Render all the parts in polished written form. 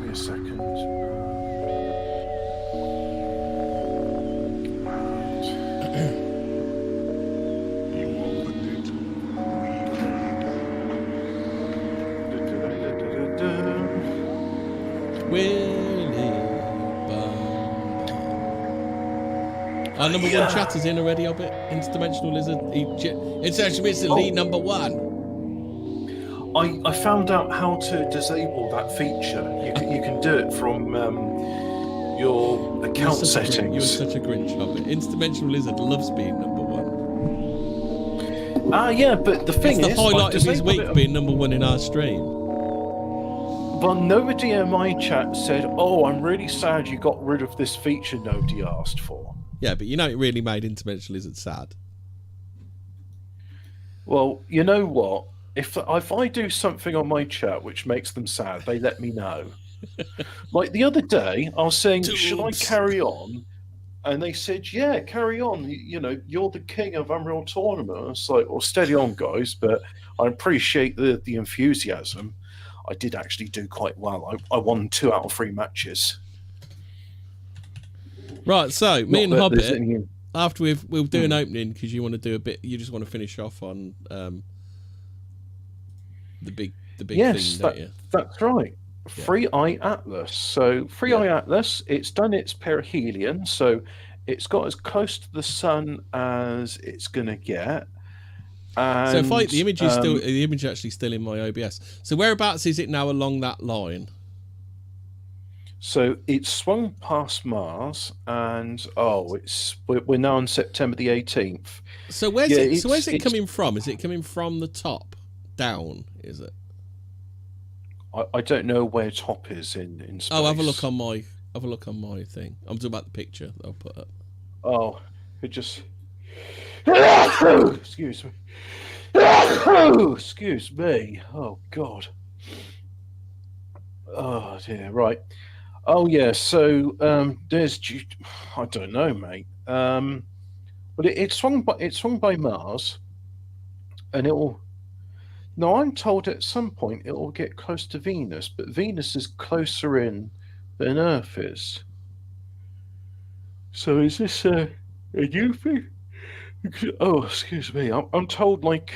me a second. Our number one chatter's in already, Hobbit. Interdimensional Lizard. It's actually Mr. Lee number one. I found out how to disable that feature. You can do it from your account settings. You're such a Grinch, Hobbit. Interdimensional Lizard loves being number one. Yeah, but the thing it's is, the highlight of his week being number one in our stream. But nobody in my chat said, "Oh, I'm really sad you got rid of this feature nobody asked for." Yeah, but you know it really made Interdimensional Lizard sad. Well, you know what? If I do something on my chat which makes them sad, they let me know. Like the other day, I was saying, should I carry on? And they said, yeah, carry on. You know, you're the king of Unreal Tournament. It's like, well, steady on, guys. But I appreciate the enthusiasm. I did actually do quite well. I won 2 out of 3 matches. Right, so me and Hobbit, after we'll do an opening because you want to do a bit. You just want to finish off on the big thing, don't you? That's right. Yeah. Free Eye Atlas. So Free Eye Atlas, it's done its perihelion, so it's got as close to the sun as it's gonna get. And, so the image is still the image actually still in my OBS. So whereabouts is it now along that line? So it's swung past Mars, and we're now on September the 18th. So where's it coming from? Is it coming from the top down? Is it? I don't know where top is in space. Oh, have a look on my thing. I'm talking about the picture that I'll put up. Oh, it just excuse me. Excuse me. Oh God. Oh dear. Right. Oh yeah. So there's I don't know, mate. But it's swung by Mars, and it will. Now, I'm told at some point it will get close to Venus, but Venus is closer in than Earth is. So is this a new thing? Oh, excuse me. I'm told like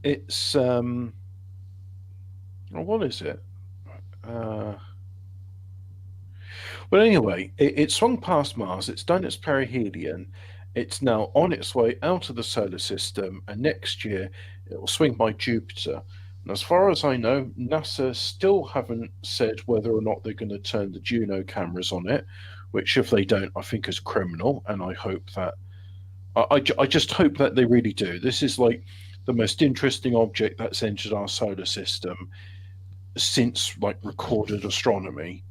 it's what is it? Well, anyway, it swung past Mars. It's done its perihelion. It's now on its way out of the solar system, and next year it will swing by Jupiter. And as far as I know, NASA still haven't said whether or not they're going to turn the Juno cameras on it, which if they don't, I think is criminal. And I hope that I just hope that they really do. This is like the most interesting object that's entered our solar system since like recorded astronomy.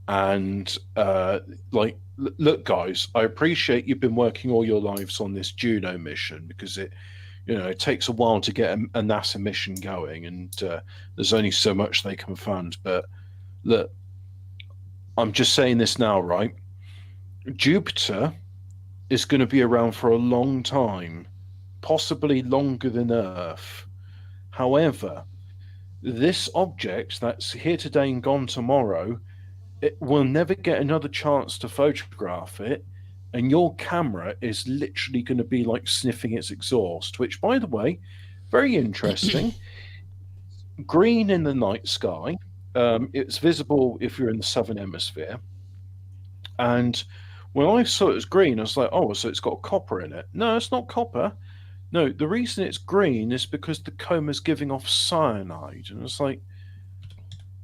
And look, guys, I appreciate you've been working all your lives on this Juno mission because it takes a while to get a NASA mission going, and there's only so much they can fund. But look, I'm just saying this now, right? Jupiter is going to be around for a long time, possibly longer than Earth. However, this object that's here today and gone tomorrow, it will never get another chance to photograph it, and your camera is literally going to be like sniffing its exhaust, which, by the way, very interesting. Green in the night sky. It's visible if you're in the southern hemisphere. And when I saw it was green, I was like, oh, so it's got copper in it. No, it's not copper. No, the reason it's green is because the coma is giving off cyanide. And it's like,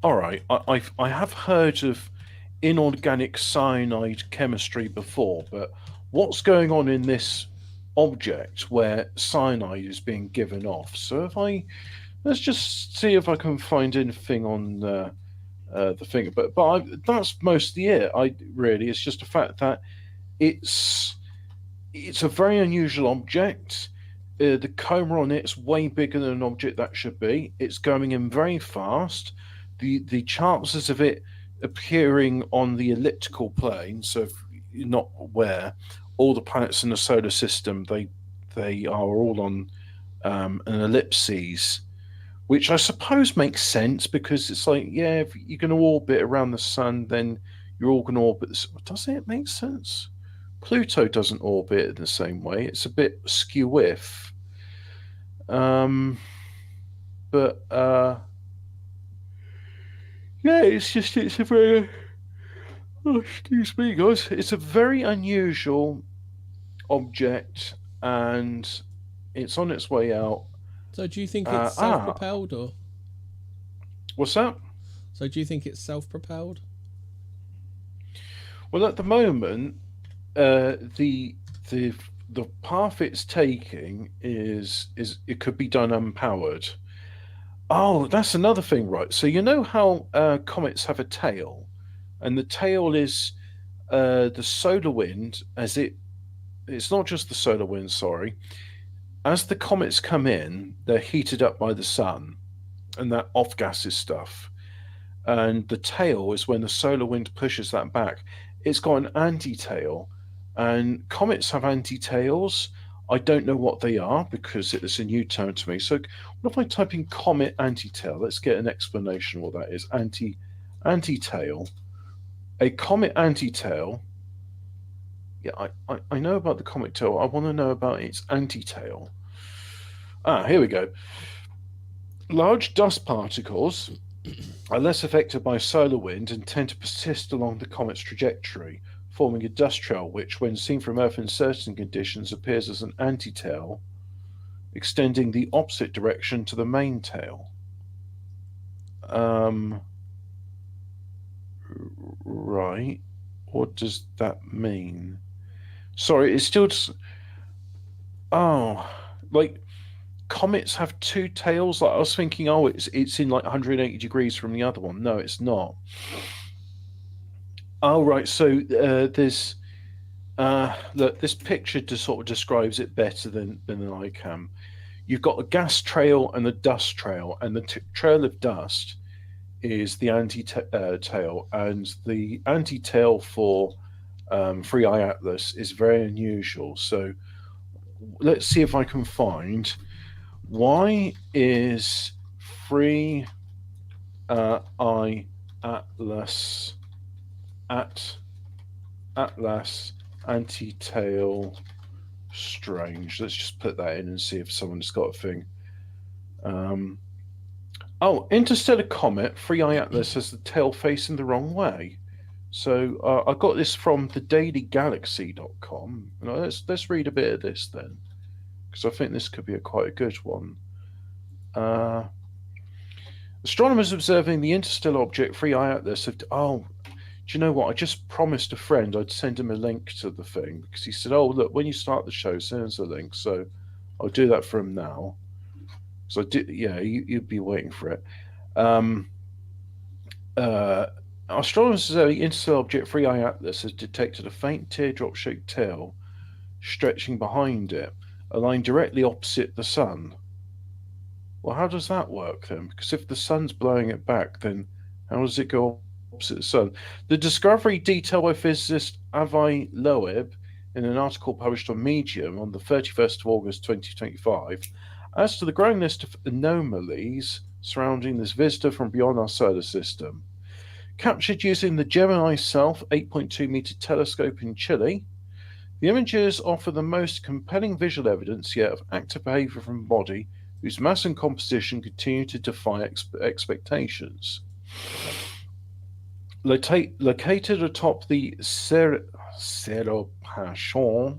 all right, I have heard of inorganic cyanide chemistry before, but what's going on in this object where cyanide is being given off? So let's just see if I can find anything on the thing. But that's mostly it. It's just the fact that it's a very unusual object. The coma on it's way bigger than an object that should be. It's going in very fast. The chances of it appearing on the elliptical plane, so if you're not aware, all the planets in the solar system, they are all on an ellipses, which I suppose makes sense because it's like, yeah, if you're going to orbit around the sun, then you're all going to orbit the sun. Doesn't it make sense? Pluto doesn't orbit in the same way. It's a bit skew-if. Um, but yeah, it's a very, oh, excuse me, guys. It's a very unusual object, and it's on its way out. So do you think it's self-propelled, or? What's that? So do you think it's self-propelled? Well, at the moment, the the path it's taking is it could be done unpowered. Oh, that's another thing, right? So you know how comets have a tail, and the tail is the solar wind as it's not just the solar wind, sorry. As the comets come in, they're heated up by the sun, and that off gases stuff. And the tail is when the solar wind pushes that back. It's got an anti-tail, and comets have anti-tails. I don't know what they are because it's a new term to me. So, what if I type in comet anti-tail? Let's get an explanation of what that is. Anti-tail. A comet anti-tail. Yeah, I know about the comet tail. I want to know about its anti-tail. Here we go. Large dust particles are less affected by solar wind and tend to persist along the comet's trajectory, forming a dust trail which, when seen from Earth in certain conditions, appears as an anti-tail, extending the opposite direction to the main tail. Right. What does that mean? Sorry, it's still just... Oh, like comets have two tails. Like I was thinking, oh, it's in like 180 degrees from the other one. No, it's not. Oh, right. So there's look, this picture just sort of describes it better than I can. You've got a gas trail and a dust trail, and the trail of dust is the anti-tail, and the anti-tail for Free Eye Atlas is very unusual. So let's see if I can find why is Free Eye Atlas anti-tail strange. Let's just put that in and see if someone's got a thing. Oh, interstellar comet, Free Eye Atlas has the tail facing the wrong way. So I got this from thedailygalaxy.com. Let's read a bit of this then, because I think this could be quite a good one. Astronomers observing the interstellar object Free Eye Atlas have... Oh, do you know what? I just promised a friend I'd send him a link to the thing, because he said, oh, look, when you start the show, send us a link. So I'll do that for him now. So I did, yeah, you'd be waiting for it. Astronomers observing the interstellar object Free Eye Atlas has detected a faint teardrop-shaped tail stretching behind it, aligned directly opposite the sun. Well, how does that work then? Because if the sun's blowing it back, then how does it go opposite the sun? The discovery detailed by physicist Avi Loeb in an article published on Medium on the 31st of August 2025 as to the growing list of anomalies surrounding this visitor from beyond our solar system. Captured using the Gemini South 8.2-meter telescope in Chile, the images offer the most compelling visual evidence yet of active behavior from a body whose mass and composition continue to defy expectations. Located atop the Cerro Pachon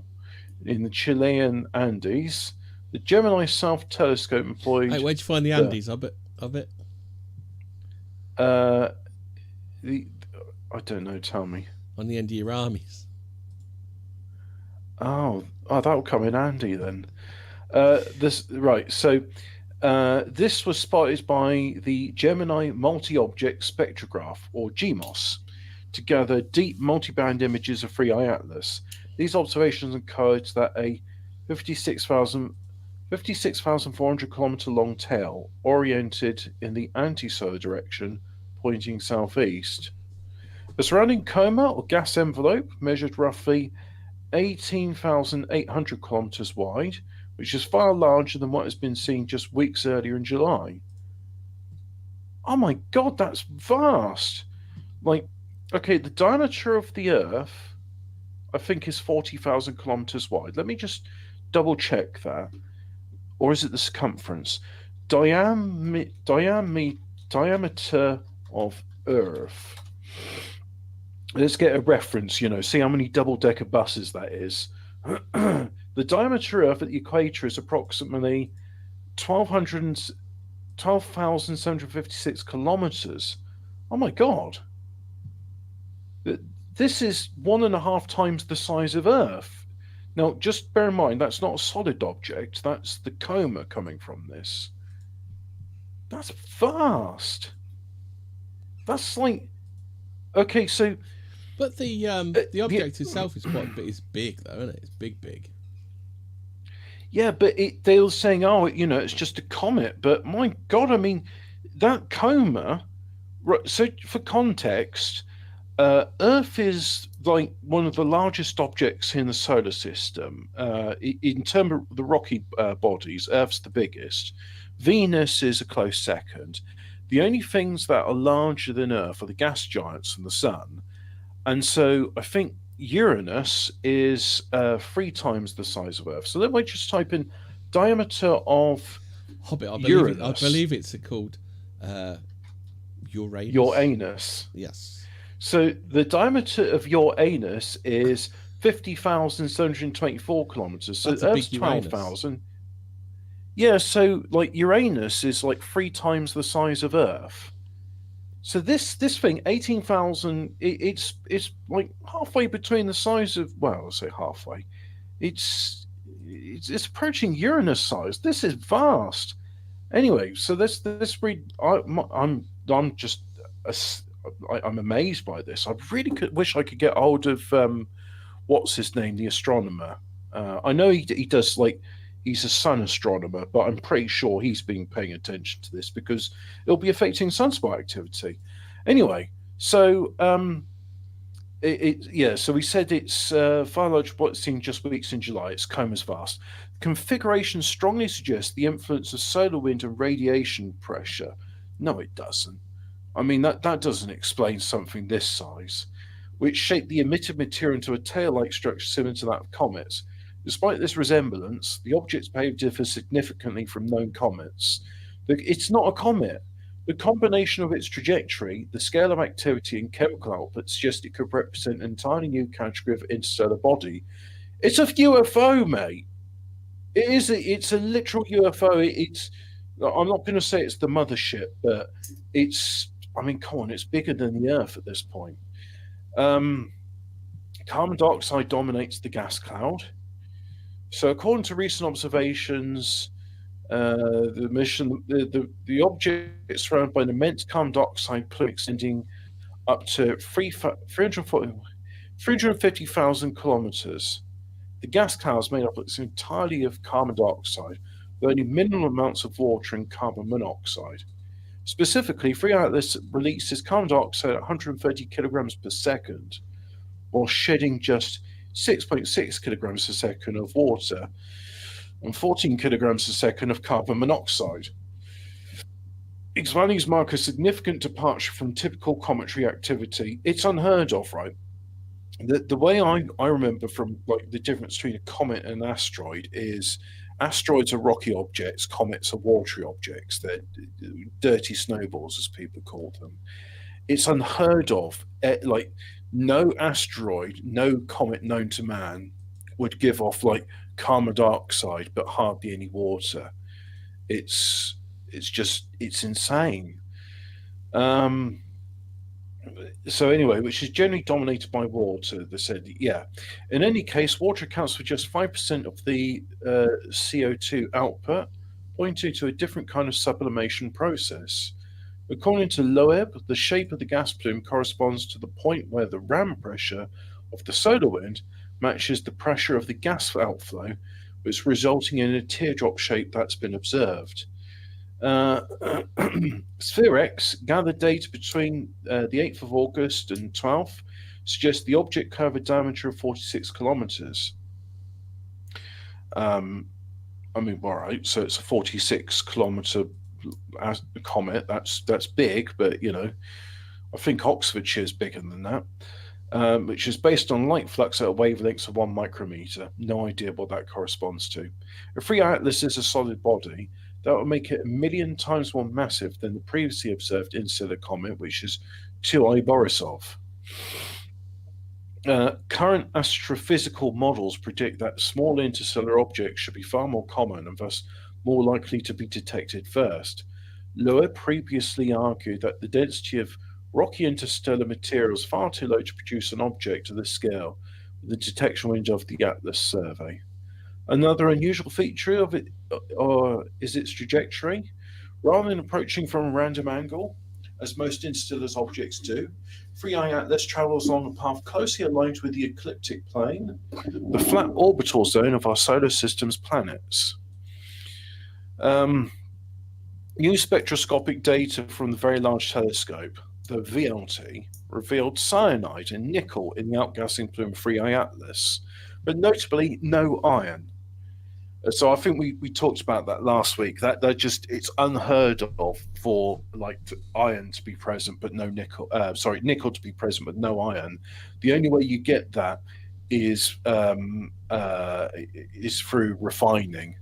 in the Chilean Andes, the Gemini South telescope employed... Hey, where'd you find the Andes? I bet. I don't know, tell me. On the end of your armies. Oh, that'll come in handy then. This was spotted by the Gemini Multi-Object Spectrograph, or GMOS, to gather deep multiband images of Free Eye Atlas. These observations encourage that a 56,400 kilometer long tail, oriented in the anti-solar direction, pointing southeast. The surrounding coma, or gas envelope, measured roughly 18,800 kilometers wide, which is far larger than what has been seen just weeks earlier in July. Oh my God, that's vast. Like, okay, the diameter of the Earth, I think, is 40,000 kilometers wide. Let me just double check that. Or is it the circumference? Diameter of Earth. Let's get a reference, see how many double decker buses that is. The diameter of Earth at the equator is approximately 12,756 kilometers. Oh my God. This is 1.5 times the size of Earth. Now, just bear in mind, that's not a solid object, that's the coma coming from this. That's vast. That's like, okay, so. But the object itself is quite big. It's big, though, isn't it? It's big. Yeah, but they were saying, oh, it's just a comet. But my God, I mean, that coma. Right, so, for context, Earth is like one of the largest objects in the solar system. In terms of the rocky bodies, Earth's the biggest. Venus is a close second. The only things that are larger than Earth are the gas giants and the sun. And so I think Uranus is 3 times the size of Earth. So let me just type in diameter of Hobbit. I Uranus. believe it's called Uranus. Uranus. Yes. So the diameter of Uranus is 50,724 kilometers. So That's Earth's 12,000. Yeah, so like Uranus is like 3 times the size of Earth. So this thing, 18,000, it's like halfway between the size of, well, I'll say halfway. It's approaching Uranus size. This is vast. Anyway, so this read, I'm just I'm amazed by this. I really wish I could get hold of what's his name, the astronomer. I know he does, like, he's a sun astronomer, but I'm pretty sure he's been paying attention to this because it'll be affecting sunspot activity. Anyway, so so we said it's far larger what it's seen just weeks in July. Its coma is vast. Configuration strongly suggests the influence of solar wind and radiation pressure. No, it doesn't. I mean, that doesn't explain something this size, which shaped the emitted material into a tail-like structure similar to that of comets. Despite this resemblance, the object's behavior differs significantly from known comets. It's not a comet. The combination of its trajectory, the scale of activity, and chemical output suggest it could represent an entirely new category of interstellar body. It's a UFO, mate. It is. It's a literal UFO. I'm not going to say it's the mothership, but it's. I mean, come on, it's bigger than the Earth at this point. Carbon dioxide dominates the gas cloud. So, according to recent observations, the object is surrounded by an immense carbon dioxide plume extending up to 350,000 kilometers. The gas cloud is made up entirely of carbon dioxide, with only minimal amounts of water and carbon monoxide. Specifically, free outlets releases carbon dioxide at 130 kilograms per second, while shedding just 6.6 kilograms per second of water and 14 kilograms per second of carbon monoxide. These values mark a significant departure from typical cometary activity. It's unheard of, right? The way I remember from, like, the difference between a comet and an asteroid is asteroids are rocky objects, comets are watery objects. They're dirty snowballs, as people call them. It's unheard of. Like, no asteroid, no comet known to man would give off like carbon dioxide, but hardly any water. It's insane. So anyway, which is generally dominated by water. They said, yeah. In any case, water accounts for just 5% of the CO2 output, pointing to a different kind of sublimation process. According to Loeb, the shape of the gas plume corresponds to the point where the ram pressure of the solar wind matches the pressure of the gas outflow, which is resulting in a teardrop shape that's been observed. Spherex gathered data between the 8th of August and 12th, suggests the object covered a diameter of 46 kilometers. I mean, all right, so it's a 46 kilometer comet. That's big, but I think Oxfordshire's bigger than that. Which is based on light flux at wavelengths of 1 micrometer. No idea what that corresponds to. If 3 Atlas is a solid body, that would make it 1 million times more massive than the previously observed interstellar comet, which is 2I Borisov. Current astrophysical models predict that small interstellar objects should be far more common and thus more likely to be detected first. Loeb previously argued that the density of rocky interstellar material is far too low to produce an object of this scale with the detection window of the Atlas survey. Another unusual feature of it is its trajectory. Rather than approaching from a random angle, as most interstellar objects do, 3I Atlas travels along a path closely aligned with the ecliptic plane, the flat orbital zone of our solar system's planets. New spectroscopic data from the Very Large Telescope, the VLT, revealed cyanide and nickel in the outgassing plume of 3I Atlas, but notably no iron. So I think we talked about that last week. That just it's unheard of for like iron to be present but no nickel. Nickel to be present but no iron. The only way you get that is through refining.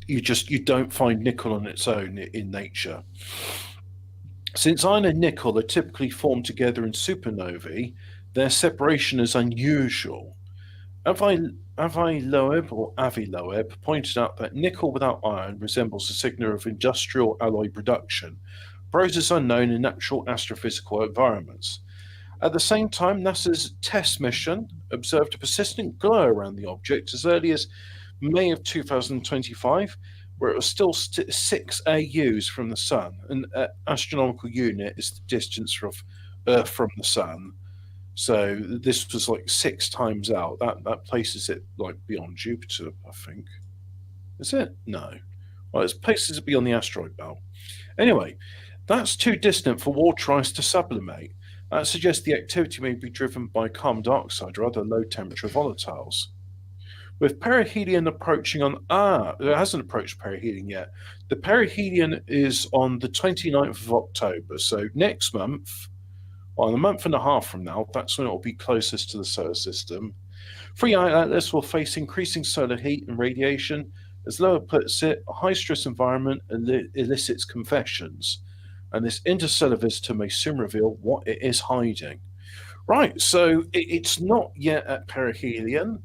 You don't find nickel on its own in nature. Since iron and nickel are typically formed together in supernovae, their separation is unusual. Avi Loeb pointed out that nickel without iron resembles a signal of industrial alloy production, process unknown in natural astrophysical environments. At the same time, NASA's TESS mission observed a persistent glow around the object as early as May of 2025, where it was still 6 AUs from the Sun. An astronomical unit is the distance of Earth from the Sun. So this was like 6 times out. That places it like beyond Jupiter, I think. Is it? No. Well, it places it beyond the asteroid belt. Anyway, that's too distant for water ice to sublimate. That suggests the activity may be driven by carbon dioxide or other low-temperature volatiles. With perihelion approaching on... it hasn't approached perihelion yet. The perihelion is on the 29th of October. So next month... Well, in a month and a half from now, that's when it will be closest to the solar system. 3I Atlas will face increasing solar heat and radiation. As Loeb puts it, a high-stress environment elicits confessions, and this interstellar visitor may soon reveal what it is hiding. Right, so it's not yet at perihelion,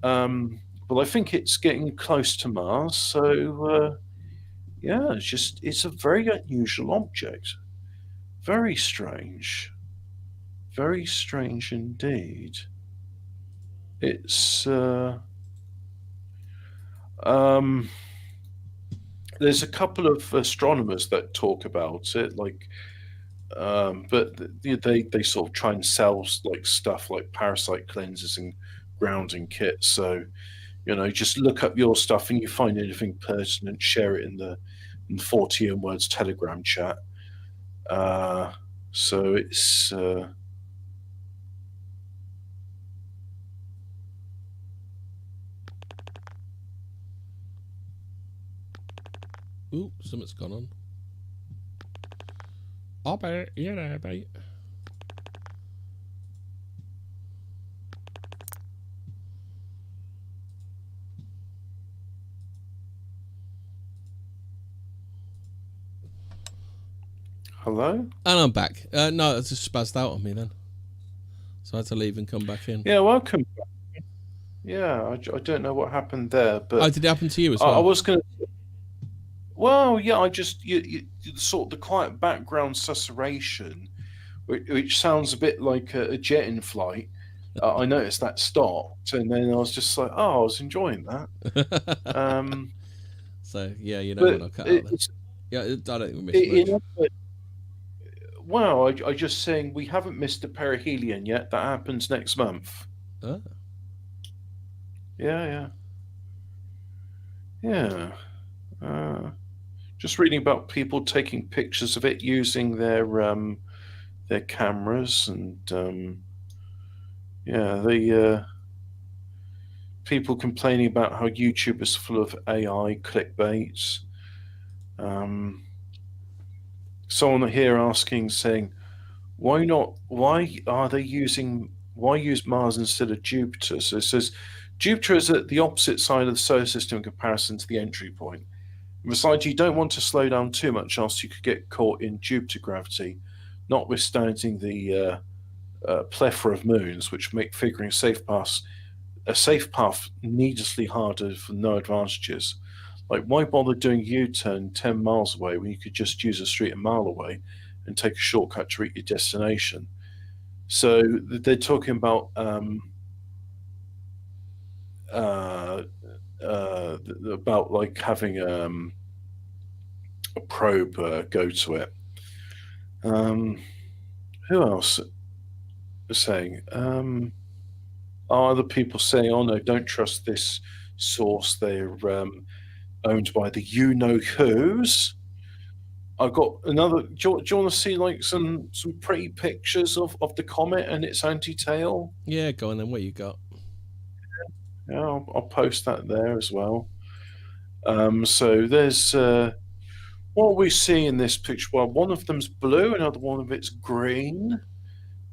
but I think it's getting close to Mars. So, it's a very unusual object. Very strange. Very strange indeed. It's there's a couple of astronomers that talk about it, like, but they sort of try and sell like stuff like parasite cleansers and grounding kits. So, just look up your stuff and you find anything pertinent, share it in the Fortean Words Telegram chat. So it's. Ooh, something's gone on. I bet, mate. Hello? And I'm back. No, it just spazzed out on me then. So I had to leave and come back in. Yeah, welcome back. Yeah, I don't know what happened there, but did it happen to you as well? I was going to. Well, yeah, I just you sort of the quiet background susurration, which sounds a bit like a jet in flight. I noticed that stopped, and then I was just like, "Oh, I was enjoying that." So yeah, when I cut out. Then. Yeah, I don't think we missed much. Well, I just saying we haven't missed the perihelion yet. That happens next month. Oh. Yeah. Just reading about people taking pictures of it using their cameras, and the people complaining about how YouTube is full of AI clickbaits. Someone here asking, saying, why not? Why are they using? Why use Mars instead of Jupiter? So it says Jupiter is at the opposite side of the solar system in comparison to the entry point. Besides, you don't want to slow down too much, else you could get caught in Jupiter gravity, notwithstanding the plethora of moons, which make figuring a safe path needlessly harder for no advantages. Like, why bother doing a U-turn 10 miles away when you could just use a street a mile away and take a shortcut to reach your destination? So they're talking about like having a probe go to it. Who else is saying? Are other people saying, "Oh no, don't trust this source. They're owned by the you know who's." I've got another. Do you want to see like some pretty pictures of the comet and its anti-tail? Yeah, go on then. What you got? Yeah, I'll post that there as well. So there's what we see in this picture. Well, one of them's blue, another one of it's green,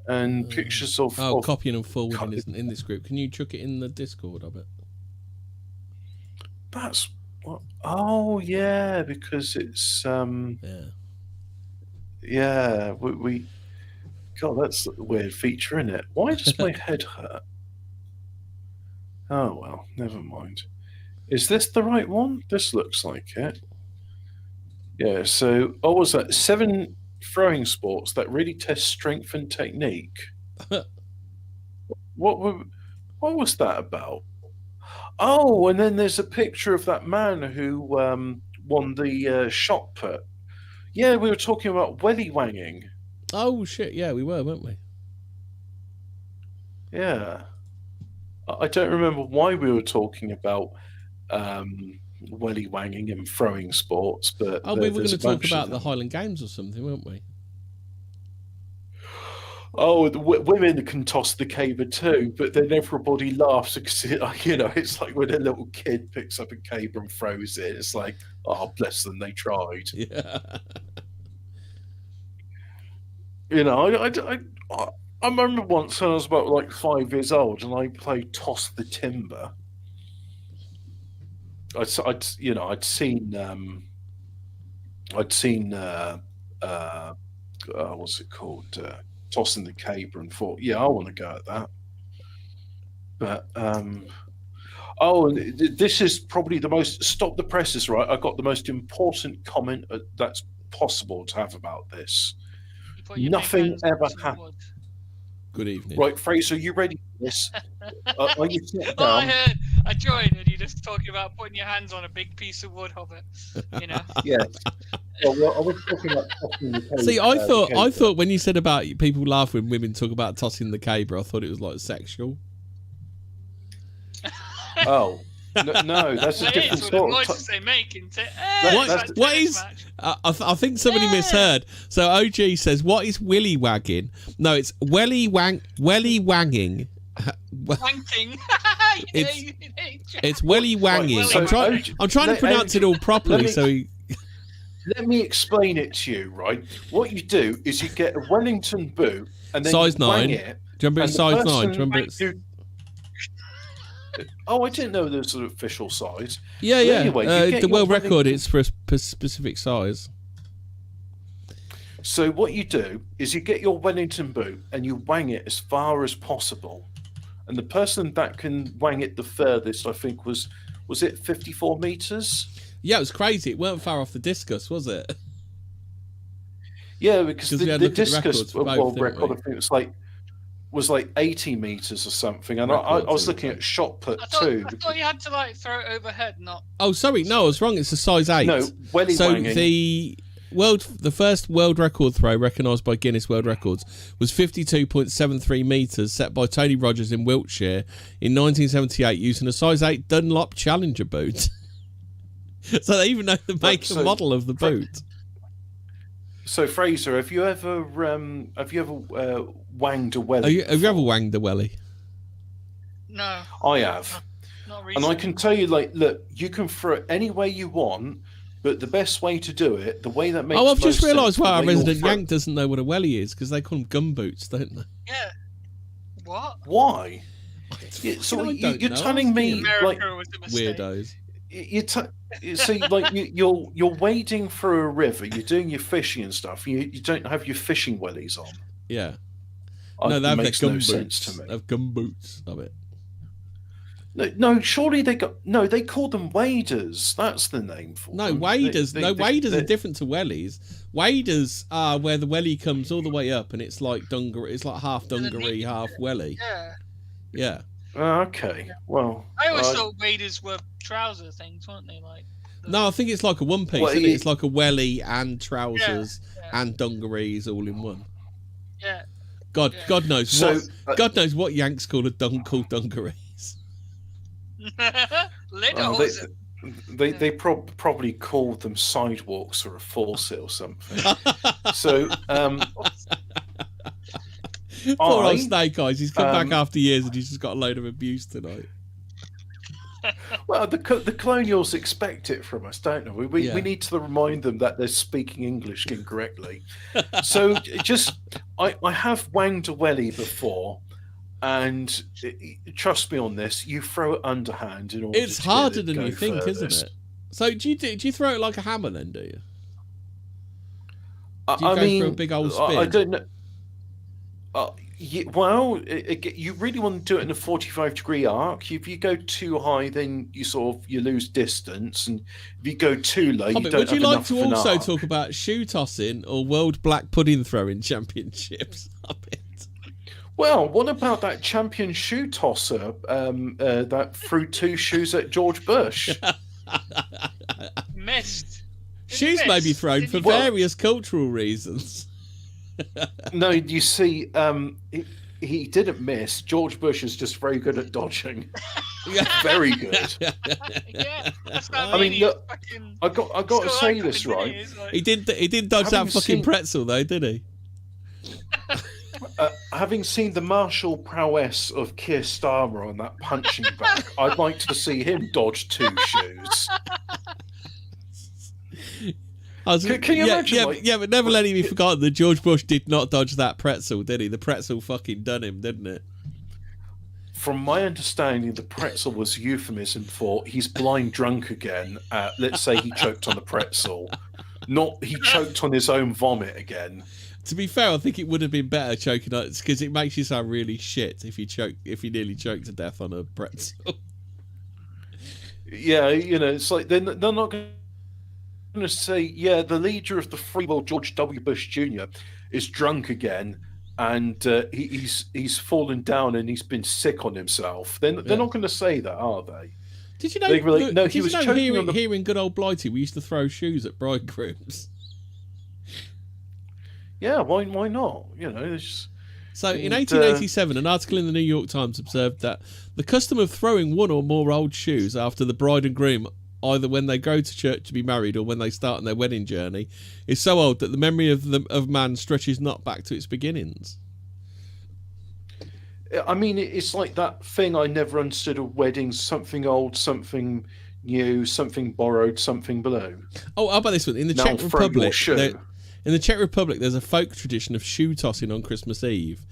and pictures of copying and forwarding isn't in this group. Can you chuck it in the Discord of it? That's what. Oh yeah, because it's yeah. We God, that's a weird feature, isn't it? Why does my head hurt? Oh well, never mind. Is this the right one? This looks like it. Yeah, so what was that? 7 throwing sports that really test strength and technique. What was that about? Oh, and then there's a picture of that man who won the shot put. Yeah, we were talking about welly wanging. Oh shit! Yeah, we were, weren't we? Yeah, I don't remember why we were talking about welly wanging and throwing sports, but we were going to talk about the Highland Games or something, weren't we? Oh, the women can toss the caber too, but then everybody laughs because it's like when a little kid picks up a caber and throws it. It's like, oh, bless them, they tried. Yeah. I remember once when I was about like 5 years old, and I played toss the timber. I'd seen what's it called? Tossing the caber, and thought, yeah, I want to go at that. But this is probably the most. Stop the presses, right? I got the most important comment that's possible to have about this. Nothing ever happened. Good evening. Right, Fraser, are you ready for this? Are you sit down? I heard. I joined, and you're just talking about putting your hands on a big piece of wood, Hobbit. Yeah. Well, I was talking about tossing the caber. See, I thought when you said about people laugh when women talk about tossing the caber, I thought it was like sexual. Oh. No, that's a different sort of noises they make, isn't it? What is? I think somebody misheard. So OG says, "What is willy wagging?" No, it's welly wanging. Wanking. It's welly wanging. Right, I'm trying to pronounce it all properly. Let me explain it to you. Right, what you do is you get a Wellington boot and then size you wang 9. it. Do you remember it's size 9? Do you remember it's? Oh, I didn't know there was an official size. Yeah, yeah. Anyway, the world record is for a specific size. So what you do is you get your Wellington boot and you wang it as far as possible. And the person that can wang it the furthest, I think, was it 54 meters? Yeah, it was crazy. It weren't far off the discus, was it? Yeah, because the discus world record, I think, was like 80 meters or something, and I was looking at shot put too. I thought you had to like throw it overhead, not. Oh, sorry, no, I was wrong. It's a size 8. No, welly wanging. The first world record throw recognised by Guinness World Records was 52.73 metres, set by Tony Rogers in Wiltshire in 1978 using a size 8 Dunlop Challenger boot. So they even know the make and model of the boot. So Fraser, have you ever wanged a welly? Have you ever wanged a welly? No. I have. Not and I can tell you, like, look, you can throw it any way you want, But the best way to do it, the way that makes Oh, I've just most realised sense, why our the way you'll resident throw- Yank doesn't know what a welly is, because they call them gumboots, don't they? Yeah. What? Why? So I you're don't know. telling me like America was a mistake. Weirdos. so like you're wading through a river, you're doing your fishing and stuff. You don't have your fishing wellies on. Yeah. It No, they have their makes no gumboots. sense to me. They have gumboots of it. No, surely they call them waders. That's the name for No, them. waders. Waders are they- different to wellies. Waders are where the welly comes all the way up, and it's like dungaree. It's like half dungaree, half welly. Yeah. Yeah. Okay, well, I always thought waders were trouser things, weren't they? Like. No, I think it's like a one piece. Well, Isn't it? It's like a welly and trousers Yeah. and dungarees all in one. Yeah. God, Yeah. God knows So, what. God knows what Yanks call called dungarees. Liddles. they probably called them sidewalks or a faucet or something. So, Poor I- old Snake Eyes. He's come back um, after years and he's just got a load of abuse tonight. well, the colonials expect it from us, don't they? We Yeah. need to remind them that they're speaking English incorrectly. So, I have wanged a welly before, and trust me on this, you throw it underhand in order. It's to get harder it than go you think, furthest. isn't it? So do you throw it like a hammer then? Do you? I Do you go mean, for a big old I spin? don't know. Well, you really want to do it in a 45-degree arc. If you go too high, then you lose distance, and if you go too low, you Hobbit, don't would have you like enough to of an also arc. talk about shoe tossing or world black pudding throwing championships? Hobbit? Well, what about that champion shoe tosser that threw 2 shoes at George Bush? Missed. Did Shoes he may miss? be thrown Did for he- various cultural reasons. No, you see, he didn't miss. George Bush is just very good at dodging. Very good. Yeah, that's what I mean, he's look, fucking I got to still say like this fucking right. is, like- He didn't dodge Having that fucking seen- pretzel though, did he? Having seen the martial prowess of Keir Starmer on that punching bag, I'd like to see him dodge 2 shoes. Can you imagine, but never let it be forgotten that George Bush did not dodge that pretzel, did he? The pretzel fucking done him, didn't it? From my understanding, the pretzel was euphemism for he's blind drunk again. Let's say he choked on the pretzel, not he choked on his own vomit again. To be fair, I think it would have been better choking on it because it makes you sound really shit if you nearly choked to death on a pretzel. Yeah, it's like they're not going to say, yeah, the leader of the free world, George W. Bush Jr., is drunk again, and he's fallen down and he's been sick on himself. They're not going to say that, are they? Did you know? They were like, no, did he you was know choking here, on the- here in good old Blighty, we used to throw shoes at bridegrooms. Yeah, why not? It's just, So in And, 1887, an article in the New York Times observed that the custom of throwing one or more old shoes after the bride and groom, either when they go to church to be married or when they start on their wedding journey, is so old that the memory of man stretches not back to its beginnings. I mean, it's like that thing I never understood of weddings: something old, something new, something borrowed, something blue. Oh, how about this one? In the Now Czech throw your Republic, shoe. in the Czech Republic, there's a folk tradition of shoe tossing on Christmas Eve.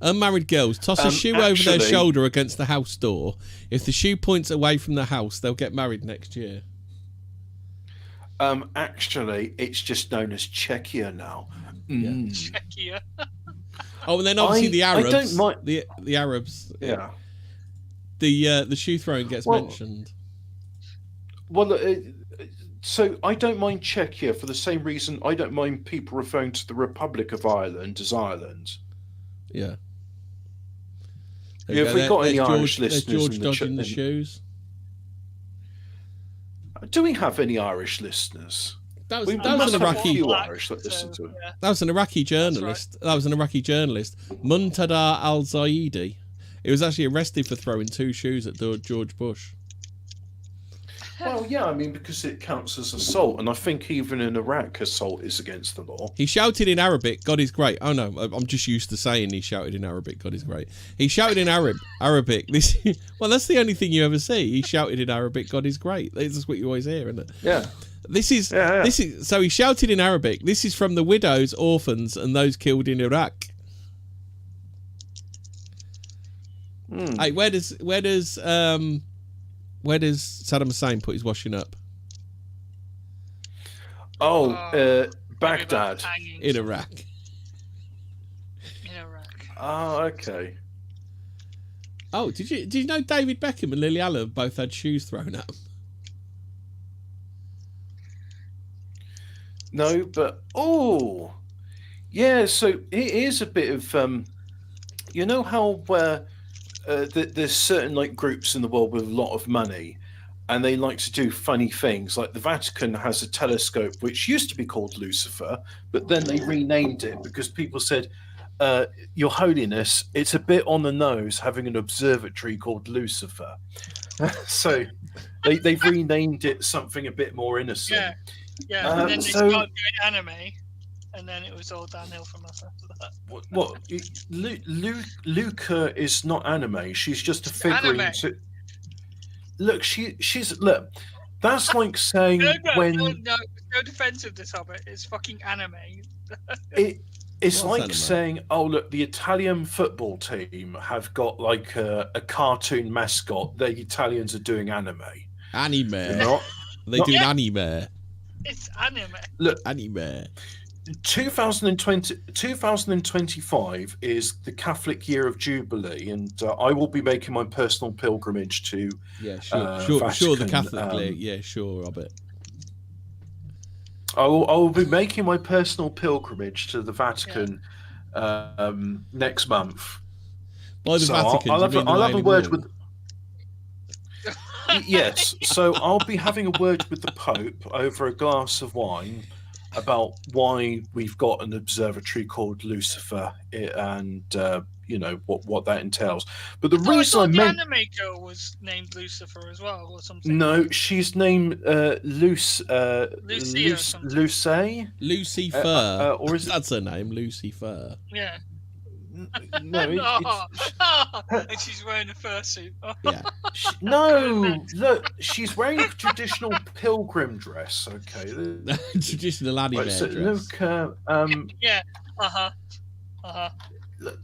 Unmarried girls toss a shoe over their actually- shoulder against the house door. If the shoe points away from the house, they'll get married next year. Actually, it's just known as Czechia now. Mm. Czechia. Oh, and then obviously the I Arabs. don't mind- The Arabs. Yeah. The shoe throwing gets Well, mentioned. Well, so I don't mind Czechia for the same reason I don't mind people referring to the Republic of Ireland as Ireland. Yeah. Yeah, if we've got any Irish there's listeners George in the dodging the chat- shoes. Do we have any Irish listeners? That was, We that was must an have a Iraqi. few Irish that listen to it. Yeah. That was an Iraqi journalist. That was an Iraqi journalist, Muntada Al Zaidi. He was actually arrested for throwing 2 shoes at George Bush. Well, yeah, I mean, because it counts as assault, and I think even in Iraq, assault is against the law. He shouted in Arabic, "God is great." Oh no, I'm just used to saying he shouted in Arabic, "God is great." He shouted in Arabic. Well, that's the only thing you ever see. He shouted in Arabic, "God is great." That's what you always hear, isn't it? Yeah. This is Yeah, yeah. this is so he shouted in Arabic. This is from the widows, orphans, and those killed in Iraq. Hey, where does Saddam Hussein put his washing up? Baghdad. In Iraq. In Iraq. Oh, okay. Oh, did you know David Beckham and Lily Allen both had shoes thrown at them? No, but yeah. So it is a bit of you know how there's certain like groups in the world with a lot of money, and they like to do funny things. Like the Vatican has a telescope which used to be called Lucifer, but then they renamed it because people said, Your Holiness, it's a bit on the nose having an observatory called Lucifer. So they've renamed it something a bit more innocent. Yeah, and then they started doing anime, and then it was all downhill from us after that. What? Luca is not anime. She's just a figurine. Look, she's look. That's like saying no defense of this Hobbit. It's fucking anime. It's like anime? Saying, oh look, the Italian football team have got like a cartoon mascot. The Italians are doing anime. Anime. They're doing anime. It's anime. Look, anime. 2025 is the Catholic Year of Jubilee, and I will be making my personal pilgrimage to sure, Vatican. The Catholic sure, Hobbit. I will be making my personal pilgrimage to the Vatican next month. By the Vatican, I'll have a word with. Yes, so I'll be having a word with the Pope over a glass of wine about why we've got an observatory called Lucifer and what that entails. But the reason the anime girl was named Lucifer as well, or something. No, she's named Lucy Fur. Or is that's her name, Lucy Fur? Yeah. No, and she's wearing a fursuit. Yeah. No, look, she's wearing a traditional pilgrim dress. Okay, traditional anime dress. Look, yeah. Look,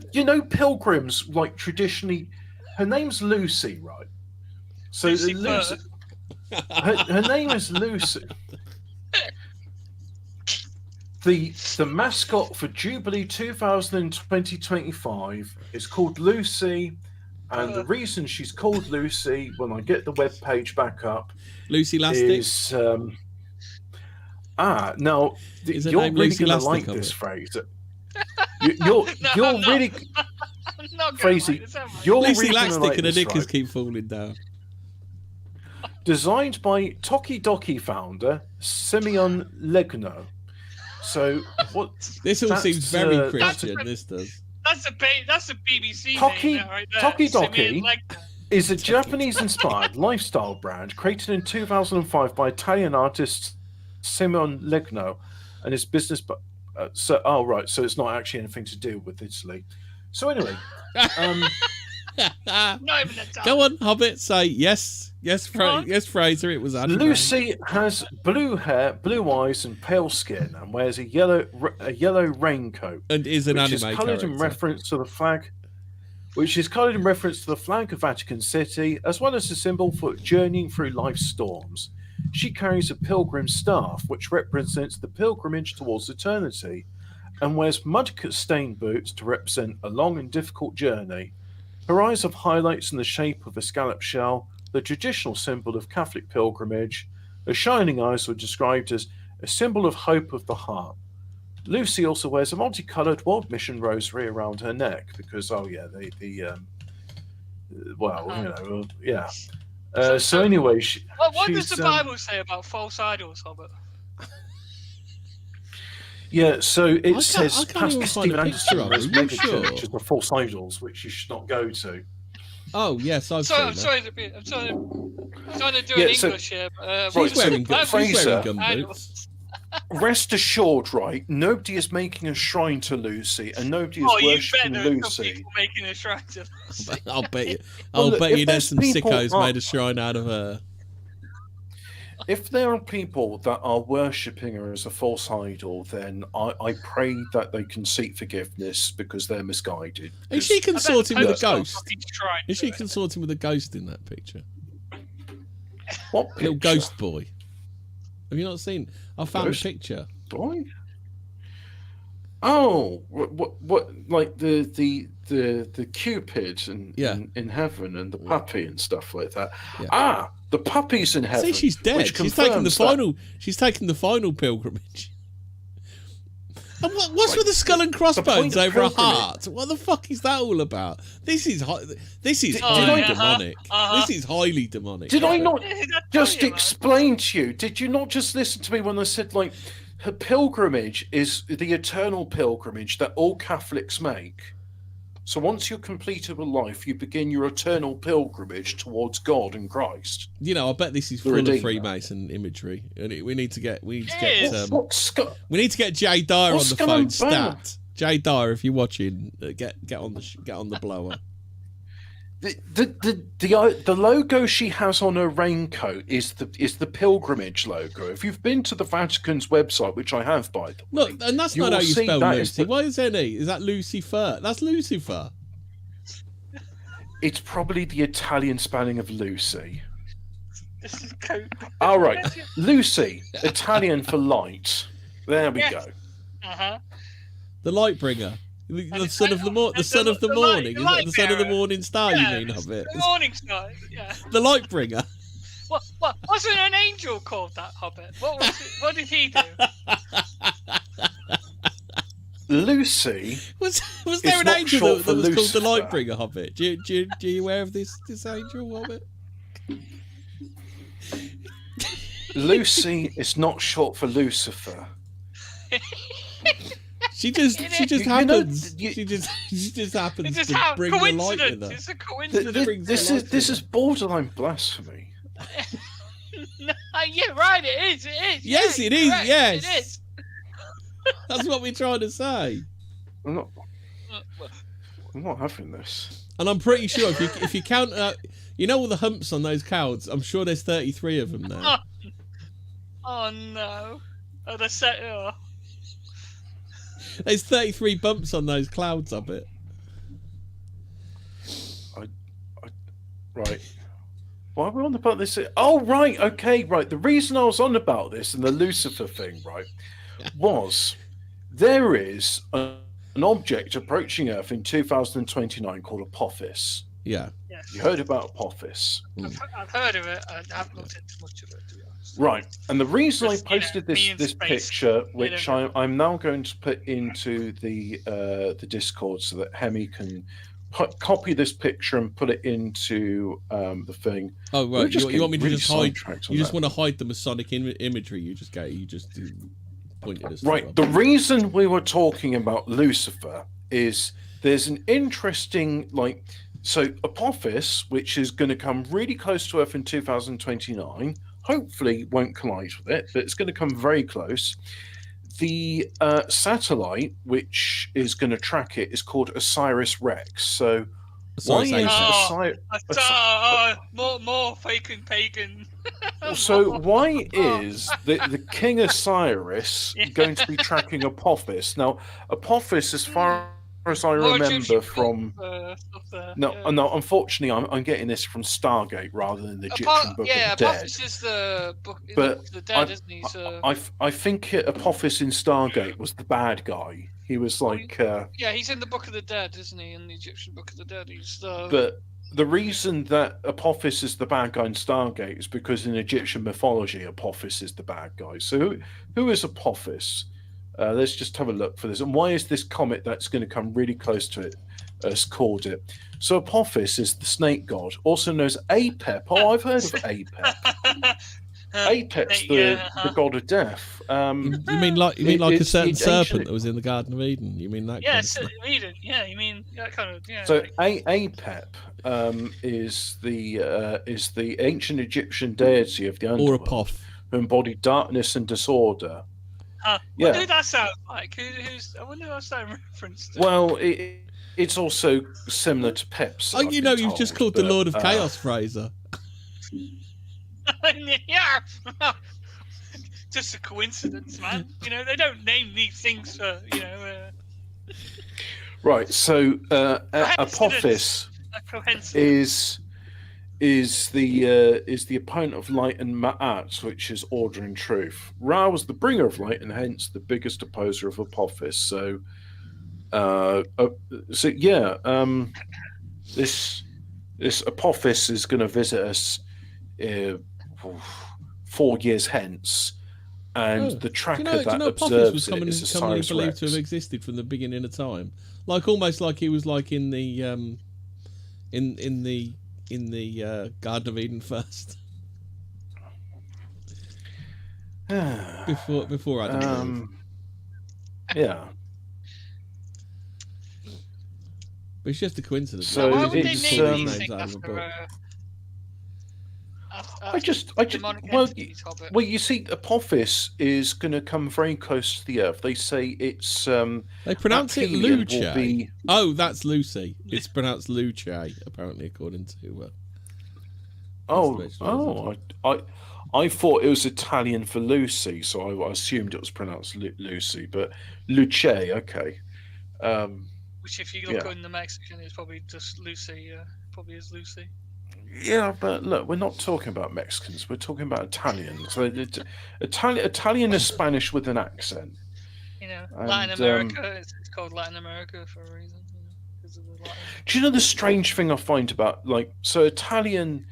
you know, pilgrims like traditionally. Her name's Lucy, right? So Lucy, her name is Lucy. The mascot for Jubilee 2025 is called Lucy, and the reason she's called Lucy, when I get the web page back up, Lucy Lastic is now is you're really Lucy going to Lastic like this it? phrase. You're really crazy. You're Lucy really Lastic like and the this, knickers right? keep falling down. Designed by Tokidoki founder Simeon Legno. So what? This all seems very Christian. This does. That's a BBC Toki, name right there. Tokidoki is a Japanese-inspired lifestyle brand created in 2005 by Italian artist Simeon Legno and his business. So it's not actually anything to do with Italy. So anyway, Not even a go on, Hobbit. Say yes, yes, Fraser. It was anime. Lucy has blue hair, blue eyes, and pale skin, and wears a yellow raincoat, and is an anime character. In reference to the flag, which is coloured in reference to the flag of Vatican City, as well as a symbol for journeying through life's storms. She carries a pilgrim staff, which represents the pilgrimage towards eternity, and wears mud-stained boots to represent a long and difficult journey. Her eyes have highlights in the shape of a scallop shell, the traditional symbol of Catholic pilgrimage. Her shining eyes were described as a symbol of hope of the heart. Lucy also wears a multicoloured World Mission rosary around her neck because, So anyway, what does the Bible say about false idols, Hobbit? Yeah, so it says I can't even Pastor find a Stephen picture of Anderson it. Are you mega sure? churches are false idols, which you should not go to. Oh yes, I've seen I'm that. sorry to do an English here. But, She's wearing Fraser, gumboots. Rest assured, right? Nobody is making a shrine to Lucy, and nobody is worshipping you bet there are some Lucy. people making a shrine to Lucy. I'll bet you. Well, I'll look, bet if you there's some people sickos are- made a shrine out of her. if there are people that are worshipping her as a false idol, then I pray that they can seek forgiveness because they're misguided. Is she consorting with a Pope's got ghost? fucking shrine Is to she it. consorting with a ghost in that picture? What A little picture? ghost boy. Have you not seen? I found Ghost a picture. boy? Oh, what like the Cupid in heaven and the puppy and stuff like that. Yeah. Ah, the puppy's in heaven. See, she's dead. which She's taking the confirms that- final. She's taking the final pilgrimage. And what's Right, with the skull and crossbones of over a pilgrimage- heart? What the fuck is that all about? This is Did highly I- demonic. uh-huh. This is highly demonic. Did I not Did I tell just you, man? explain to you? Did you not just listen to me when I said, like, her pilgrimage is the eternal pilgrimage that all Catholics make? So once you're completed with life, you begin your eternal pilgrimage towards God and Christ. You know, I bet this is The full of Redeemer. Freemason imagery, and we need to get It is. we need to get Jay Dyer on What's the going phone. on? Stat, Jay Dyer, if you're watching, get on the blower. The logo she has on her raincoat is the pilgrimage logo. If you've been to the Vatican's website, which I have, by the way, Look, and that's You not how will you see spell that is Lucy. the- Why is there an E? Is that Lucifer? That's Lucifer. it's probably the Italian spelling of Lucy. This is cool. All right, Lucy, Italian for light. There we Yes. go. Uh-huh. The light bringer. The it's son like- of the and son of the the light- morning. the Is that light the son of the bearer. morning star? Yeah, You mean of it? The morning star. Yeah. The light bringer. What? Wasn't an angel called that Hobbit? What was it? What did he do? Lucy, Was It's there an not angel short that for was called the Lucifer. light bringer Hobbit? Do you aware of this angel Hobbit? Lucy is not short for Lucifer. She just You know, happens. you- She just happens It's just to how bring the light coincidence. with her. It's a Th- coincidence. th- brings This the is light this with is borderline blasphemy. No, yeah, right. It is. It is. Yes, yeah, it is, correct, yes. It is. That's what we're trying to say. I'm not. Well, I'm not having this. And I'm pretty sure if you count, you know all the humps on those clouds. I'm sure there's 33 of them now. Oh no. Oh, the set. Oh. There's 33 bumps on those clouds of it. Right. Why are we on about this? Oh, right. Okay, right. The reason I was on about this and the Lucifer thing, right, was there is an object approaching Earth in 2029 called Apophis. Yeah. Yes. You heard about Apophis? I've heard of it. I haven't looked into much of it, to be honest. Right. And the reason I Just, you know, posted me this in this space. picture, which don't know. I'm now going to put into the Discord so that Hemi can copy this picture and put it into the thing. Oh We're right. just You want me to getting just really hide? sidetracked on You just that. want to hide the Masonic imagery you just pointed us. to. Right. The reason we were talking about Lucifer is there's an interesting, like, so Apophis, which is going to come really close to Earth in 2029, hopefully won't collide with it, but it's going to come very close. The satellite, which is going to track it, is called Osiris Rex. So Sorry, why is Oh. Osiris... More pagan. So why is the King Osiris going to be tracking Apophis? Now, Apophis, as far as I More remember Egyptian from... stuff there, No, yeah. no. Unfortunately, I'm getting this from Stargate rather than the Egyptian Book Yeah, of the Dead. Apophis is the book. But Book of the Dead, isn't he? So I think Apophis in Stargate was the bad guy. He was like, yeah, he's in the Book of the Dead, isn't he? In the Egyptian Book of the Dead, he's. but the reason that Apophis is the bad guy in Stargate is because in Egyptian mythology, Apophis is the bad guy. So who is Apophis? Let's just have a look for this. And why is this comet that's going to come really close to it has called it? So Apophis is the snake god, also known as Apep. Oh, I've heard of Apep. Apep's the god of death. You mean like a it's certain serpent ancient- that was in the Garden of Eden? You mean that? Yeah, kind of so, stuff? Eden. Yeah, you mean that kind of. Yeah. So like- Apep is the ancient Egyptian deity of the Or a underworld poff? who embodied darkness and disorder. What Yeah. did that sound like? Who's? I wonder what's that in reference to. Well, it's also similar to Pep's. Oh, you know, you've just called the Lord of Chaos, Fraser. Yeah. Just a coincidence, man. You know, they don't name these things for, Right. So coincidence. Apophis A coincidence. is the opponent of light and Ma'at, which is order and truth. Ra was the bringer of light and hence the biggest opposer of Apophis. So, this Apophis is going to visit us 4 years hence, and the tracker that observes it is commonly Osiris believed Rex. to have existed from the beginning of time, almost like he was like in the Garden of Eden first, before Adam. Yeah. But it's just a coincidence. So why would they it's, name these things after you see, Apophis is going to come very close to the Earth. They say it's they pronounce it aphelion Luce. will be- Oh, that's Lucy. It's pronounced Luce, apparently, according to. I thought it was Italian for Lucy, so I assumed it was pronounced Lucy, but Luce, okay. Which, if you look in the Mexican, is probably just Lucy. Probably is Lucy. Yeah, but look, we're not talking about Mexicans. We're talking about Italians. So Italian is Spanish with an accent. You know, Latin America. It's called Latin America for a reason. Because of the Latin. Do you know the strange thing I find about Italian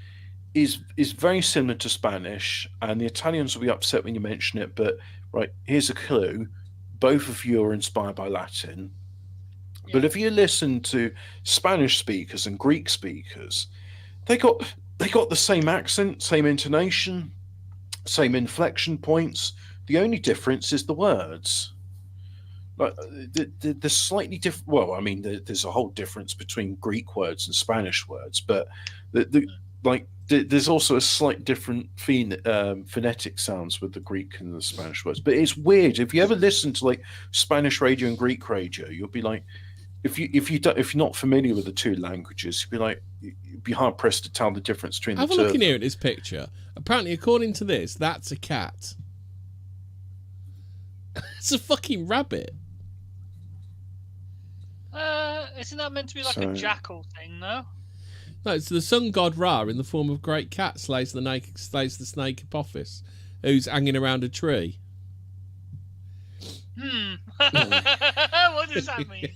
is very similar to Spanish, and the Italians will be upset when you mention it. But right, here's a clue: both of you are inspired by Latin. Yeah. But if you listen to Spanish speakers and Greek speakers, they got the same accent, same intonation, same inflection points. The only difference is the words. Like they're slightly different. Well, I mean, there's a whole difference between Greek words and Spanish words, but there's also a slight different phonetic sounds with the Greek and the Spanish words. But it's weird. If you ever listen to Spanish radio and Greek radio, you'll be like, if you're not familiar with the two languages, you'd be hard pressed to tell the difference between the two. Have a look in here at this picture. Apparently, according to this, that's a cat. It's a fucking rabbit. Isn't that meant to be a jackal thing, though? No, it's the sun god Ra in the form of a great cat slays the snake Apophis, who's hanging around a tree. What does that mean?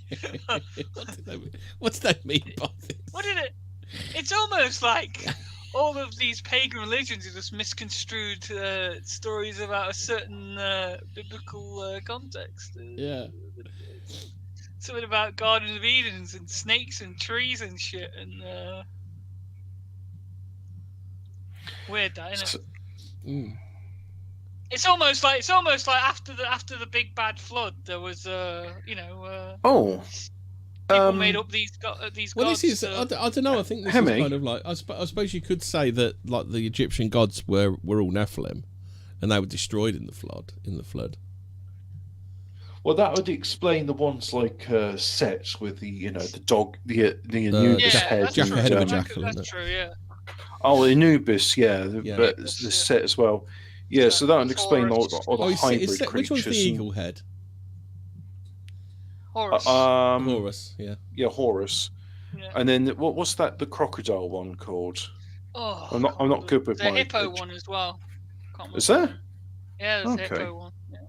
What does that mean, Apophis? It's almost like all of these pagan religions are just misconstrued stories about a certain biblical context. Yeah. Something about Garden of Edens and snakes and trees and shit and weird, that, isn't it? It's almost like after the big bad flood, there was people made up these gods. Well, this is I don't know. I think this is kind of like I suppose you could say that the Egyptian gods were all Nephilim, and they were destroyed in the flood. Well, that would explain the ones like Set with the dog, the Anubis head. Head of a jackal. That's true, yeah. Oh, Anubis, but the Set as well. Yeah, so that would explain all the hybrid creatures. Which one's the eagle head? Horus. Horus, yeah. Yeah, Horus. Yeah. And then what's that? The crocodile one called? Oh, I'm not good with the hippo one as well. Is there? Yeah, there's the hippo one. Yeah.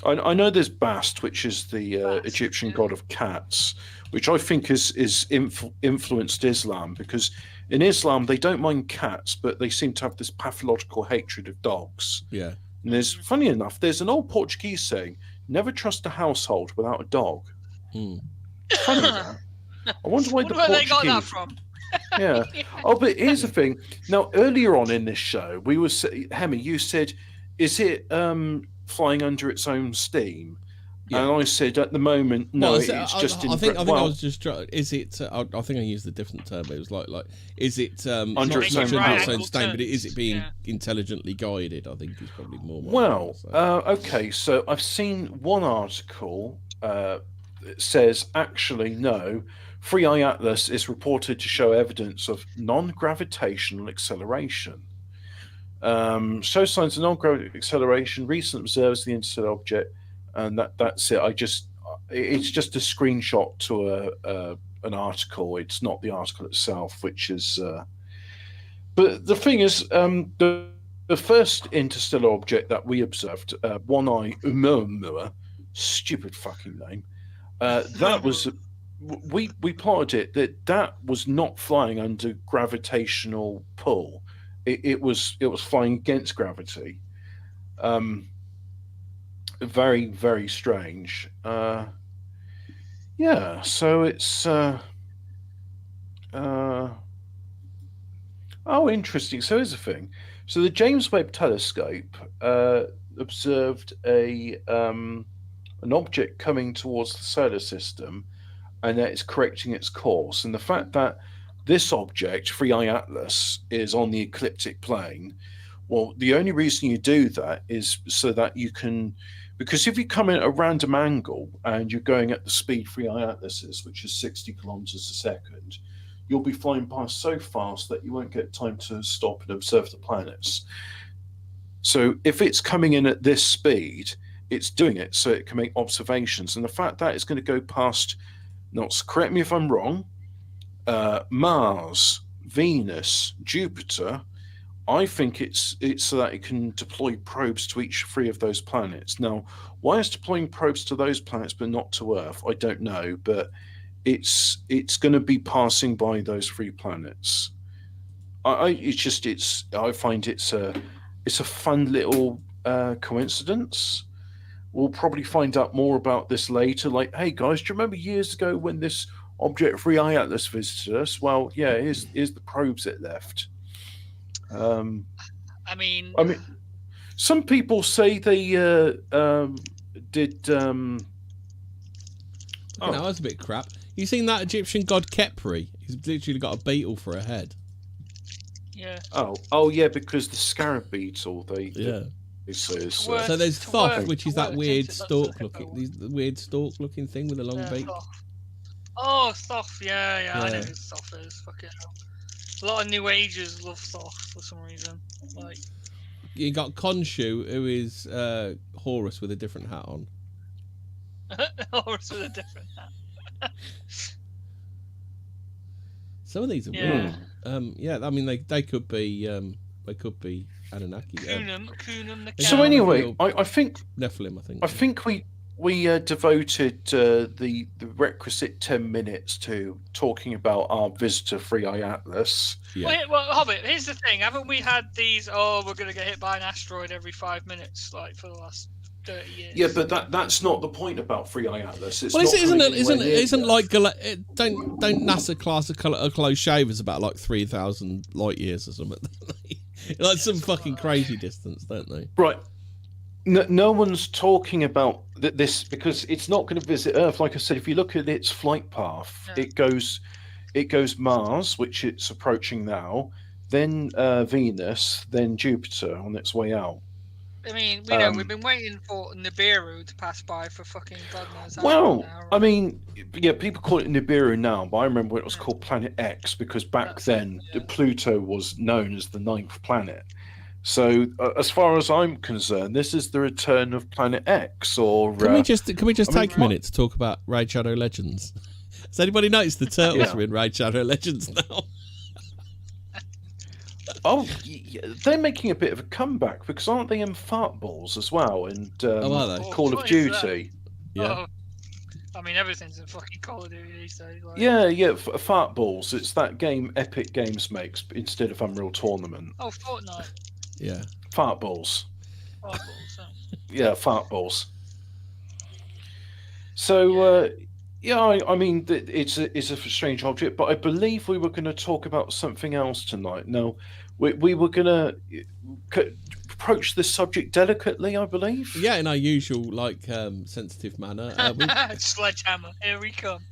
I know there's Bast, which is the Egyptian god of cats, which I think is influenced Islam, because in Islam they don't mind cats, but they seem to have this pathological hatred of dogs. Yeah. And funny enough, there's an old Portuguese saying, "Never trust a household without a dog." Funny that. I wonder where they got that from. Yeah. Oh, but here's the thing. Now, earlier on in this show, we were Hemi. You said, "Is it flying under its own steam?" Yeah. And I said, "At the moment, no. It's just in." I think I was just. Is it? I think I used a different term. But it was like, is it under its own steam? But is it being intelligently guided? I think is probably more. Well, okay. So I've seen one article that says actually no. Free Eye Atlas is reported to show evidence of non-gravitational acceleration. Show signs of non-gravity acceleration. Recent observers of the interstellar object, and that's it. It's just a screenshot to an article. It's not the article itself, which is. But the thing is, the first interstellar object that we observed, One Eye Oumuamua, stupid fucking name. That was we plotted that was not flying under gravitational pull. It was flying against gravity. Very, very strange. Yeah, so it's oh, interesting. So here's the thing. So the James Webb Telescope observed an object coming towards the solar system, and that it's correcting its course. And the fact that this object, 3i Atlas, is on the ecliptic plane, well, the only reason you do that is so that you can, because if you come in at a random angle and you're going at the speed 3i Atlas is, which is 60 kilometers a second, you'll be flying past so fast that you won't get time to stop and observe the planets. So if it's coming in at this speed, it's doing it so it can make observations. And the fact that it's going to go past, now correct me if I'm wrong, Mars, Venus, Jupiter, I think it's so that it can deploy probes to each three of those planets. Now, why it's deploying probes to those planets but not to Earth, I don't know, but it's going to be passing by those three planets. I find it's a fun little coincidence. We'll probably find out more about this later. Like, hey guys, do you remember years ago when this object 3i Atlas visited us? Well, yeah, here's the probes it left. I mean, some people say they did. That was a bit crap. You seen that Egyptian god Khepri? He's literally got a beetle for a head. Yeah. Oh, yeah, because the scarab beetle. Yeah. So there's Thoth, which is that weird weird stalk-looking thing with a long beak. Oh, Thoth, yeah, I know who Thoth is. Fucking hell. A lot of New Agers love Thoth for some reason. Like, you got Khonshu, who is Horus with a different hat on. Horus with a different hat. Some of these are weird. Yeah, I mean they could be Anunnaki. Kunum, so anyway, I think Nephilim. I think we devoted the requisite 10 minutes to talking about our visitor 3i Atlas. Yeah. Well, Hobbit, here's the thing. Haven't we had these, we're going to get hit by an asteroid every 5 minutes, like, for the last 30 years? Yeah, but that's not the point about 3i Atlas. It's well, not isn't like don't NASA class a close shave as about like 3,000 light years or something? Like some fucking crazy distance, don't they? Right. No one's talking about this because it's not going to visit Earth. Like I said, if you look at its flight path, it goes Mars, which it's approaching now, then Venus, then Jupiter on its way out. I mean, we've been waiting for Nibiru to pass by for fucking God knows how long now, right? I mean, yeah, people call it Nibiru now, but I remember when it was called Planet X because back then Pluto was known as the 9th planet. So, as far as I'm concerned, this is the return of Planet X. Or can we just take a minute to talk about Raid Shadow Legends? Has anybody noticed the turtles are in Raid Shadow Legends now? Oh, they're making a bit of a comeback because aren't they in Fart Balls as well? And are they? Call of Duty. Yeah. I mean, everything's in fucking Call of Duty these days. Like... Yeah, Fart Balls. It's that game Epic Games makes instead of Unreal Tournament. Oh, Fortnite. Yeah. Fart Balls. Fart Balls. Yeah, Fart Balls. So, I mean, it's a strange object, but I believe we were going to talk about something else tonight. No, we were going to approach this subject delicately, I believe. Yeah, in our usual, sensitive manner. Sledgehammer, here we come.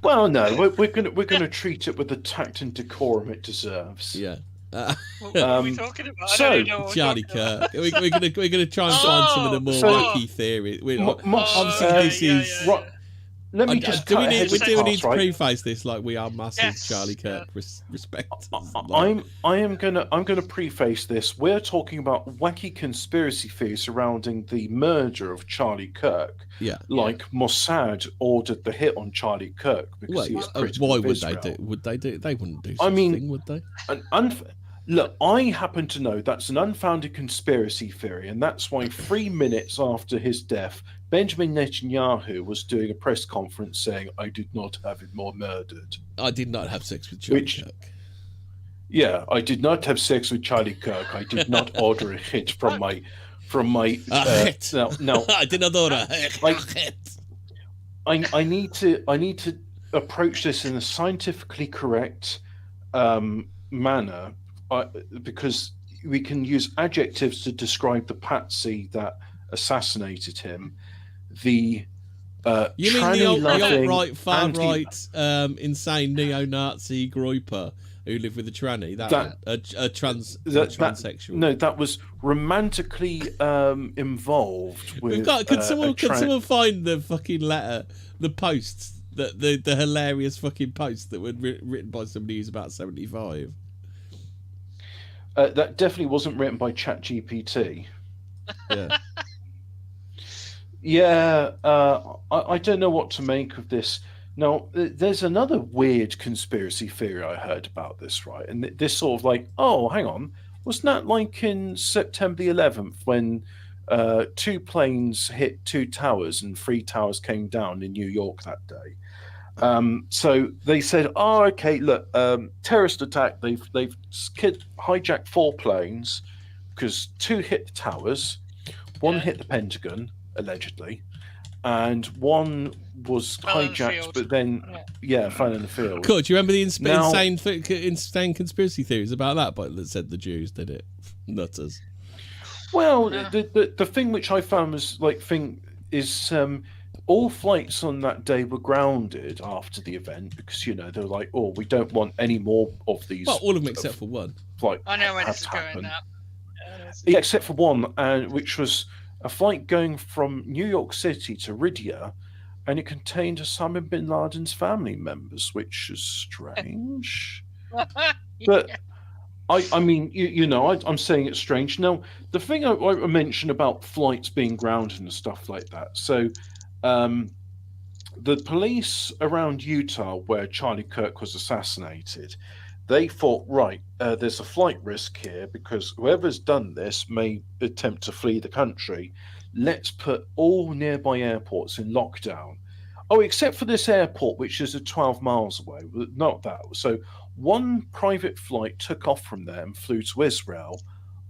Well, no, we're gonna treat it with the tact and decorum it deserves. Yeah. What are we talking about? Charlie Kirk. We're gonna try and find some of the more wacky theories. Obviously, this is let me just do cut we ahead need of the to past, right? preface this like we are massive Yes, Charlie yeah. Kirk respecters? I'm gonna preface this. We're talking about wacky conspiracy theories surrounding the murder of Charlie Kirk. Yeah. Like Mossad ordered the hit on Charlie Kirk because Wait, he was critical why of would Israel. they do? Would they do? They wouldn't do I such a mean, thing, would they? Look, I happen to know that's an unfounded conspiracy theory, and that's why 3 minutes after his death, Benjamin Netanyahu was doing a press conference saying, "I did not have him more murdered." I did not have sex with Charlie Kirk. Yeah, I did not have sex with Charlie Kirk. I did not order a hit from my. No, I did not order a hit. I need to approach this in a scientifically correct manner, because we can use adjectives to describe the patsy that assassinated him. The You mean the alt-right, far-right, insane neo-Nazi grouper who lived with a tranny? Transsexual. No, that was romantically involved with. Can someone find the fucking letter, the posts, the hilarious fucking posts that were written by somebody who's about 75? That definitely wasn't written by ChatGPT. Yeah. Yeah, I don't know what to make of this. Now, there's another weird conspiracy theory I heard about this, right? And this sort of like, oh, hang on, wasn't that like in September the 11th when 2 planes hit 2 towers and 3 towers came down in New York that day? So they said, oh, okay, look, terrorist attack. They've hijacked 4 planes because 2 hit the towers, 1 hit the Pentagon, allegedly, and 1 was hijacked, but then fell in the field. Cool. Do you remember the insane conspiracy theories about that? But that said the Jews did it. Nutters. Well, the thing which I found was all flights on that day were grounded after the event because they were like, oh, we don't want any more of these. Well, all of them except for 1. I know where this is going now. Yeah, except for 1, which was a flight going from New York City to Riyadh, and it contained Osama bin Laden's family members, which is strange. But I mean, I'm saying it's strange. Now, the thing I mentioned about flights being grounded and stuff like that. So, the police around Utah, where Charlie Kirk was assassinated, they thought, right, there's a flight risk here because whoever's done this may attempt to flee the country. Let's put all nearby airports in lockdown. Oh, except for this airport, which is 12 miles away. Not that. So 1 private flight took off from there and flew to Israel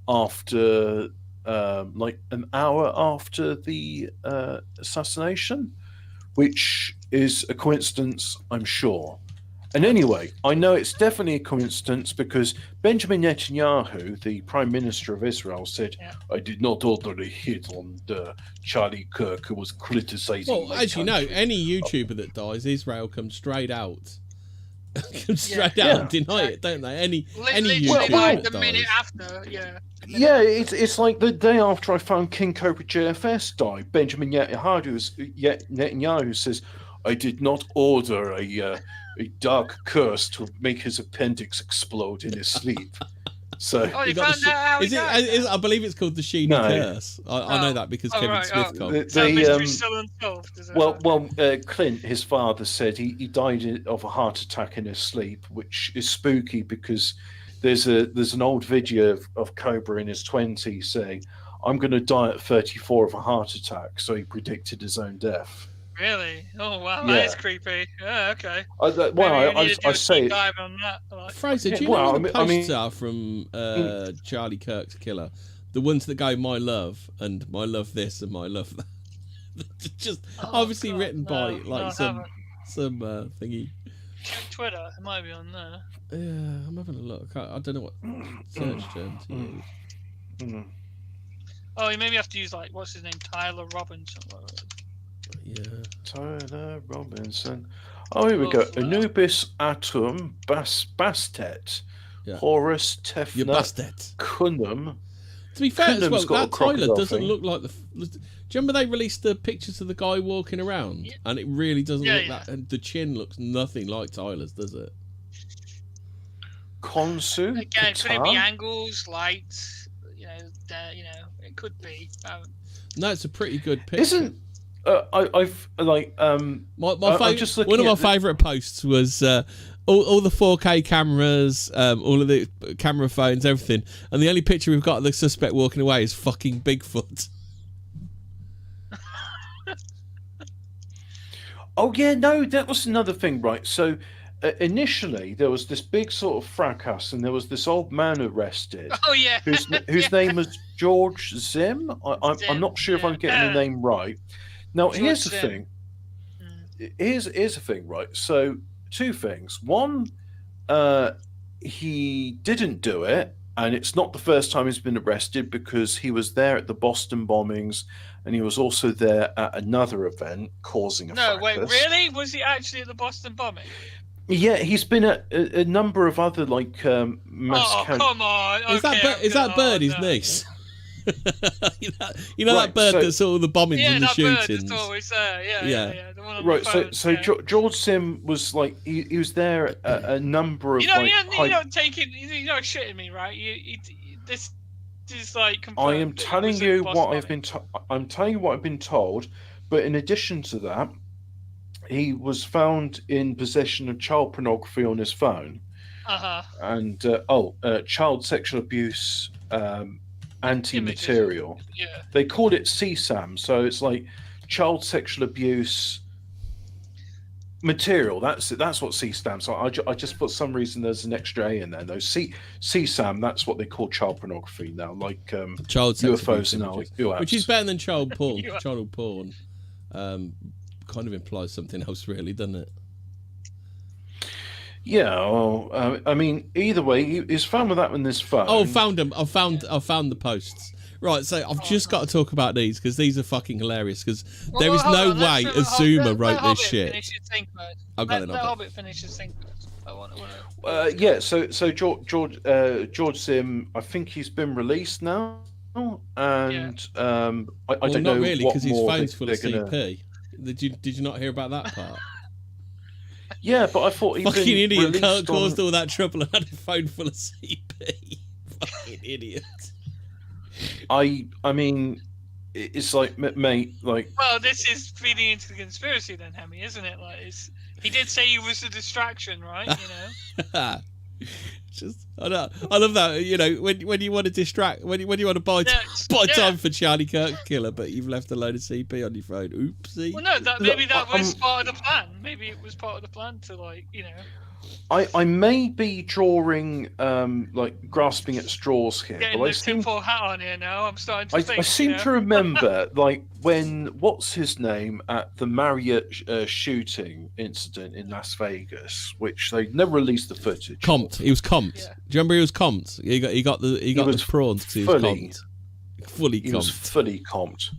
after like an hour after the assassination, which is a coincidence, I'm sure. And anyway, I know it's definitely a coincidence because Benjamin Netanyahu, the Prime Minister of Israel, said, I did not order a hit on Charlie Kirk, who was criticizing. Well, as you know, any YouTuber that dies, Israel comes straight out. And deny it, don't they? Any YouTuber like that the dies. minute after, Yeah, it's like the day after I found King Cobra JFS died. Benjamin Netanyahu says, I did not order a dark curse to make his appendix explode in his sleep. So you found out how he died? I believe it's called the Sheeny Curse. I know that because Kevin Smith told. So mystery's still unsolved. Is it? Clint, his father, said he died of a heart attack in his sleep, which is spooky because there's an old video of Cobra in his 20s saying, I'm going to die at 34 of a heart attack. So he predicted his own death. Really? Oh wow, that is creepy. Yeah, okay. I say dive on that. Fraser, do you know what the posts are from Charlie Kirk's killer? The ones that go "My love" and "My love this" and "My love that." Just obviously written by some thingy. Check Twitter, it might be on there. Yeah, I'm having a look. I don't know what search term to use. Oh, you maybe have to use what's his name, Tyler Robinson. Yeah. Tyler Robinson. Oh, here we go. Anubis Atum Bastet. Horus Tefna. You Bastet. Kunum. To be fair as well, that Tyler doesn't look like the... Do Do you remember they released the pictures of the guy walking around, and it really doesn't look that. And the chin looks nothing like Tyler's, does it? Konsu. Again, could it be Qatar? angles, lights? It could be. No, it's a pretty good picture. Isn't I've like I'm just looking one of my at the- favourite posts was all the 4K cameras, all of the camera phones, everything, and the only picture we've got of the suspect walking away is fucking Bigfoot. Oh yeah, no, that was another thing, right? So initially there was this big sort of fracas, and there was this old man arrested, Oh yeah. whose name was George Zim. I'm Zim, not sure if I'm yeah. getting the name right. Now George here's the Zim. thing. Here's the thing, right? So two things. One, he didn't do it, and it's not the first time he's been arrested, because he was there at the Boston bombings, and he was also there at another event causing a No, fracas. wait, really? Was he actually at the Boston bombing? Yeah, he's been at a number of other like mass Oh, count- come on. Is that bird his niece? you know Right, that bird so- that saw all the bombings Yeah, and the that bird shootings. that's always there. Yeah. Yeah. The one on Right, the so phone, so yeah. George Sim was like he was there at a number of You know, like you're not taking. You're not shitting me, right? This is like. I am confirmed that he telling was at you the what Boston I've been. I'm telling you what I've been told. But in addition to that, he was found in possession of child pornography on his phone, bombing. and child sexual abuse anti-material. Yeah. They called it CSAM, so it's like child sexual abuse material. That's it. That's what C stands. So I just for some reason there's an extra A in there. No, CSAM. That's what they call child pornography now, like Child sex UFOs abuse and images, UFOs. which is better than child porn. UFO. Child porn kind of implies something else, really, doesn't it? Yeah. Well, I mean, either way, he's found with that in this phone. Oh, found them. I found the posts. Right, so I've just got to talk about these because these are fucking hilarious. Because there is no way Azuma wrote this shit. I've got it. Let Hobbit finish his thing first. I want to. Yeah. So George Sim, I think he's been released now, and I Well, don't not know really, what because his more phone's full of they're gonna... CP. Did you not hear about that part? Yeah, but I thought he'd Fucking been idiot released caused on... all that trouble and had a phone full of CP. Fucking idiot. I mean, it's like, mate, like... Well, this is feeding into the conspiracy then, Hemi, isn't it? Like, he did say he was a distraction, right? You know. Just, I love that. You know, when you want to distract, when you want to buy time for Charlie Kirk Killer, but you've left a load of CP on your phone. Oopsie. Well, no, maybe that was part of the plan. Maybe it was part of the plan to, like, you know. I may be drawing, like, grasping at straws here, Getting but the tinfoil hat on here now. I'm starting to think. I seem to remember, like, when what's his name at the Marriott shooting incident in Las Vegas, which they never released the footage. Comped. He was comped. Yeah. Do you remember he was comped? He got the prawns because he was comped. Fully comped. He was fully comped.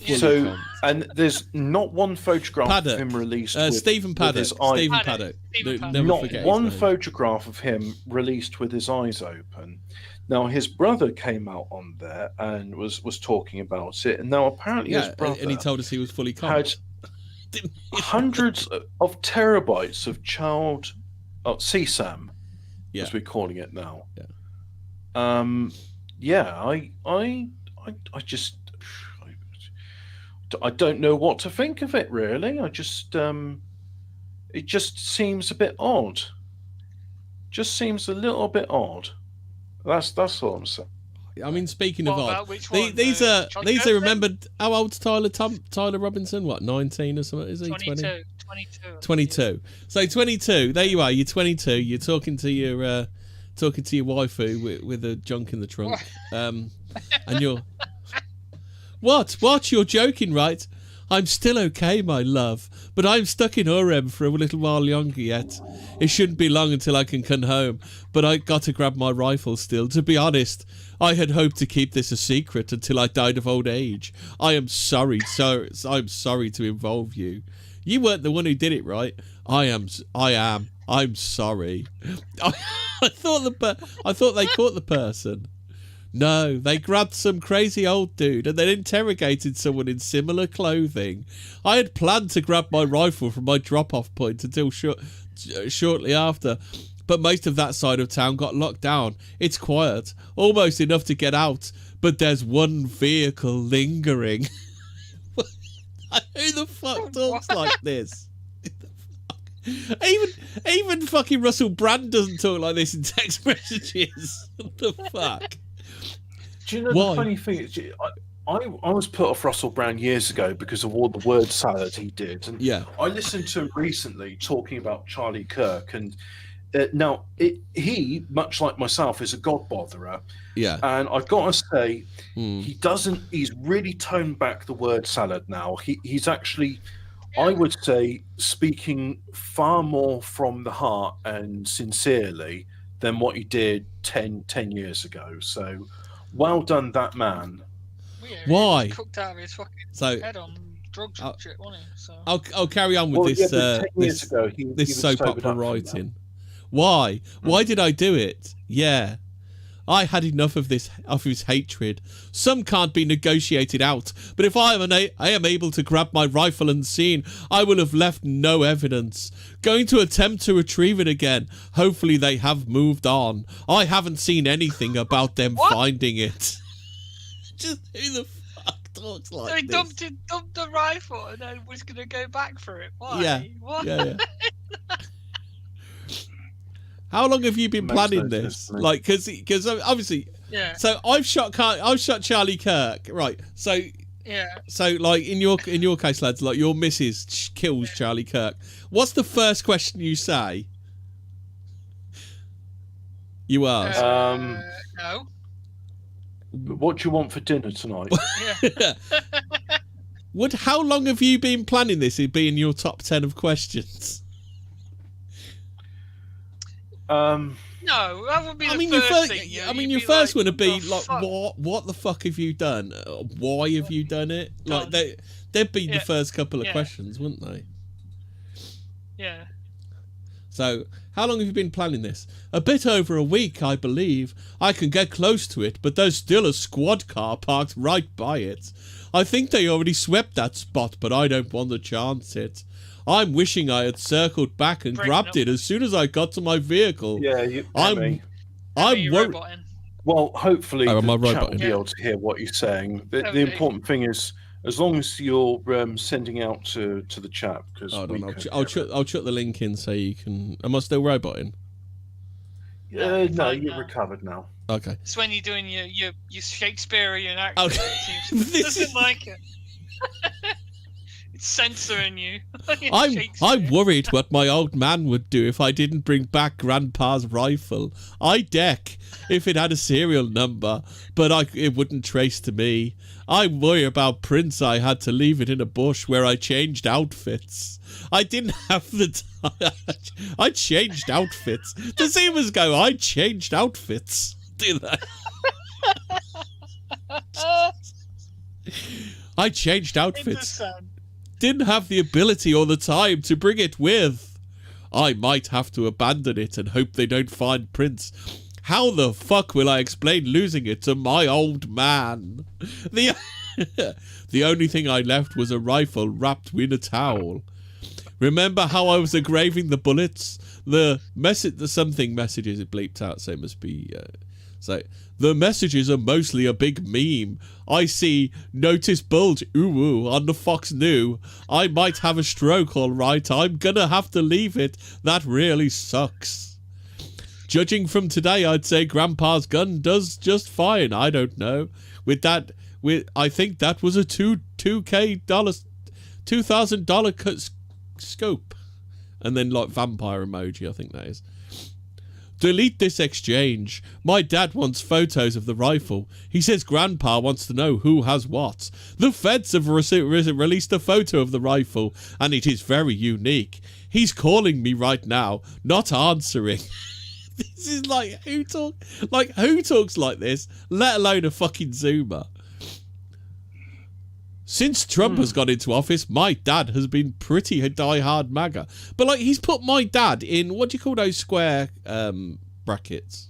Fully So, comped. and there's not one photograph Paddock. of him released with, Stephen with Paddock. his eye. Stephen Paddock. Paddock. Stephen Paddock. Never Not forget one his name. photograph of him released with his eyes open. Now his brother came out on there and was talking about it, and now apparently his brother and he told us he was fully had comped. hundreds of terabytes of child CSAM, Yeah. as we're calling it now. Yeah. I just I don't know what to think of it, really. I just it just seems a bit odd. Just seems a little bit odd. That's all I'm saying. I mean, speaking of What odd, about which one? these Charlie are Kirk remembered. How old's Tyler Robinson? What, 19 or something? Is he 22. 22. So 22. There you are. You're 22. You're talking to your waifu with a junk in the trunk, and you're what? You're joking, right? I'm still okay, my love, but I'm stuck in Orem for a little while longer yet. It shouldn't be long until I can come home, but I got to grab my rifle still. To be honest, I had hoped to keep this a secret until I died of old age. I am sorry, so I'm sorry to involve you. You weren't the one who did it, right? I am. I'm sorry. I thought they caught the person. No, they grabbed some crazy old dude and then interrogated someone in similar clothing. I had planned to grab my rifle from my drop-off point until shortly after, but most of that side of town got locked down. It's quiet, almost enough to get out, but there's one vehicle lingering. Who the fuck talks like this? Even fucking Russell Brand doesn't talk like this in text messages. What the fuck? Do you know the funny thing is, I was put off Russell Brand years ago because of all the word salad he did, and I listened to him recently talking about Charlie Kirk, and now he, much like myself, is a god botherer. Yeah, and I've got to say, he doesn't. He's really toned back the word salad now. He's actually, I would say, speaking far more from the heart and sincerely than what he did 10 years ago. So, well done, that man. Why? He cooked out of his fucking head on drugs and shit, wasn't he? So. I'll carry on with this. 10 years ago, this soap opera writing. Why? Why did I do it? Yeah. I had enough of his hatred. Some can't be negotiated out, but if I am able to grab my rifle unseen, I will have left no evidence. Going to attempt to retrieve it again. Hopefully they have moved on. I haven't seen anything about them finding it. Just who the fuck talks like this? So he dumped the rifle and then was going to go back for it. Why? Yeah. What? Yeah. How long have you been planning this? Like, because obviously, So I've shot Charlie Kirk, right? So So like in your case, lads, like your missus kills Charlie Kirk. What's the first question you say? You ask. No. What do you want for dinner tonight? How long have you been planning this? It being your top 10 of questions. No, that would be your first one would be like, what the fuck have you done? Why have you done it? Like they'd be the first couple of questions, wouldn't they? Yeah. So, how long have you been planning this? A bit over a week, I believe. I can get close to it, but there's still a squad car parked right by it. I think they already swept that spot, but I don't want to chance it. I'm wishing I had circled back and grabbed it as soon as I got to my vehicle. Yeah, I'm worried. Well, hopefully the chat will be able to hear what you're saying. The important thing is, as long as you're sending out to the chat, because I'll chuck the link in so you can. Am I still roboting? No, you're recovered now. Okay. It's when you're doing your Shakespearean accent. Okay. It doesn't like it. It's censoring you. I'm worried what my old man would do if I didn't bring back Grandpa's rifle. I deck if it had a serial number, but it wouldn't trace to me. I worry about Prince. I had to leave it in a bush where I changed outfits. I didn't have the time. I changed outfits. The Zoomers go, I changed outfits. Do that. I changed outfits. Didn't have the ability or the time to bring it with. I might have to abandon it and hope they don't find Prince. How the fuck will I explain losing it to my old man? The only thing I left was a rifle wrapped in a towel. Remember how I was engraving the bullets? The something messages it bleeped out, so it must be so the messages are mostly a big meme. I see notice bulge ooh on the Fox New. I might have a stroke, all right. I'm gonna have to leave it. That really sucks. Judging from today, I'd say Grandpa's gun does just fine. I don't know. I think that was a $2,000 scope, and then like vampire emoji. I think that is. Delete this exchange. My dad wants photos of the rifle. He says Grandpa wants to know who has what. The feds have released a photo of the rifle, and it is very unique. He's calling me right now, not answering. This is like who talks like this, let alone a fucking Zoomer. Since Trump has got into office, my dad has been pretty die-hard MAGA. But, like, he's put my dad in, what do you call those square brackets?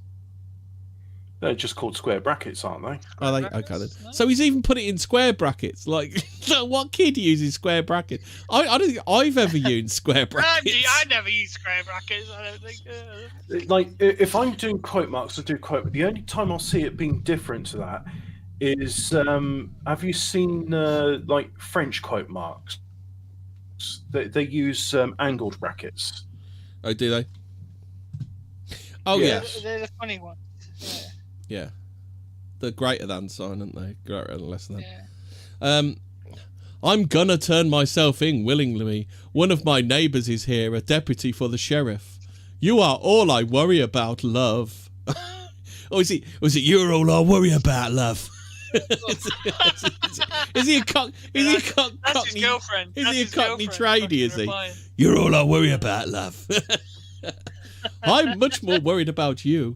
They're just called square brackets, aren't they? Are they? Okay then. So he's even put it in square brackets. Like, what kid uses square brackets? I don't think I've ever used square brackets. I never use square brackets. I don't think. Like, if I'm doing quote marks, I do quote. But the only time I'll see it being different to that is, have you seen like French quote marks? They use angled brackets. Oh, do they? Oh, yeah. They're the funny ones. Yeah. The greater than sign, aren't they? Greater than, less than. Yeah. I'm gonna turn myself in willingly. One of my neighbours is here, a deputy for the sheriff. You are all I worry about, love. Is it you're all I worry about, love? Is he a cockney? That's his girlfriend. Is he a cockney tradie? Is he? Replying. You're all I worry about, love. I'm much more worried about you.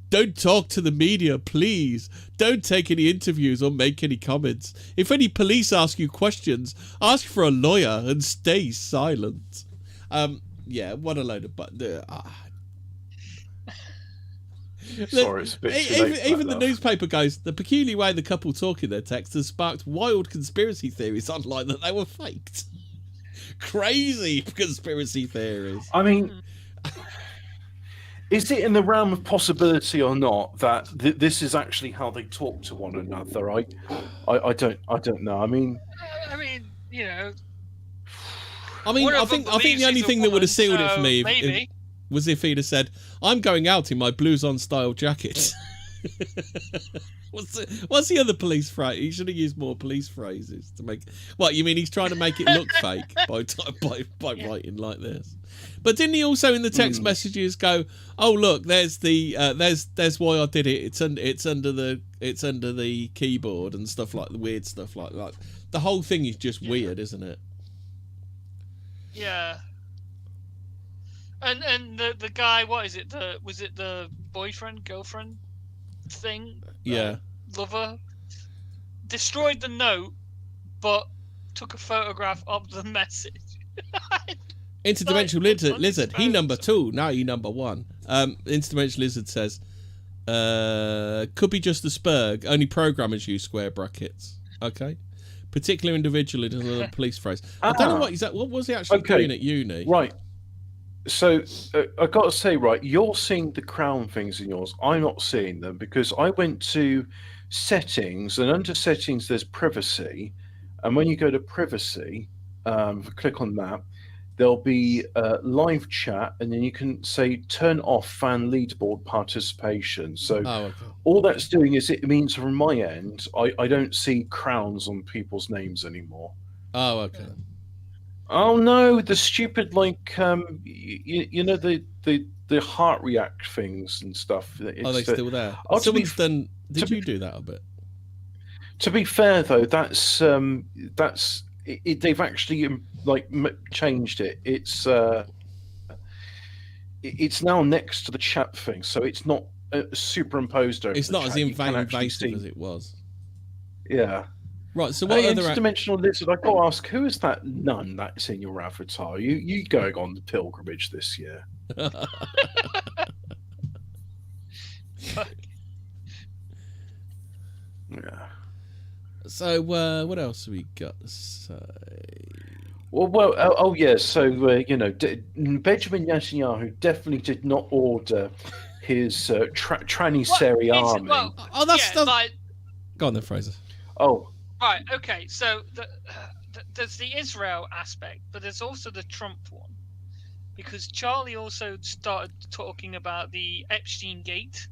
Don't talk to the media, please. Don't take any interviews or make any comments. If any police ask you questions, ask for a lawyer and stay silent. Yeah, what a load of Sorry, it's a bit too late. Even the newspaper goes, the peculiar way the couple talk in their text has sparked wild conspiracy theories online that they were faked. Crazy conspiracy theories. I mean, is it in the realm of possibility or not that this is actually how they talk to one another? I don't know. I mean, you know. I think the only thing that would have sealed it for me was if he'd have said, "I'm going out in my blouson style jacket." What's the other police phrase? He should have used more police phrases to make. What you mean? He's trying to make it look fake by writing like this. But didn't he also in the text messages go, "Oh look, there's why I did it. It's under the keyboard and stuff like the weird stuff like that." The whole thing is just weird, isn't it? Yeah. And the guy, what is it? Was it the boyfriend, girlfriend thing? Yeah. Lover destroyed the note, but took a photograph of the message. Interdimensional lizard. He number 2. Now he number 1. Interdimensional lizard says, could be just the Spurg. Only programmers use square brackets. Okay. Particular individual is another police phrase. I don't know what was he actually doing at uni? Right. So I got to say, right, you're seeing the crown things in yours. I'm not seeing them because I went to settings, and under settings there's privacy, and when you go to privacy, click on that, there'll be live chat, and then you can say turn off fan leaderboard participation. So all that's doing is it means from my end, I don't see crowns on people's names anymore. Oh, okay. Oh no, the stupid you know the heart react things and stuff. Are they still there? Someone's done. Did you do that a bit? To be fair though, that's they've actually changed it. It's now next to the chat thing, so it's not superimposed over. It's not as invasive as it was. Yeah. Right, so what other interdimensional lizard? I've got to ask, who is that nun that's in your avatar? You going on the pilgrimage this year? Yeah. So what else have we got to say? Well, yeah. So Benjamin Netanyahu definitely did not order his tranny Seri army. Go on then, Fraser. Oh. Right, okay, so there's the Israel aspect, but there's also the Trump one, because Charlie also started talking about the Epstein gate.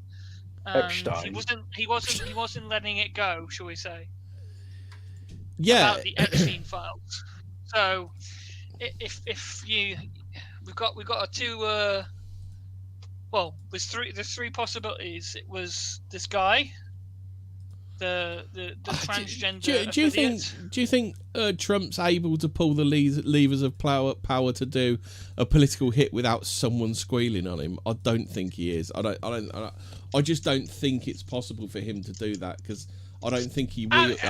Epstein. He wasn't letting it go, shall we say? Yeah. About the Epstein files. So, we've got a two. There's three possibilities. It was this guy. The transgender. Do you think Trump's able to pull the levers of power to do a political hit without someone squealing on him? I don't think he is. I just don't think it's possible for him to do that because I don't think he wields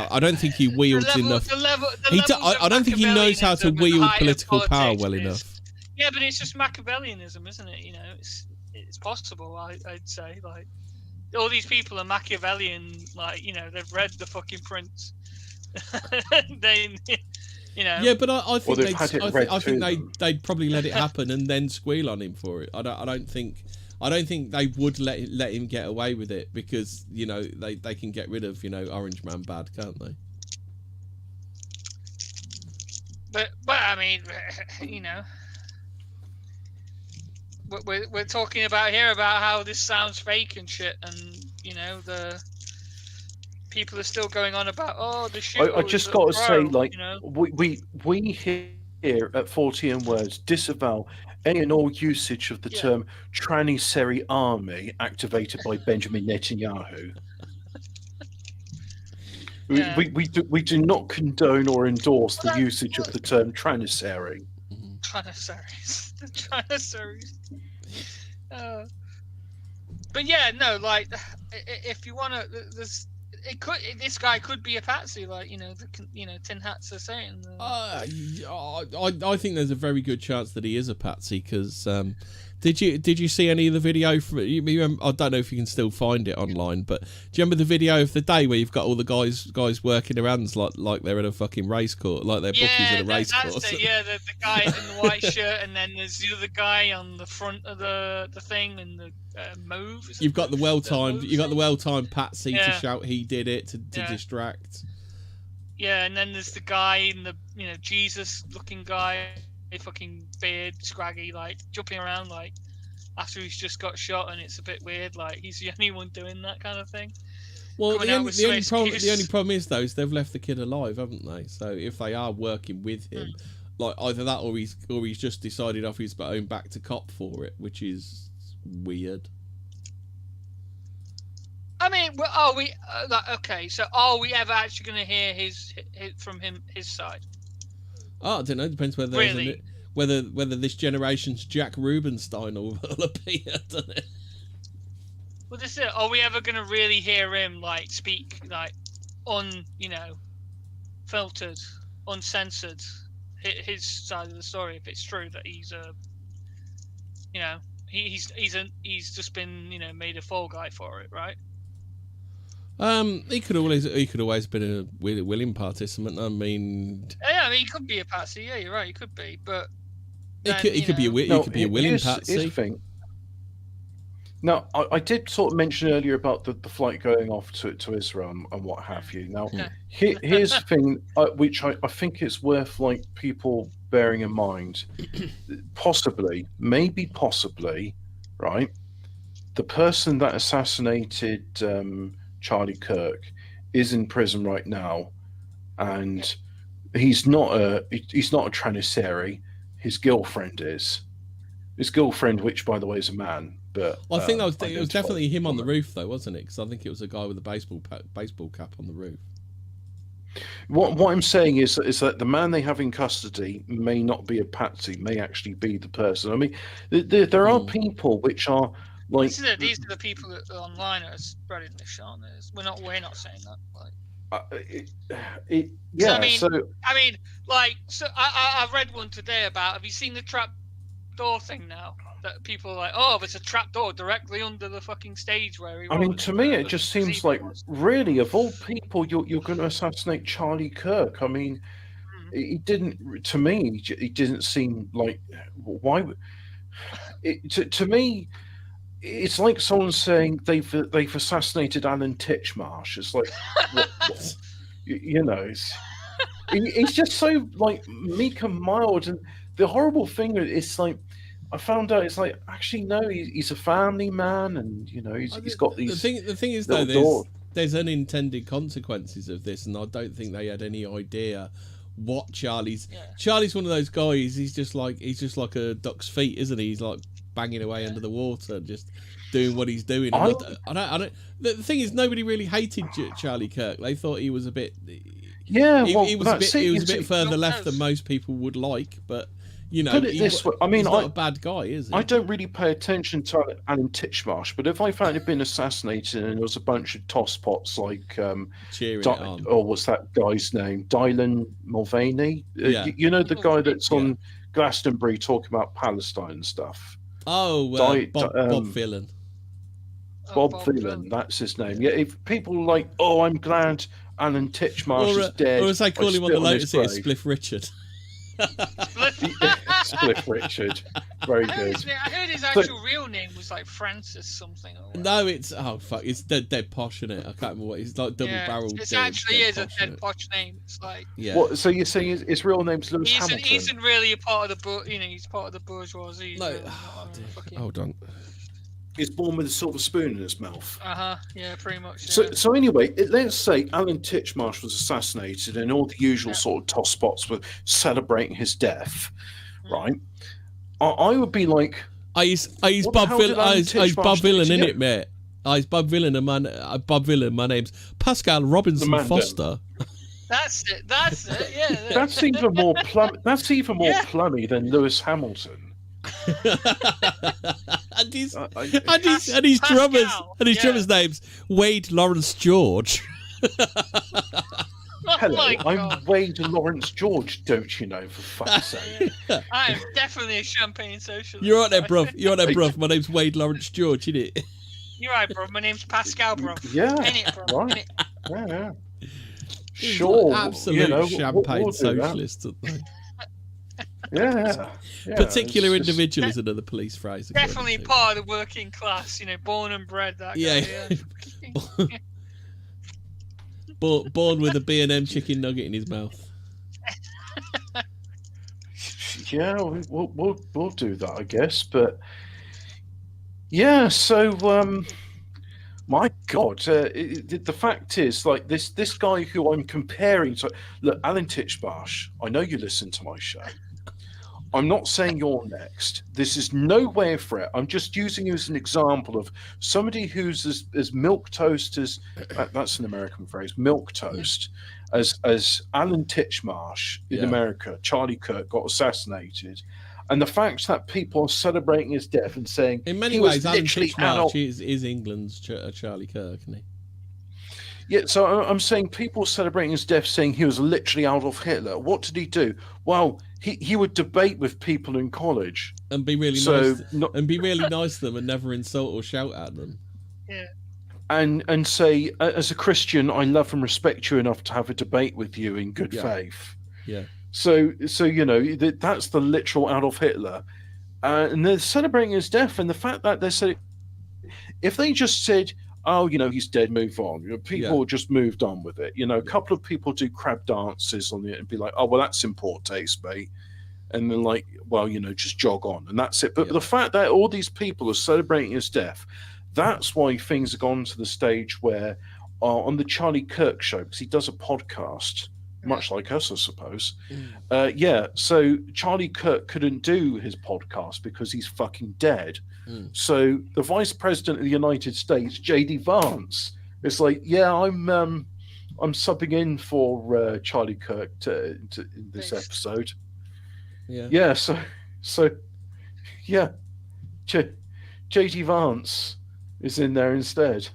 enough. I don't think he knows how to wield political power well enough. Yeah, but it's just Machiavellianism, isn't it? You know, it's possible. I'd say all these people are Machiavellian, like, you know, they've read the fucking prints. They, you know. Yeah, but I think they've had it read I think to them. they'd probably let it happen and then squeal on him for it. I don't think they would let him get away with it, because, you know, they can get rid of, you know, Orange Man bad, can't they? But I mean, you know, we're talking about here about how this sounds fake and shit, and, you know, the people are still going on about the shit. I just got to say, like, you know? we here at Fortean Words disavow any and all usage of the term Janissary army activated by Benjamin Netanyahu. We do not condone or endorse the usage of the term Janissary. Janissaries. The Janissaries. But yeah, no, like, if you want to, this guy could be a patsy, like, you know, Tin Hats are saying. I think there's a very good chance that he is a patsy, because did you see any of the video from? I don't know if you can still find it online, but do you remember the video of the day where you've got all the guys working their hands like they're in a fucking race course, like they're bookies in a race course? Yeah, the guy in the white shirt, and then there's the other guy on the front of the thing, and the move. You've got the well-timed patsy to shout he did it to distract. Yeah, and then there's the guy in the, you know, Jesus-looking guy, fucking beard, scraggy, like, jumping around, like, after he's just got shot, and it's a bit weird, like, he's the only one doing that kind of thing. Well, the only problem is, though, is they've left the kid alive, haven't they? So if they are working with him, like, either that or he's just decided off his own back to cop for it, which is weird. I mean, are we okay? So, are we ever actually going to hear his side? Oh, I don't know. It depends whether whether this generation's Jack Rubenstein will appear, doesn't it? Well, this is it. Are we ever going to really hear him, like, speak, like, filtered, uncensored, his side of the story, if it's true that he's he's just been, you know, made a fall guy for it, right? He could always been a willing participant. I mean, yeah, he could be a patsy. Yeah, you're right. He could be, but he could be a willing patsy. Now, I did sort of mention earlier about the flight going off to Israel and what have you. Now, here's the thing, which I think it's worth, like, people bearing in mind. Possibly, right? The person that assassinated Charlie Kirk is in prison right now, and he's not a Janissary. His girlfriend is. His girlfriend, which, by the way, is a man. But I think it was definitely him on the roof, though, wasn't it? Because I think it was a guy with a baseball cap on the roof. What I'm saying is that the man they have in custody may not be a patsy, may actually be the person. I mean, there are people which are like these are the people that are online are spreading this, aren't they? We're not saying that. Like, I read one today about. Have you seen the trap door thing now? That people are like, oh, there's a trap door directly under the fucking stage where he was. I mean, to me, it just seems like, really, of all people, you're going to assassinate Charlie Kirk. I mean, he didn't. To me, he didn't seem like why. To me, it's like someone saying they've assassinated Alan Titchmarsh. It's like, what? You know, he's just so, like, meek and mild, and the horrible thing is, like, I found out it's like, actually no, he's a family man, and, you know, he's got these. The thing is, though, there's unintended consequences of this, and I don't think they had any idea what Charlie's. Yeah. Charlie's one of those guys. He's just like a duck's feet, isn't he? He's like banging away under the water, just doing what he's doing. I don't. The thing is, nobody really hated Charlie Kirk. They thought he was a bit. Yeah, he was a bit further left than most people would like, but. You know, put it this way. I mean, he's not a bad guy, is he? I don't really pay attention to Alan Titchmarsh, but if I found he'd been assassinated and there was a bunch of tosspots like cheering it on, or what's that guy's name, Dylan Mulvaney? You know, the guy that's on Glastonbury talking about Palestine and stuff. Oh, Bob Phelan. Bob Bob Villan, that's his name. Yeah, if people are like, oh, I'm glad Alan Titchmarsh is dead. Or as they call I him on the spit Lotus, it's his Spliff Richard. grave. Spliff Richard. Very good. I heard his actual real name was like Francis something. Or whatever. No, it's fuck, it's dead posh, isn't it? I can't remember what it's like. Double barrel. It actually is a dead posh name. It's like What? So you're saying his real name's Lewis Hamilton? He isn't really a part of the he's part of the bourgeoisie. No, hold on. He's born with a silver spoon in his mouth. Yeah, pretty much. Yeah. So anyway, let's say Alan Titchmarsh was assassinated, and all the usual sort of toss spots were celebrating his death, right? I would be like, he's Bob Villan, in it, mate. He's Bob Villan, and Bob Villan. My name's Pascal Robinson Foster. That's it. Yeah. That's even more plummy than Lewis Hamilton. and his drummer's name's Wade Lawrence George. Hello, I'm Wade Lawrence George, don't you know, for fuck's sake. I am definitely a champagne socialist. You're right there, bruv. My name's Wade Lawrence George, innit? You're right, bruv. My name's Pascal, bruv. Yeah. Innit, bruv. Right. Yeah. Sure. Absolute champagne socialist, aren't they? Yeah. Particular individual is another police phrase. Definitely part of the working class, born and bred. That guy, born with a B&M chicken nugget in his mouth. Yeah, we'll do that, I guess. But yeah, so my God, the fact is, like this guy who I'm comparing to, look, Alan Titchmarsh. I know you listen to my show. I'm not saying you're next. This is no way a threat. I'm just using you as an example of somebody who's as milquetoast as that's an American phrase, milquetoast, as Alan Titchmarsh in America. Charlie Kirk got assassinated, and the fact that people are celebrating his death and saying in many ways Alan Titchmarsh is England's Charlie Kirk, isn't he? Yeah, so I'm saying people celebrating his death, saying he was literally Adolf Hitler. What did he do? Well, he would debate with people in college and be really nice, and be really nice to them, and never insult or shout at them. Yeah, and say, as a Christian, I love and respect you enough to have a debate with you in good faith. Yeah. So that's the literal Adolf Hitler, and they're celebrating his death, and the fact that they're saying, if they just said, oh, he's dead, move on. People just moved on with it. A couple of people do crab dances on it and be like, oh, well, that's in poor taste, mate. And then just jog on. And that's it. But the fact that all these people are celebrating his death, that's why things have gone to the stage where on the Charlie Kirk show, because he does a podcast, much like us, I suppose. So Charlie Kirk couldn't do his podcast because he's fucking dead. So the Vice President of the United States, J.D. Vance, is like, I'm subbing in for Charlie Kirk in this episode. J.D. Vance is in there instead.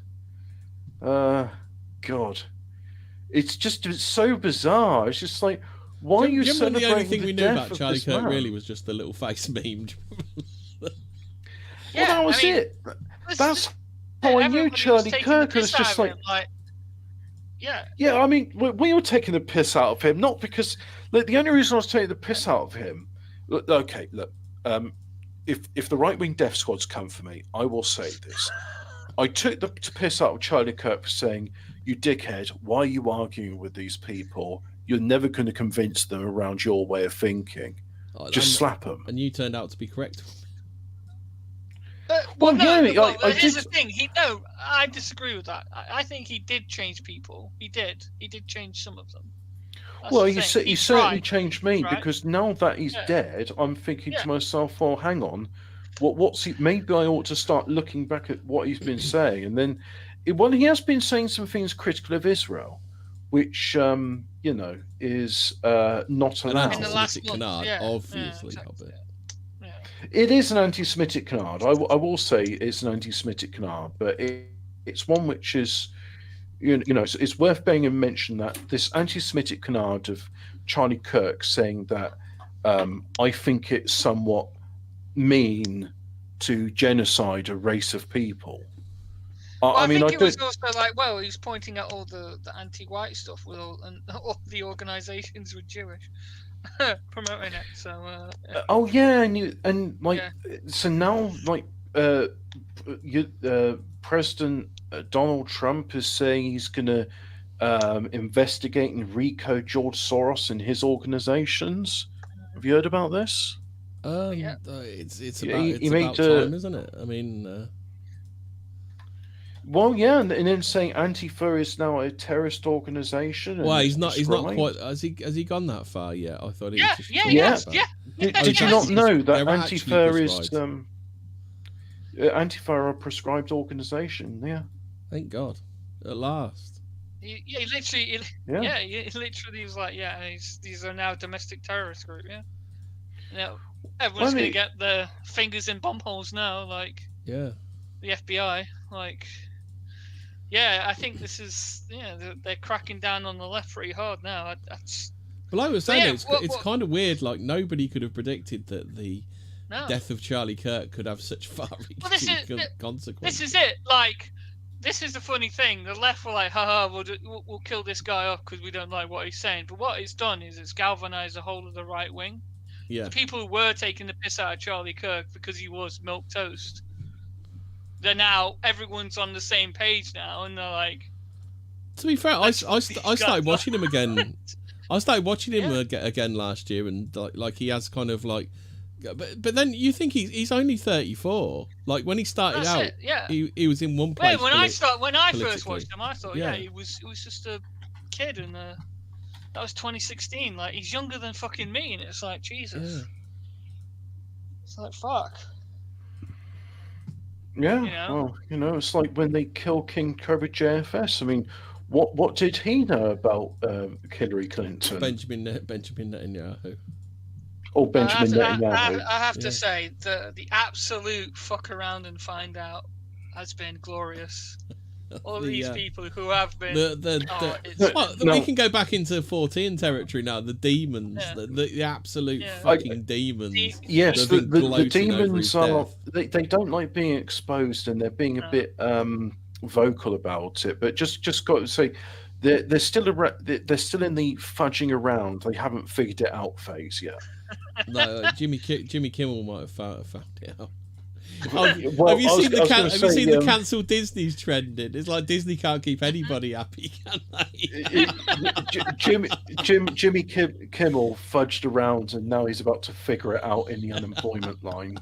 God, it's so bizarre. It's just like, why are you celebrating the only thing we knew about Charlie Kirk man? really was just the little face meme. Well, that was it. That's how I knew Charlie Kirk. Was just like, I mean, we were taking the piss out of him, not because the only reason I was taking the piss out of him. Look, if the right wing death squads come for me, I will say this: I took the piss out of Charlie Kirk for saying, "You dickhead, why are you arguing with these people? You're never going to convince them around your way of thinking. Just slap them." And you turned out to be correct. Here's the thing. I disagree with that. I think he did change people. He did change some of them. He certainly changed me because now that he's dead, I'm thinking to myself, well, hang on, what's he? Maybe I ought to start looking back at what he's been saying, and then, he has been saying some things critical of Israel, which is not allowed. Anti-Semitic canard, obviously. It is an anti-Semitic canard. I will say it's an anti-Semitic canard, but it's one which is, it's worth bearing in mention that this anti-Semitic canard of Charlie Kirk saying that I think it's somewhat mean to genocide a race of people. I mean, think I it was don't. also like, well, he was pointing out all the anti-white stuff with and all the organisations were Jewish promoting it. So Oh yeah, and like yeah, so now like President Donald Trump is saying he's gonna investigate and recode George Soros and his organizations. Have you heard about this? yeah. It's He made about time, isn't it? I mean, well, yeah, and then saying Antifa is now a terrorist organization and well, it's he's not described. quite. Has he gone that far yet? I thought he was Yeah, just yeah, talking Yeah. about. yeah. Did you not know that They're actually Antifa is prescribed. Antifa are a prescribed organization? Yeah, Thank God, at last. He literally, yeah. he literally was like, yeah, these are now domestic terrorist group. Yeah, now everyone's Well, gonna get their fingers in bomb holes now, like Yeah. the FBI. Like, yeah, I think this is they're cracking down on the left pretty hard now. That's Well, like I was saying, yeah, it's kind of weird. Like nobody could have predicted that the no. death of Charlie Kirk could have such far-reaching consequences. This is it. Like, this is the funny thing. The left were like, haha, we'll kill this guy off because we don't like what he's saying. But what it's done is it's galvanized the whole of the right wing. Yeah. The people who were taking the piss out of Charlie Kirk because he was milquetoast, they're now, everyone's on the same page now, and they're like... To be fair, I started watching him again. I started watching him again last year, and like he has kind of like... But then you think he's only 34. Like when he started out, he was in one place. When I first watched him, I thought, Yeah. it was just a kid, and that was 2016. Like, he's younger than fucking me, and it's like, Jesus. Yeah. It's like, fuck. Yeah, well, it's like when they kill King Courage JFS. I mean, what did he know about Hillary Clinton? Benjamin Netanyahu. Oh, Benjamin Netanyahu. I have to say, the absolute fuck around and find out has been glorious. All these people who have been... We can go back into Fortean territory now. The demons, the absolute fucking demons. Yes, the demons are... They don't like being exposed, and they're being a bit vocal about it. But just got to say, they're still in the fudging around. They haven't figured it out phase yet. No, Jimmy Kimmel might have found it out. Have you seen the cancel Disney's trending? It's like Disney can't keep anybody happy, can they? Jimmy Kimmel fudged around, and now he's about to figure it out in the unemployment line.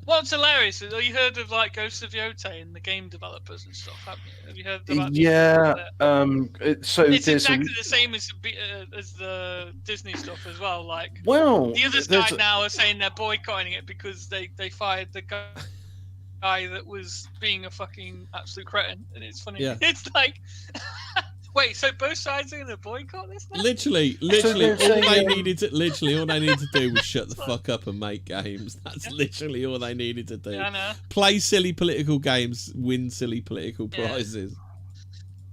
What's hilarious is, you heard of like Ghosts of Yotei and the game developers and stuff, haven't you? Have you heard about so it's exactly the same as the Disney stuff as well. Like, the other side now are saying they're boycotting it because they fired the guy that was being a fucking absolute cretin, and it's funny. Yeah. It's like, wait, so both sides are gonna boycott this now? Literally, all they needed to do was shut the fuck up and make games. That's literally all they needed to do. Yeah, I know. Play silly political games, win silly political prizes.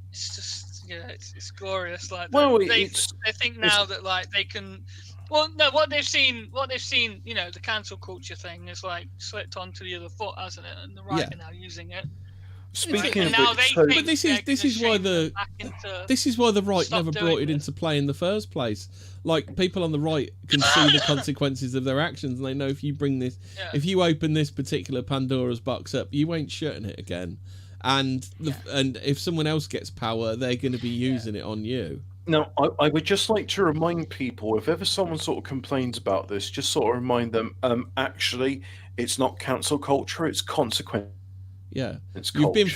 It's just, it's glorious. Like, they think now that like they can. Well, no, what they've seen, the cancel culture thing is like slipped onto the other foot, hasn't it? And the right are now using it. Speaking of but this is why the right never brought it into play in the first place. Like, people on the right can see the consequences of their actions, and they know if you bring this, if you open this particular Pandora's box up, you ain't shutting it again. And and if someone else gets power, they're going to be using it on you. Now, I would just like to remind people, if ever someone sort of complains about this, just sort of remind them, actually, it's not cancel culture, it's consequence. Yeah, it's you've been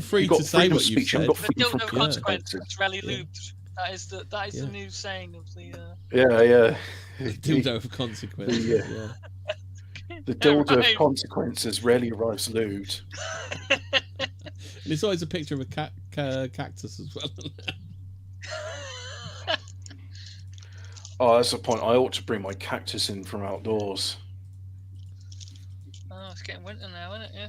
free to say what you've said. The dildo of consequences, it's rarely lubed. That is the new saying of the. The dildo of consequences. The dildo of consequences rarely arrives lubed. And it's always a picture of a cactus as well. Oh, that's the point. I ought to bring my cactus in from outdoors. Oh, it's getting winter now, isn't it? Yeah.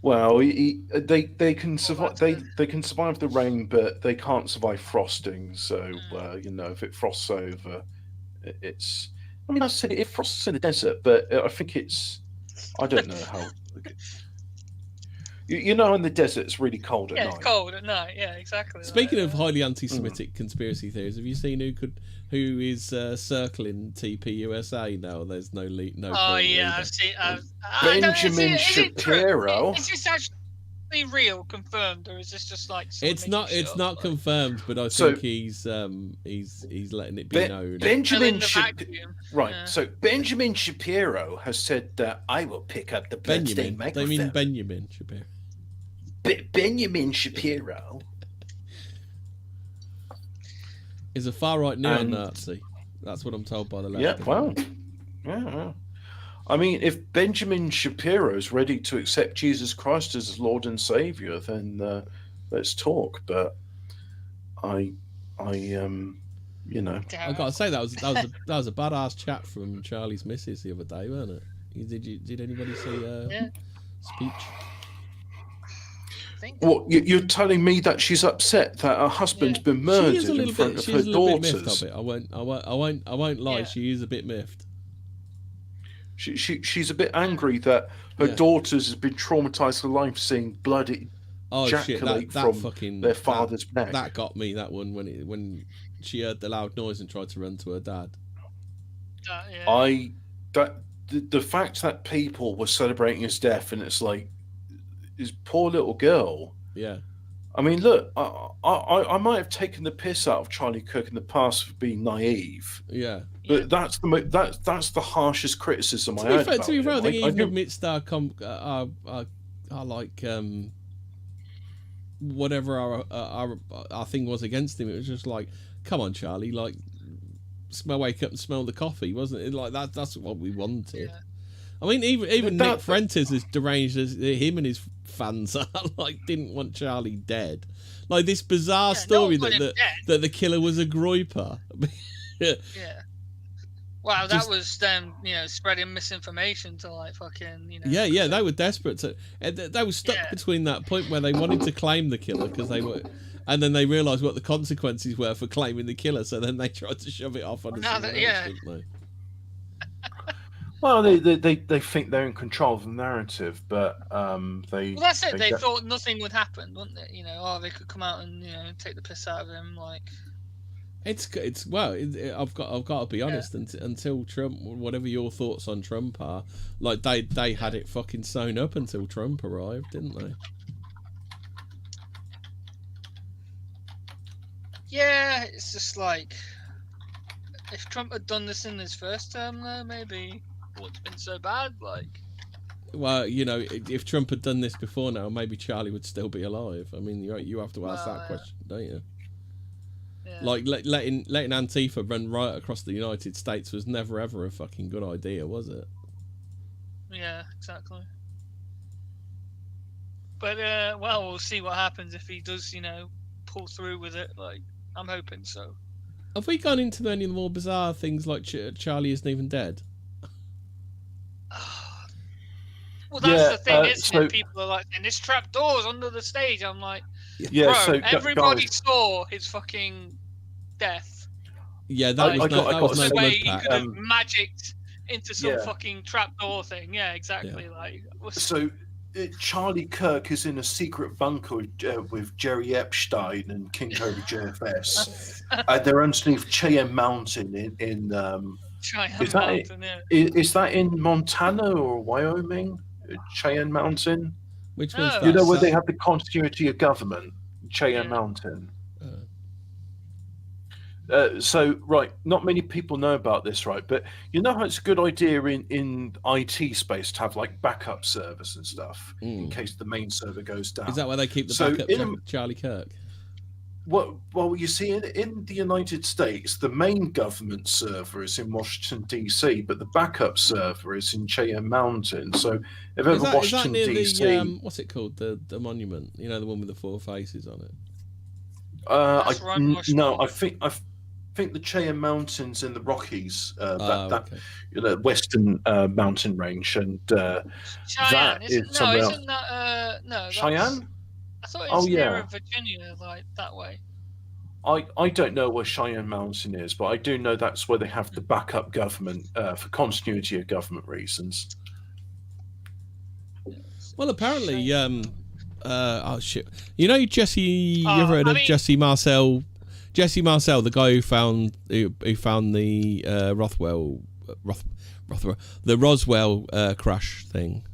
Well, they can survive. They can survive the rain, but they can't survive frosting. So if it frosts over, it's. I mean, I said it frosts in the desert, but I think it's. I don't know how. You know, in the desert, it's really cold at Yeah, night. it's cold at night. Yeah, exactly. Speaking of highly anti-Semitic conspiracy theories, have you seen who is circling TP USA now? There's no Oh current yeah, leader. I've seen. Benjamin is it true? Shapiro. Is this actually real, confirmed, or is this just like? It's not. It's not confirmed, but I So- think he's letting it be known. Benjamin vacuum. Right. Yeah. So Benjamin Shapiro has said that I will pick up the bloodstained Benjamin. They microphone. mean Benjamin Shapiro. Benjamin Shapiro Is a far right neo-Nazi. That's what I'm told by the left. Yeah, well, yeah. I mean, if Benjamin Shapiro is ready to accept Jesus Christ as his Lord and Savior, then let's talk. But I you know, I gotta say that was a badass chat from Charlie's missus the other day, wasn't it? Did anybody see speech? What you're telling me that she's upset that her husband's been murdered in front of her daughters? I won't lie. Yeah. She is a bit miffed. She's a bit angry that her daughters have been traumatized for life seeing blood ejaculate from fucking their father's neck. That got me. That one when she heard the loud noise and tried to run to her dad. The fact that people were celebrating his death and it's like his poor little girl. Yeah. I mean, look, I might have taken the piss out of Charlie Kirk in the past for being naive. Yeah. But that's the harshest criticism I had. To be fair, I think I even amidst our like whatever our thing was against him, it was just like, come on, Charlie, like wake up and smell the coffee, wasn't it? Like that's what we wanted. Yeah. I mean, even Nick Prentice, as deranged as him and his fans are, like didn't want Charlie dead. Like this bizarre story that the killer was a groiper. Yeah. Wow, that was them, spreading misinformation to like fucking, Yeah, they were desperate to. They were stuck between that point where they wanted to claim the killer because they were, and then they realised what the consequences were for claiming the killer. So then they tried to shove it off on someone else, didn't they? Well, they think they're in control of the narrative, but they. Well, that's it. They thought nothing would happen, wouldn't it? They could come out and take the piss out of him, like. It's well. I've got to be honest. Until Trump, whatever your thoughts on Trump are, like they had it fucking sewn up until Trump arrived, didn't they? Yeah, it's just like if Trump had done this in his first term, though, maybe it wouldn't have been so bad. Like, well, if Trump had done this before now, maybe Charlie would still be alive. I mean, you have to ask that question, don't you? Yeah. Like letting Antifa run riot across the United States was never ever a fucking good idea, was it? Yeah, exactly. But well, we'll see what happens if he does, pull through with it. Like, I'm hoping so. Have we gone into any of the more bizarre things like Charlie isn't even dead? Well, that's the thing, isn't it? People are like, and this trap door's under the stage. I'm like, yeah. Bro, So everybody saw his fucking death. Yeah, that was no way blood he pack. could have magicked into some fucking trapdoor thing. Yeah, exactly. Yeah. Like, so Charlie Kirk is in a secret bunker with Jerry Epstein and King Cobra JFS. They're underneath Cheyenne Mountain in Cheyenne Mountain. Is that in Montana or Wyoming? Cheyenne Mountain. Which one's that? You know where they have the continuity of government, Cheyenne Mountain. So, right, not many people know about this, right? But you know how it's a good idea in IT space to have like backup servers and stuff in case the main server goes down. Is that where they keep the backup Charlie Kirk? Well, you see, in the United States, the main government server is in Washington D.C., but the backup server is in Cheyenne Mountain. So, if ever Washington D.C., what's it called? The monument, the one with the 4 faces on it. I think the Cheyenne Mountains in the Rockies, western mountain range, and Cheyenne, that is somewhere else. No, Cheyenne? I thought it was near Virginia, like that way. I don't know where Cheyenne Mountain is, but I do know that's where they have the backup government for continuity of government reasons. Well, apparently, Oh shit! You know Jesse? You Oh, ever heard I of mean- Jesse Marcel? Jesse Marcel, the guy who found the the Roswell crash thing.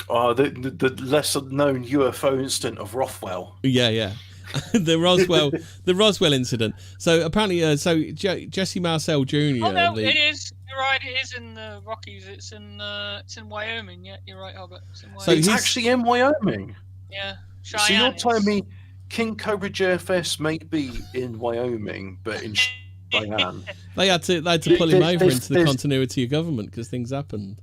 Oh, the lesser known UFO incident of Rothwell. Yeah. the Roswell incident. So apparently, Jesse Marcel Jr. Oh no, it is. You're right. It is in the Rockies. It's in Wyoming. Yeah, you're right, Hobbit. It's in Wyoming. So It's he's- actually in Wyoming. yeah, So Cheyenne. you're telling me King Cobra JFS may be in Wyoming, but in Cheyenne? They had to pull him over into the there's- continuity of government because things happened.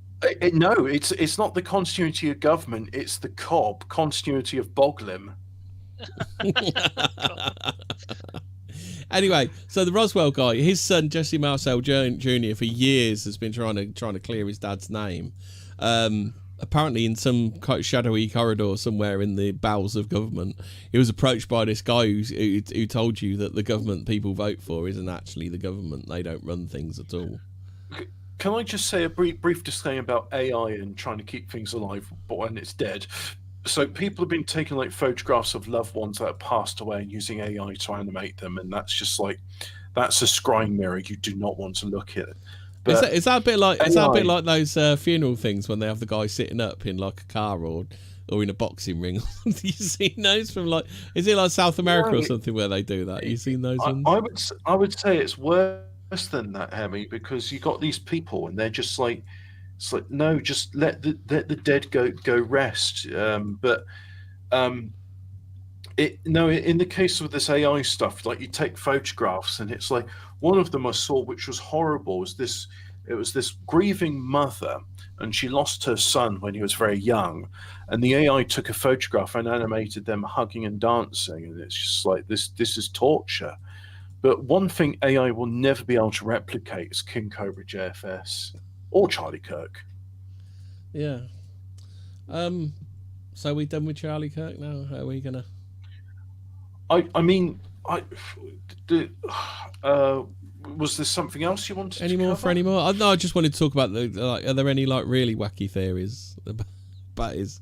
No, it's not the continuity of government. It's the COB, continuity of Boglim. Anyway, so the Roswell guy, his son Jesse Marcel Jr. for years has been trying to clear his dad's name. Apparently, in some shadowy corridor somewhere in the bowels of government, he was approached by this guy who told you that the government people vote for isn't actually the government. They don't run things at all. Can I just say a brief disclaimer about AI and trying to keep things alive when it's dead? So people have been taking like photographs of loved ones that have passed away and using AI to animate them, and that's just like, that's a scrying mirror you do not want to look at. But Is that a bit like AI those funeral things when they have the guy sitting up in like a car or in a boxing ring? You seen those from like? Is it like South America or something where they do that? You seen those ones? I would say it's worse than that, Hemi, because you got these people and they're just like, it's like, no, just let the dead go rest. In the case of this AI stuff, like you take photographs and it's like, one of them I saw which was horrible was this. It was this grieving mother, and she lost her son when he was very young, and the AI took a photograph and animated them hugging and dancing, and it's just like, this is torture. But one thing AI will never be able to replicate is King Cobra JFS or Charlie Kirk. Yeah. So we done with Charlie Kirk now? How are we gonna? Was there something else you wanted Any to more cover? for any more? No, I just wanted to talk about are there any like really wacky theories about his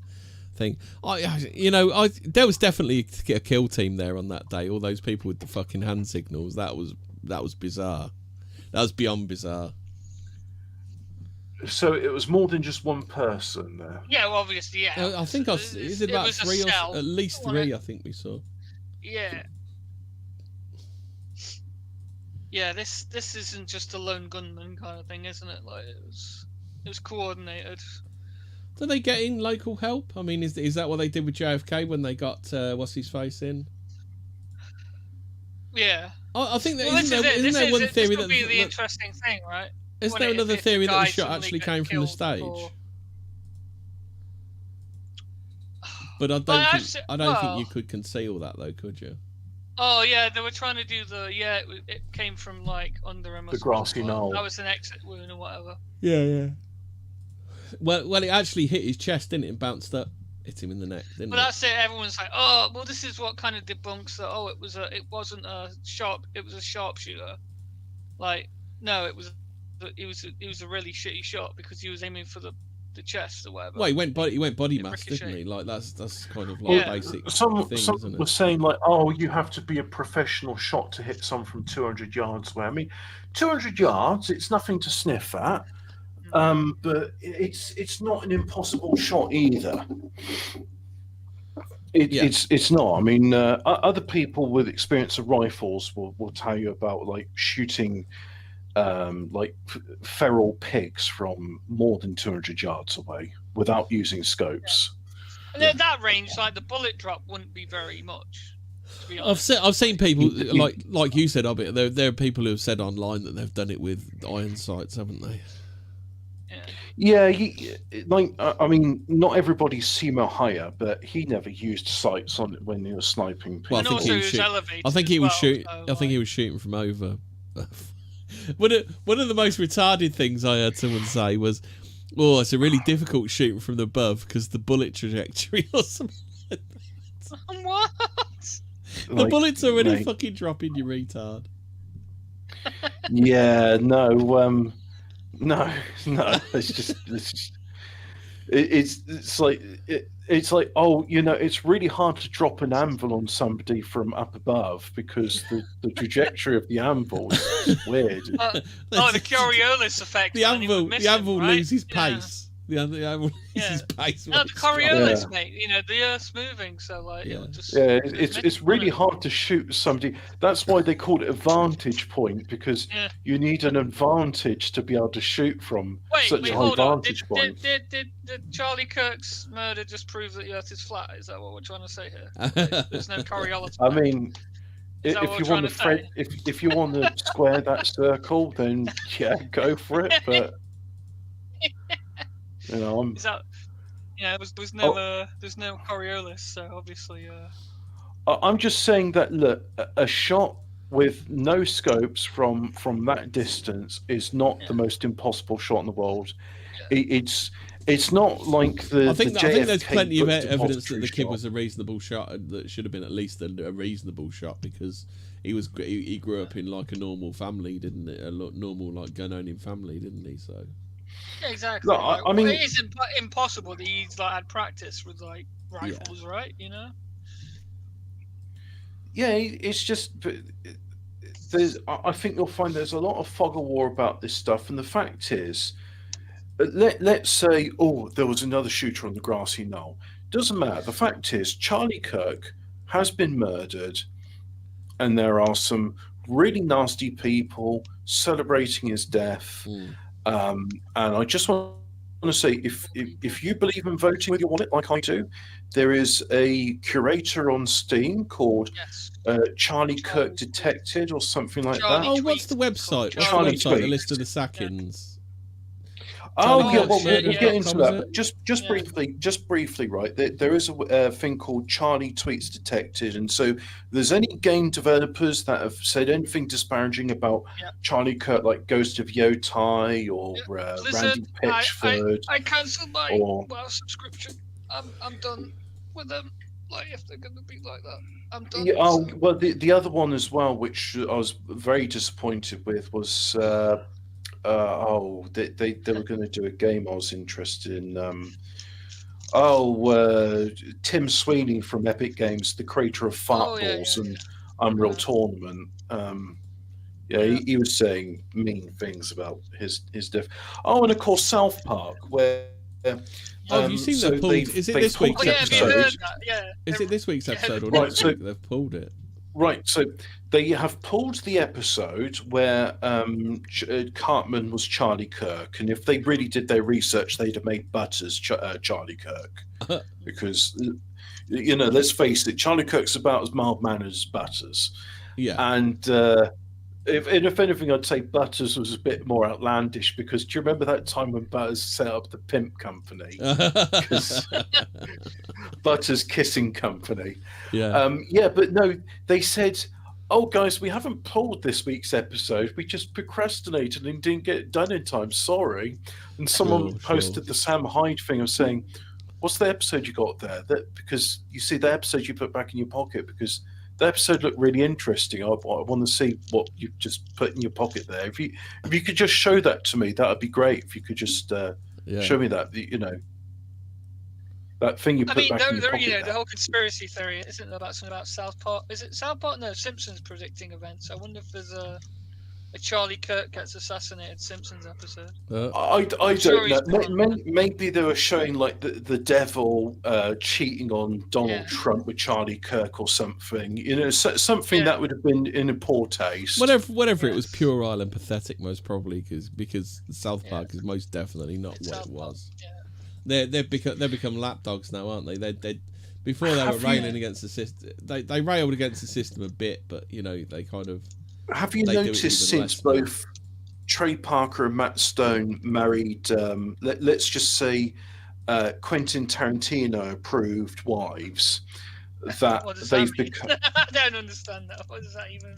thing? There was definitely a kill team there on that day. All those people with the fucking hand signals. That was bizarre. That was beyond bizarre. So it was more than just one person there. Yeah, well, obviously, yeah. I think is it about three or at least three? I think we saw. Yeah. Yeah, this isn't just a lone gunman kind of thing, isn't it? Like it was coordinated. Do they get in local help? I mean, is that what they did with JFK when they got what's his face in? Yeah. I think that Well, isn't there one theory this that would be the interesting thing, right? Is there another theory that the shot actually came from the stage? But I don't think you could conceal that though, could you? Oh yeah, they were trying to do it came from like under him. The grassy knoll. That was an exit wound or whatever. Yeah. Well, it actually hit his chest, didn't it? And bounced up, hit him in the neck, didn't it? But that's it. Everyone's like, oh, well, this is what kind of debunks that. Oh, it wasn't a sharpshooter. Like, no, it was a really shitty shot because he was aiming for the chest or whatever. Well, he went body mass, didn't he? Like that's kind of like basic thing, isn't it? Was saying like, oh, you have to be a professional shot to hit someone from 200 yards away. I mean, 200 yards, it's nothing to sniff at. But it's not an impossible shot either. It's not. I mean, other people with experience of rifles will tell you about like shooting like feral pigs from more than 200 yards away without using scopes. And at that range, like the bullet drop wouldn't be very much. To be honest. I've seen people like you said, Hobbit. There are people who have said online that they've done it with iron sights, haven't they? Yeah, I mean, not everybody's Seymour Hire, but he never used sights on it when he was sniping people. Well, I think he was shooting from over. One of the most retarded things I heard someone say was, "Oh, it's a really difficult shooting from above because the bullet trajectory or something." Like that. What? The bullet's already fucking dropping, you retard. Yeah, no. It's just It's like it's like, oh, it's really hard to drop an anvil on somebody from up above because the trajectory of the anvil is weird. The Coriolis effect. The man, he would anvil, miss the him, anvil right? loses Yeah. pace. The anvil loses pace. No, when the it strikes. Coriolis, Yeah. mate. The Earth's moving, so like it'll just. Yeah, it'll it's miss really him. hard to shoot somebody. That's why they call it a vantage point, because Yeah. you need an advantage to be able to shoot from such Wait, a high hold on. vantage point. Did Charlie Kirk's murder just prove that the Earth is flat? Is that what we're trying to say here? There's no Coriolis. I mean, Is that what if we're you trying want to to say? if you want to square that circle, then yeah, go for it. But I'm Is that? There's no there's no Coriolis, so obviously. I'm just saying that, look, a shot with no scopes from that distance is not the most impossible shot in the world. It's not like the I think JFK there's plenty of booked evidence that depository the kid shot. was a reasonable shot, and that should have been at least a reasonable shot, because he grew up in like a normal family, didn't it? A normal like gun-owning family, didn't he? So. Yeah, exactly. No, I mean, it is impossible that he's like had practice with like rifles, right? Yeah, it's just I think you'll find there's a lot of fog of war about this stuff, and the fact is, let's say, oh, there was another shooter on the grassy knoll. Doesn't matter. The fact is, Charlie Kirk has been murdered, and there are some really nasty people celebrating his death. And I just want to say, if you believe in voting with your wallet like I do, there is a curator on Steam called Charlie Kirk Detected or something like that. Oh, what's the website? Charlie What's the website? The Tweet. list of the sackings. Oh yeah, well, shit, we'll get into Is that. it? Just briefly, right? There is a thing called Charlie Tweets Detected, and so there's any game developers that have said anything disparaging about Charlie Kirk, like Ghost of Yotai or Randy Pitchford. I cancelled my or- subscription. I'm done with them. Like if they're gonna be like that, I'm done. Yeah, well, the other one as well, which I was very disappointed with, was they were going to do a game I was interested in. Tim Sweeney from Epic Games, the creator of Fartballs and Unreal Tournament. He was saying mean things about his death. Oh, and of course South Park, where. Have you seen they've pulled? Is it this week's episode? Is it this week's episode or next week they've pulled it? Right, so they have pulled the episode where Cartman was Charlie Kirk, and if they really did their research, they'd have made Butters Charlie Kirk, because let's face it, Charlie Kirk's about as mild-mannered as Butters. Yeah, and if anything, I'd say Butters was a bit more outlandish, because do you remember that time when Butters set up the pimp company? Butters Kissing Company. But no, they said, oh guys, we haven't pulled this week's episode, we just procrastinated and didn't get it done in time, sorry. And someone posted the Sam Hyde thing of saying, what's the episode you got there? Because you see the episode you put back in your pocket, because the episode looked really interesting. I want to see what you just put in your pocket there. If you could just show that to me, that would be great. If you could just show me that, that thing you put back in your pocket. The whole conspiracy theory isn't about something about South Park. Is it South Park? No, Simpsons predicting events. I wonder if there's a Charlie Kirk gets assassinated Simpsons episode. I don't know. Maybe they were showing like the devil cheating on Donald Trump with Charlie Kirk or something. Something that would have been in a poor taste. Whatever it was, puerile and pathetic, most probably, because South Park is most definitely not what it was. They've become lapdogs now, aren't they? They before they were railing against the system. They railed against the system a bit, but they kind of. Have you noticed since both Trey Parker and Matt Stone married, let's just say, Quentin Tarantino approved wives, that they've become. I don't understand that. What does that even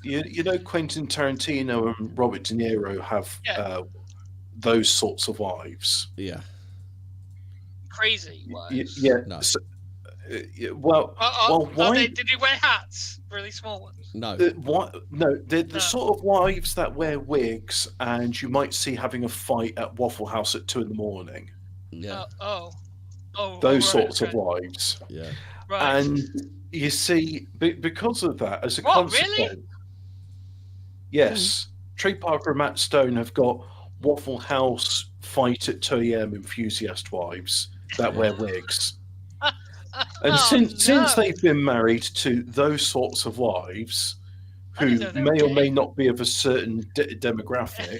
mean? Quentin Tarantino and Robert De Niro have those sorts of wives. Yeah. Crazy wives. Yeah. No. Well, why? Did they wear hats? Really small ones? No. No, the No. sort of wives that wear wigs, and you might see having a fight at Waffle House at 2 a.m. Yeah. Those right, sorts of wives. Yeah. Right. And you see, because of that, as a What, consequence, really? yes, Trey Parker and Matt Stone have got Waffle House fight at 2 a.m. enthusiast wives that wear wigs. And since they've been married to those sorts of wives, I who didn't know they were may or may gay. not be of a certain demographic,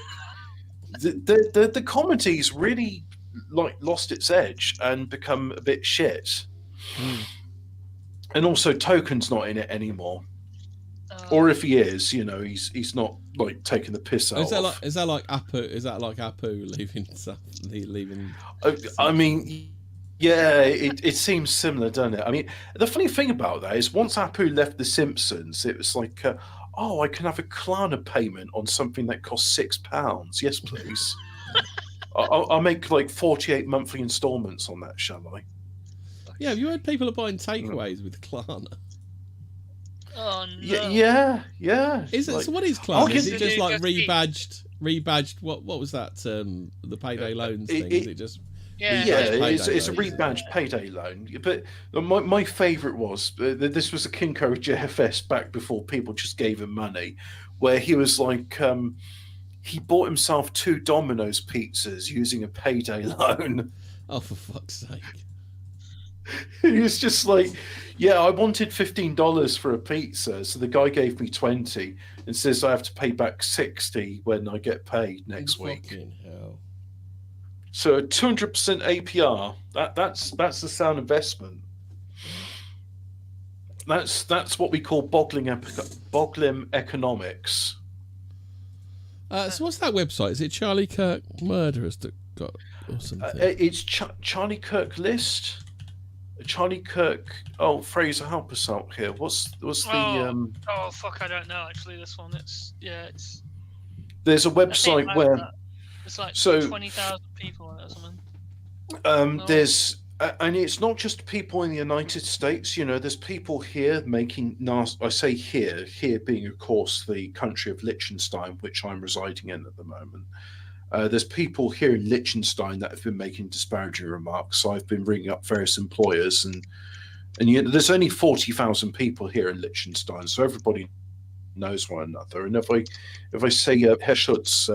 the comedy's really lost its edge and become a bit shit. And also, Token's not in it anymore. Or if he is, he's not like taking the piss out. Is that like Apu? Is that like Apu leaving stuff? Leaving. I mean, yeah, it seems similar, doesn't it? I mean, the funny thing about that is once Apu left The Simpsons, it was like, I can have a Klarna payment on something that costs £6. Yes, please. I'll make like 48 monthly installments on that, shall I? Yeah, have you heard people are buying takeaways with Klarna? Oh no. Yeah. Is it? Like, So what is Klarna? Is guess it just it like just rebadged? What was that? The payday loans thing? Is it just? Yeah. It's a loans. rebadged payday loan. But my favourite was this was a Kinko JFS back before people just gave him money, where he was like, he bought himself 2 Domino's pizzas using a payday loan. Oh, for fuck's sake! He was just like, yeah, I wanted $15 for a pizza, so the guy gave me 20 and says I have to pay back 60 when I get paid next week. Fucking hell! So 200% APR. That's a sound investment. That's what we call boggling economics. So what's that website? Is it Charlie Kirk Murderers that got or something? It's Charlie Kirk list. Charlie Kirk. Oh, Fraser, help us out here. What's the Oh fuck! I don't know. Actually, this one. It's. There's a website where it's like 20,000 people on it or something. There's and it's not just people in the United States. There's people here making nasty. I say here being, of course, the country of Liechtenstein, which I'm residing in at the moment. There's people here in Liechtenstein that have been making disparaging remarks. So I've been ringing up various employers, and there's only 40,000 people here in Liechtenstein, so everybody knows one another. And if I say, Herr Schutz,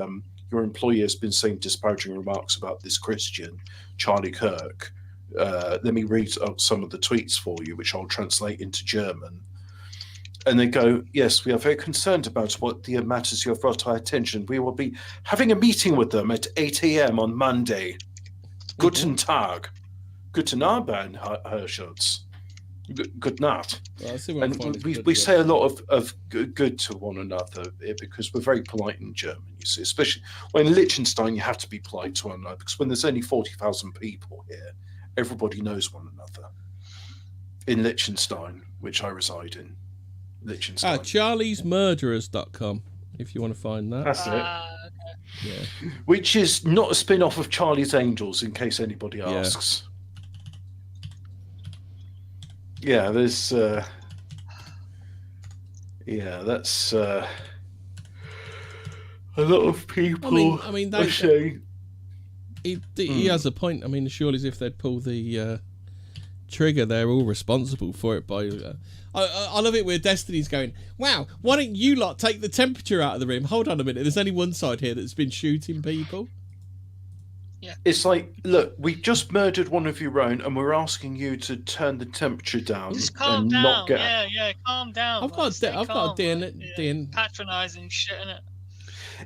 your employer has been saying disparaging remarks about this Christian, Charlie Kirk, let me read out some of the tweets for you, which I'll translate into German. And they go, yes, we are very concerned about what the matters you have brought to our attention. We will be having a meeting with them at 8 a.m. on Monday. Guten Tag. Guten Abend, Herr Schutz. Good night. Well, and we say a lot of good to one another because we're very polite in German, you see. Especially when in Liechtenstein, you have to be polite to one another because when there's only 40,000 people here, everybody knows one another. In Liechtenstein, which I reside in. Liechtenstein. CharliesMurderers.com if you want to find that. That's it. Yeah. Which is not a spin-off of Charlie's Angels, in case anybody asks. Yeah, there's that's a lot of people. I mean he has a point. I mean, surely if they'd pull the trigger, they're all responsible for it. By I love it where Destiny's going, wow, why don't you lot take the temperature out of the room? Hold on a minute, there's only one side here that's been shooting people. Yeah. It's like, look, we just murdered one of your own and we're asking you to turn the temperature down. Just calm and down. Not get... Yeah, calm down. I've got a DN. Patronising shit in it.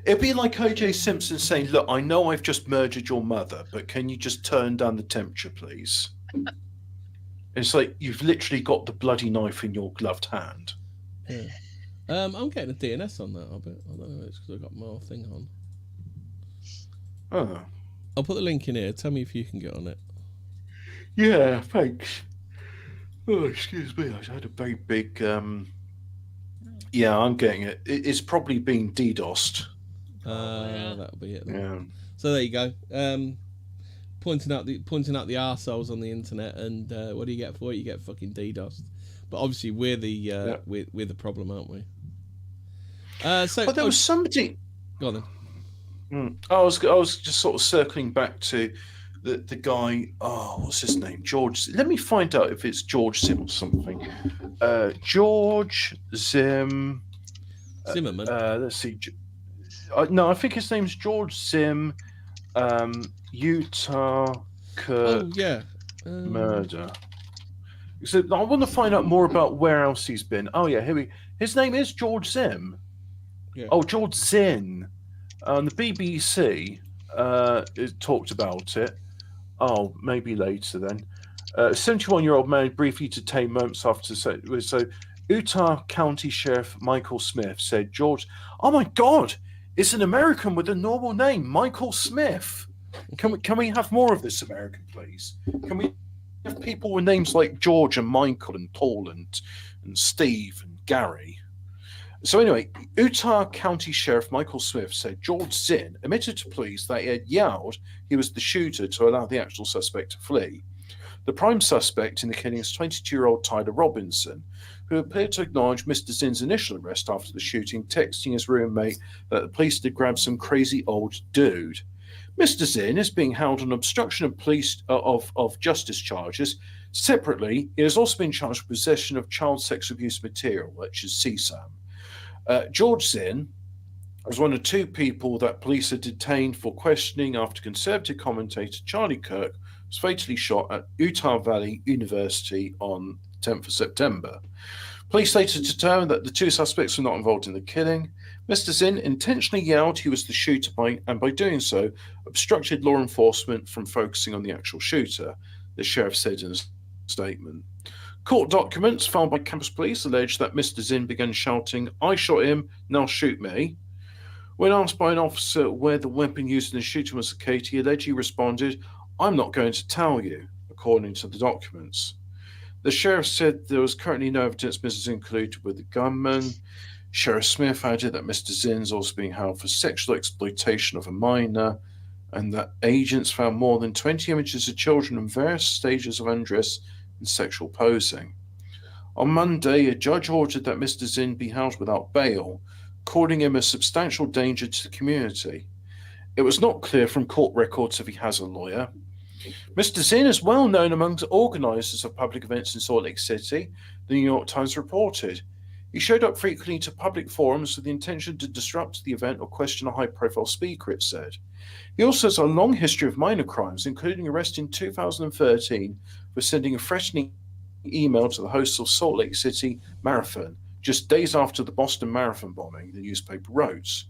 It'd be like O.J. Simpson saying, look, I know I've just murdered your mother, but can you just turn down the temperature, please? It's like you've literally got the bloody knife in your gloved hand. Yeah. I'm getting a DNS on that, I bet. I don't know, it's because I've got my thing on. Oh. I'll put the link in here. Tell me if you can get on it. Yeah, thanks. Oh, excuse me. I had a very big... Yeah, I'm getting it. It's probably being DDoSed. That'll be it then. Yeah. So there you go. pointing out the arseholes on the internet, and what do you get for it? You get fucking DDoS. But obviously, we're the problem, aren't we? But there was somebody. Go on then. I was just sort of circling back to the guy. Oh, what's his name? George. Let me find out if it's George Zim or something. George Zim. Zimmerman. Let's see. No, I think his name's George Zim. Utah Kirk murder. So I want to find out more about where else he's been. Oh yeah, his name is George Zim. Yeah. Oh, George Zinn. The BBC talked about it. Oh, maybe later then. 71-year-old man briefly detained moments after. So Utah County Sheriff Michael Smith said, "George, oh my God, it's an American with a normal name, Michael Smith. Can we have more of this American, please? Can we have people with names like George and Michael and Paul and Steve and Gary?" So anyway, Utah County Sheriff Michael Smith said George Zinn admitted to police that he had yelled he was the shooter to allow the actual suspect to flee. The prime suspect in the killing is 22-year-old Tyler Robinson, who appeared to acknowledge Mr. Zinn's initial arrest after the shooting, texting his roommate that the police had grabbed some crazy old dude. Mr. Zinn is being held on obstruction of police of justice charges. Separately, he has also been charged with possession of child sex abuse material, which is CSAM. George Zinn was one of two people that police had detained for questioning after Conservative commentator Charlie Kirk was fatally shot at Utah Valley University on 10th of September. Police later determined that the two suspects were not involved in the killing. Mr. Zinn intentionally yelled he was the shooter and by doing so obstructed law enforcement from focusing on the actual shooter, the sheriff said in a statement. Court documents filed by campus police allege that Mr. Zinn began shouting, "I shot him, now shoot me." When asked by an officer where the weapon used in the shooting was located, he allegedly responded, "I'm not going to tell you," according to the documents. The sheriff said there was currently no evidence Mr. Zinn colluded with the gunman. Sheriff Smith added that Mr. Zinn is also being held for sexual exploitation of a minor and that agents found more than 20 images of children in various stages of undress and sexual posing. On Monday, a judge ordered that Mr. Zinn be held without bail, calling him a substantial danger to the community. It was not clear from court records if he has a lawyer. Mr. Zinn is well known among organisers of public events in Salt Lake City, the New York Times reported. He showed up frequently to public forums with the intention to disrupt the event or question a high-profile speaker, it said. He also has a long history of minor crimes, including arrest in 2013 for sending a threatening email to the hosts of Salt Lake City Marathon, just days after the Boston Marathon bombing, the newspaper wrote.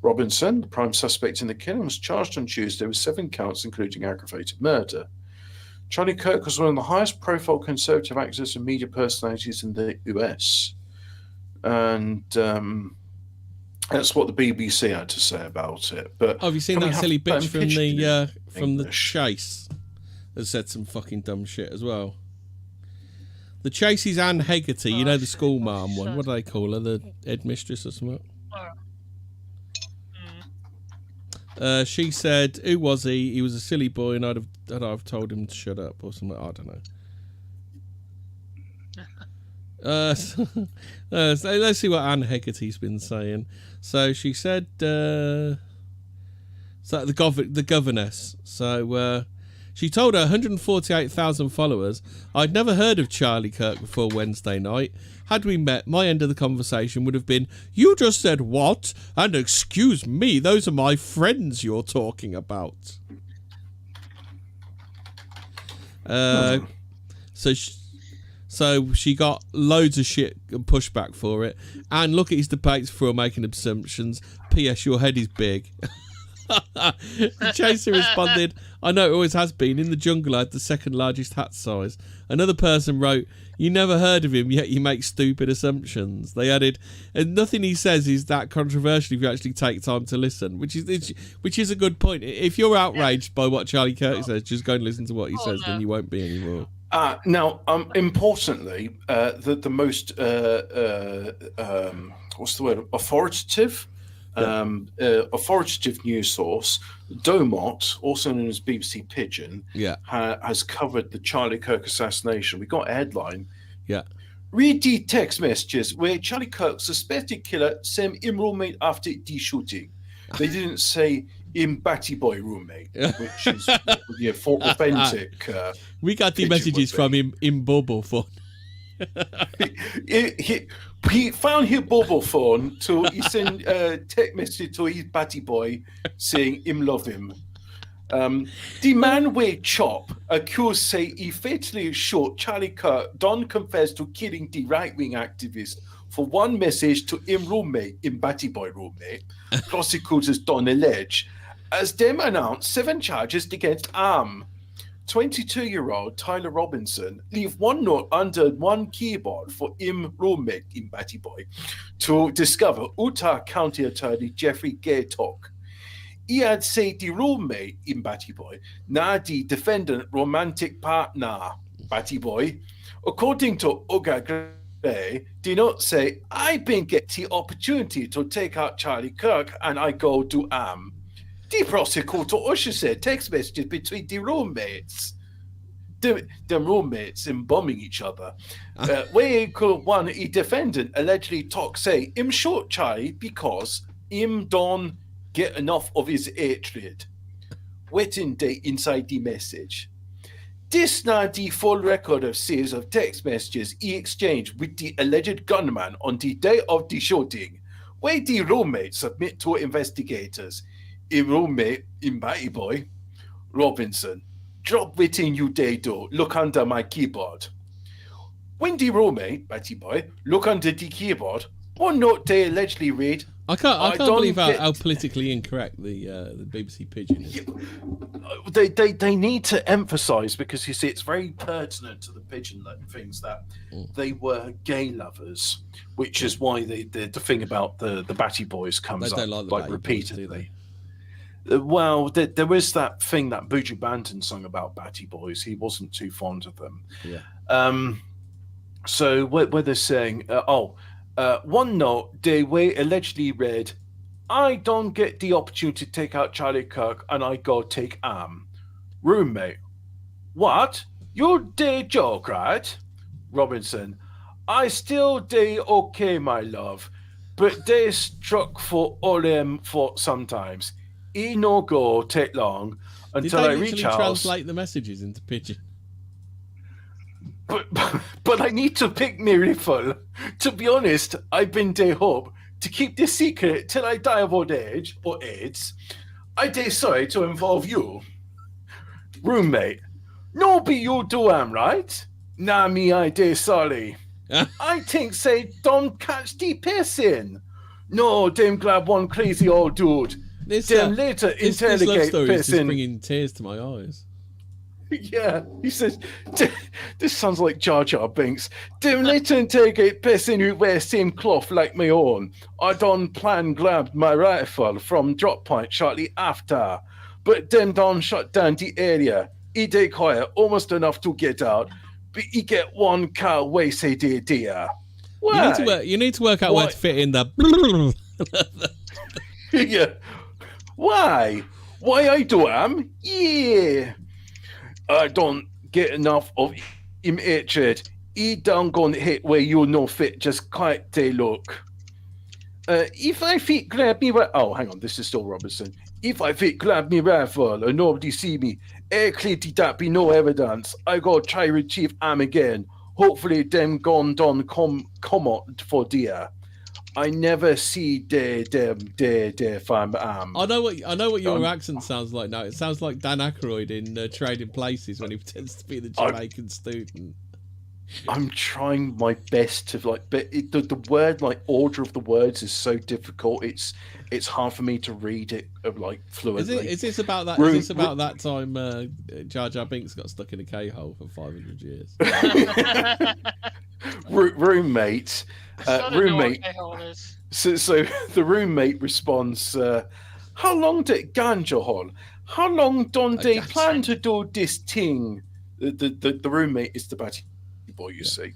Robinson, the prime suspect in the killing, was charged on Tuesday with 7 counts, including aggravated murder. Charlie Kirk was one of the highest-profile conservative actors and media personalities in the US. And that's what the BBC had to say about it. But have you seen that silly bitch from the Chase that said some fucking dumb shit as well? The Chase is Anne Hegarty, you know, the school mom one. What do they call her? The headmistress or something? She said, "Who was he? He was a silly boy, and I'd have told him to shut up or something. I don't know." So let's see what Anne Hegarty's been saying. So she said, so the governess. So she told her 148,000 followers, "I'd never heard of Charlie Kirk before Wednesday night. Had we met, my end of the conversation would have been, 'You just said what? And excuse me, those are my friends you're talking about.'" So she got loads of shit and pushback for it. And look at his debates for making assumptions. P.S. Your head is big. Chaser responded, "I know it always has been. In the jungle I had the second largest hat size." Another person wrote, "You never heard of him, yet you make stupid assumptions." They added, "And nothing he says is that controversial if you actually take time to listen," which is a good point. If you're outraged by what Charlie Kirk says, just go and listen to what he says, then you won't be anymore. Now, importantly, the most what's the word? Authoritative authoritative news source, Domot, also known as BBC Pigeon, has covered the Charlie Kirk assassination. We got a headline. Yeah. Read the text messages where Charlie Kirk, suspected killer, sent him roommate after the shooting. They didn't say him batty boy roommate, which is authentic. We got the messages from him in Bubble phone. he found his bubble phone, so he sent a text message to his batty boy saying him love him. The man with chop accused say he fatally shot Charlie Kirk. Don confessed to killing the right-wing activist for one message to him roommate, him batty boy roommate. Prosecutors Don allege, as them announced 7 charges against 22-year-old Tyler Robinson leave one note under one keyboard for him roommate, him batty boy, to discover Utah County Attorney Jeffrey Gaytok. He had said the roommate, him batty boy, now the defendant romantic partner, batty boy. According to Uga Gray, did not say, I been get the opportunity to take out Charlie Kirk and I go to The prosecutor also said text messages between the roommates. The roommates in bombing each other. Where one defendant allegedly talk say him short Charlie because him don't get enough of his hatred. Waiting day inside the message. This now the full record of series of text messages he exchanged with the alleged gunman on the day of the shooting, where the roommates submit to investigators. A roommate in Batty Boy, Robinson, drop within you day do, look under my keyboard. When the roommate, Batty Boy, look under the keyboard, one note they allegedly read, I can't believe how politically incorrect the BBC Pigeon is. They need to emphasise, because you see it's very pertinent to the Pigeon things that they were gay lovers, which is why the thing about the Batty Boys comes up like repeatedly. Boys, well, there was that thing that Buju Banton sung about Batty Boys. He wasn't too fond of them. Yeah. So where they're saying, one note they allegedly read, I don't get the opportunity to take out Charlie Kirk and I go take roommate. What? You did joke, right? Robinson, I still did okay, my love, but they struck for all them for sometimes. It no go take long until I reach house. Translate the messages into Pigeon? But I need to pick me rifle. To be honest, I've been day hope to keep this secret till I die of old age or AIDS. I day sorry to involve you. Roommate, no be you do am right? Nah me I day sorry. I think say don't catch the pissin. No, damn glad one crazy old dude. This later this love story is just bringing tears to my eyes. Yeah, he says, this sounds like Jar Jar Binks. Them later interrogate person who wears same cloth like my own. I done plan grabbed my rifle from drop point shortly after, but them done shut down the area. He did quiet, almost enough to get out, but he get one car way say dear. Why? You need to work out where to fit in the. Yeah. Why? Why I do am? Yeah. I don't get enough of him hatred. He don't gonna hit where you no fit, just quite they look. If I fit grab me hang on, this is still Robinson. If I fit grab me rifle and nobody see me, clearly that be no evidence. I go try retrieve am again. Hopefully them gone done come out for dear. I never see their fam. I know what your accent sounds like now. It sounds like Dan Aykroyd in Trading Places when he pretends to be the Jamaican student. I'm trying my best to but the word order of the words is so difficult. It's hard for me to read it fluently. Is this about that? Is this about that time Jar Jar Binks got stuck in a K-hole for 500 years? Roommate. Roommate. So the roommate responds, how long did ganja hole? How long don't they plan to do this thing? The roommate is the batty boy, you see.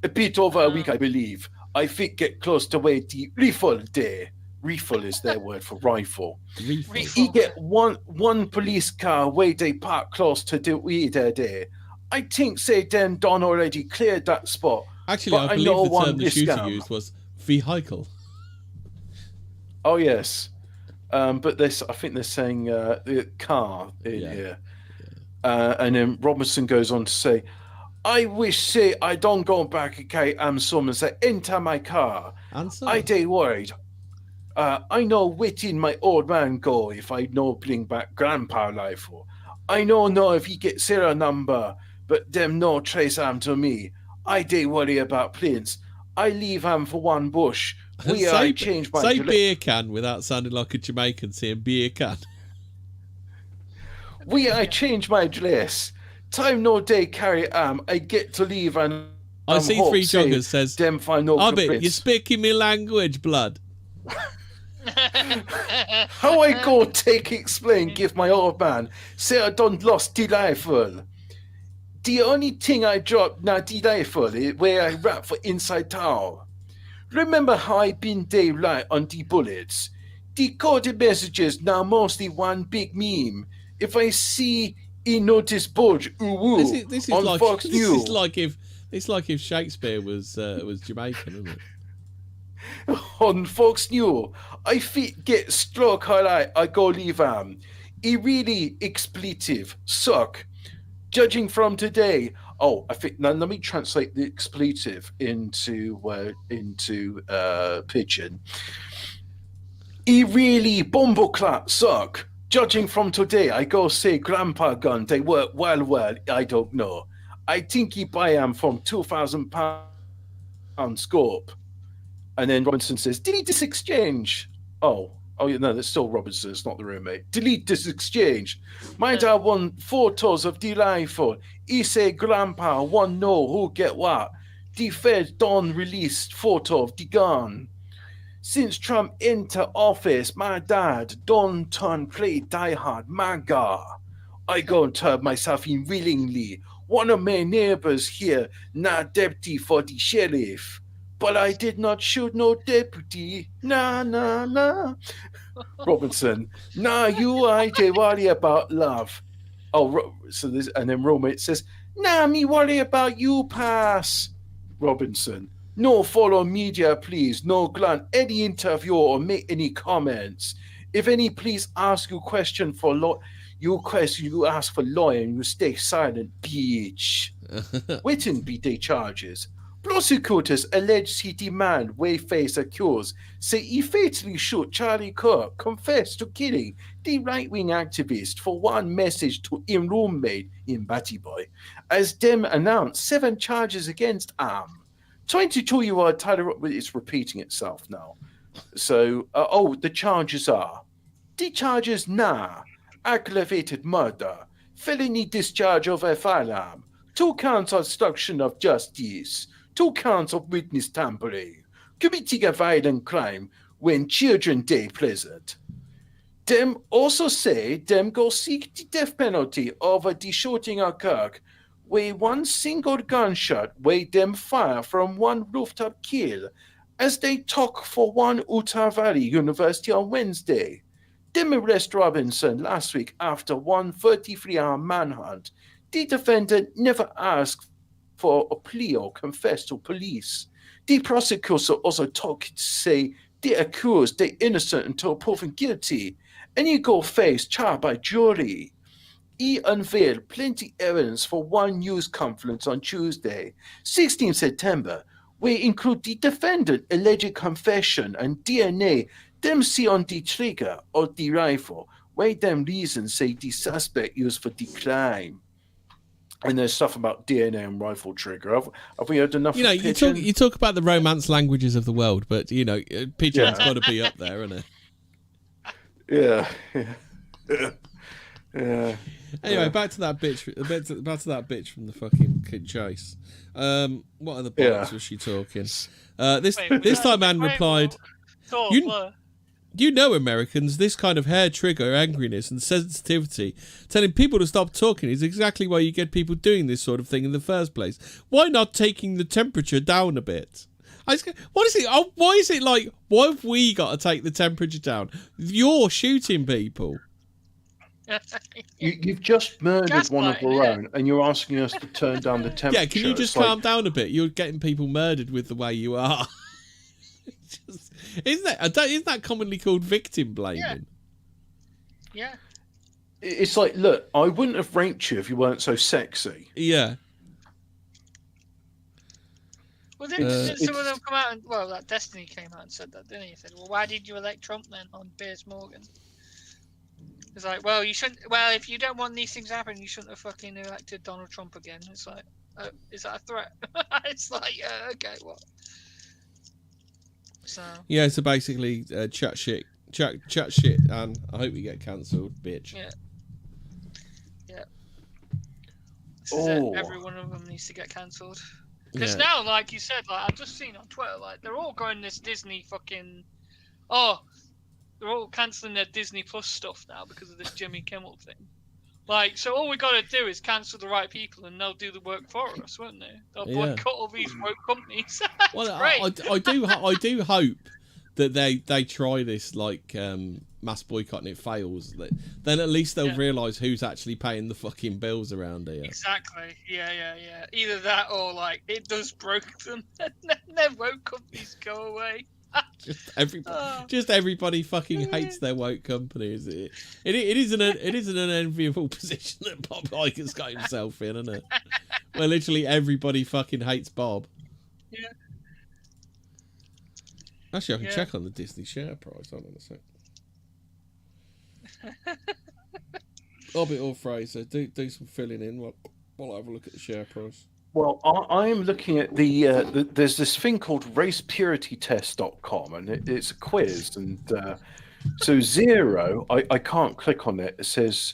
A bit over a week, I believe. I think get close to where the rifle day. Rifle is their word for rifle. Refill. He get one police car where they park close to the weeder there. I think say them done already cleared that spot. Actually, but I believe know the one term the risk shooter am. used was vehicle. Oh yes, but I think they're saying the car in Yeah. here, and then Robinson goes on to say, "I wish say I don't go back again. Someone say enter my car. Answer. I dey worried. I know waiting my old man go if I no bring back grandpa life. I know if he get serial number, but them no trace am to me. I dey worry about planes. I leave am for one bush. I change my say beer can without sounding like a Jamaican saying beer can. I change my dress. Time no day carry I get to leave and I see hope, three say, joggers says, them find no Hobbit, complaints. you're speaking me language, blood. How I go take explain give my old man say I done lost delightful. The only thing I dropped now delightful is where I rap for inside town. Remember how I been day light on the bullets? The coded messages now mostly one big meme. If I see notice bulge ooh This is on like Fox this News. is like if Shakespeare was Jamaican, isn't it? On Fox News, I fit get struck highlight I go leave He really expletive suck. Judging from today, I think now let me translate the expletive into pidgin. He really bumbleclap suck. Judging from today, I go say grandpa gun they work well. I don't know. I think he buy from £2,000 scope. And then Robinson says, delete this exchange. Oh, no, that's still Robinson. It's not the roommate. Delete this exchange. My dad won photos of delightful. He say grandpa want know who get what. The Fed don't release photo of the gun. Since Trump enter office, my dad don't turn play diehard MAGA. I go and turn myself in willingly. One of my neighbors here, not deputy for the sheriff. But I did not shoot no deputy. Nah. Robinson, I dey worry about love. So this, and then roommate says, me worry about you, pass. Robinson, no follow media, please. No glance any interview or make any comments. If any, please ask you question for you ask for lawyer and you stay silent, bitch. Waiting be they charges. Prosecutors allege he demand way face accused, say he fatally shot Charlie Kirk, confessed to killing the right-wing activist for one message to him roommate in Batty Boy. As them announced 7 charges against 22-year-old Tyler, it's repeating itself now. So, the charges are, aggravated murder, felony discharge of a firearm, 2 counts of obstruction of justice, 2 counts of witness tampering, committing a violent crime when children day present. Them also say them go seek the death penalty over the shooting of Kirk, where one single gunshot where them fire from one rooftop kill as they talk for one Utah Valley University on Wednesday. Them arrest Robinson last week after one 33-hour manhunt. The defendant never asked for a plea or confess to police. The prosecutor also say the accused they innocent until proven guilty, and he go face trial by jury. He unveiled plenty evidence for one news conference on Tuesday, 16 September, where include the defendant alleged confession and DNA them see on the trigger of the rifle, where them reasons say the suspect used for the crime. And there's stuff about DNA and rifle trigger. Have we heard enough? You talk about the romance languages of the world, but pidgin's got to be up there, isn't it? Yeah. Anyway, back to that bitch. Back to that bitch from the fucking chase. What other bollocks was she talking? This time, Anne replied, "You know, Americans, this kind of hair trigger angriness and sensitivity, telling people to stop talking is exactly why you get people doing this sort of thing in the first place. Why not taking the temperature down a bit?" What is it? Oh, why is it like? Why have we got to take the temperature down? You're shooting people. You've just murdered one of Gaslighting, our yeah. own, and you're asking us to turn down the temperature. Yeah, can you just It's like, calm down a bit? You're getting people murdered with the way you are. Isn't that commonly called victim blaming? Yeah. It's like, look, I wouldn't have raped you if you weren't so sexy. Yeah. Well, didn't some of them come out and that Destiny came out and said that, didn't he? He said, "Well, why did you elect Trump then on Piers Morgan?" It's like, well, you shouldn't. Well, if you don't want these things to happen, you shouldn't have fucking elected Donald Trump again. It's like, is that a threat? It's like, okay, what? So Yeah, so basically, chat shit, and I hope you get cancelled, bitch. yeah. This is it. Every one of them needs to get cancelled. Because now, like you said, like I've just seen on Twitter, like they're all going this Disney fucking. They're all cancelling their Disney Plus stuff now because of this Jimmy Kimmel thing. Like, so all we got to do is cancel the right people, and they'll do the work for us, won't they? They'll boycott all these woke companies. Well, great. I do hope that they try this like mass boycott and it fails. Then at least they'll realise who's actually paying the fucking bills around here. Exactly. Yeah. Either that or like it does broke them, and then their woke companies go away. Just everybody fucking hates their woke company, is it? It isn't an enviable position that Bob Iger's got himself in, isn't it? Where literally everybody fucking hates Bob. Yeah. Actually, I can check on the Disney share price. Hold on a sec. Hobbit or Fraser, do some filling in while I have a look at the share price. Well, I am looking at there's this thing called racepuritytest.com, and it's a quiz, and so 0, I can't click on it. It says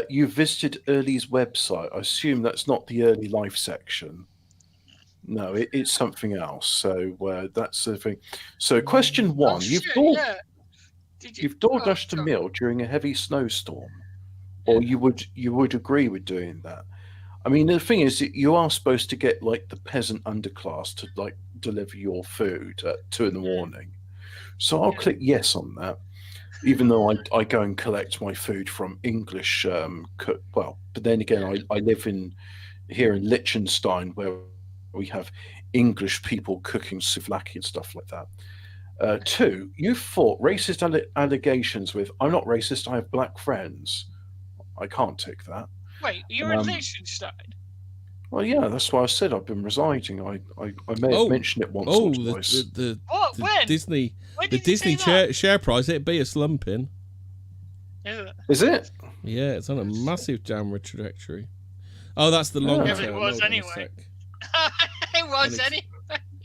you visited Early's website. I assume that's not the early life section. No, it's something else. So that's the thing. So question 1: you've DoorDashed a meal during a heavy snowstorm, or you would agree with doing that? I mean, the thing is, you are supposed to get like the peasant underclass to like deliver your food at 2 a.m. So I'll click yes on that, even though I go and collect my food from English cook. Well, but then again, I live here in Liechtenstein, where we have English people cooking souvlaki and stuff like that. 2, you fought racist allegations with, I'm not racist, I have black friends. I can't tick that. Wait, you're in Liechtenstein? Well, yeah, that's why I said I've been residing. I may have mentioned it once or twice. When? Disney, when the Disney share price, it'd be a slumping. Is it? Yeah, it's on a massive downward trajectory. Oh, that's the long term. It was anyway. It was anyway.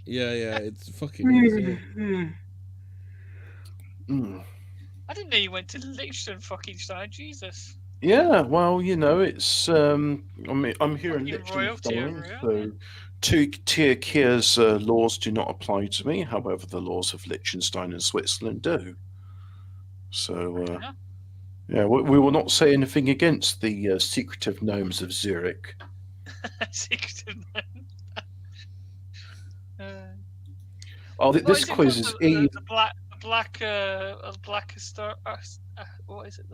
Yeah, it's fucking. I didn't know you went to Liechtenstein. Jesus. Yeah, well, it's I'm here in Liechtenstein, so Tier Kia's laws do not apply to me. However, the laws of Liechtenstein and Switzerland do. So, we will not say anything against the secretive gnomes of Zurich. Secretive gnomes. This quiz is the black star. What is it?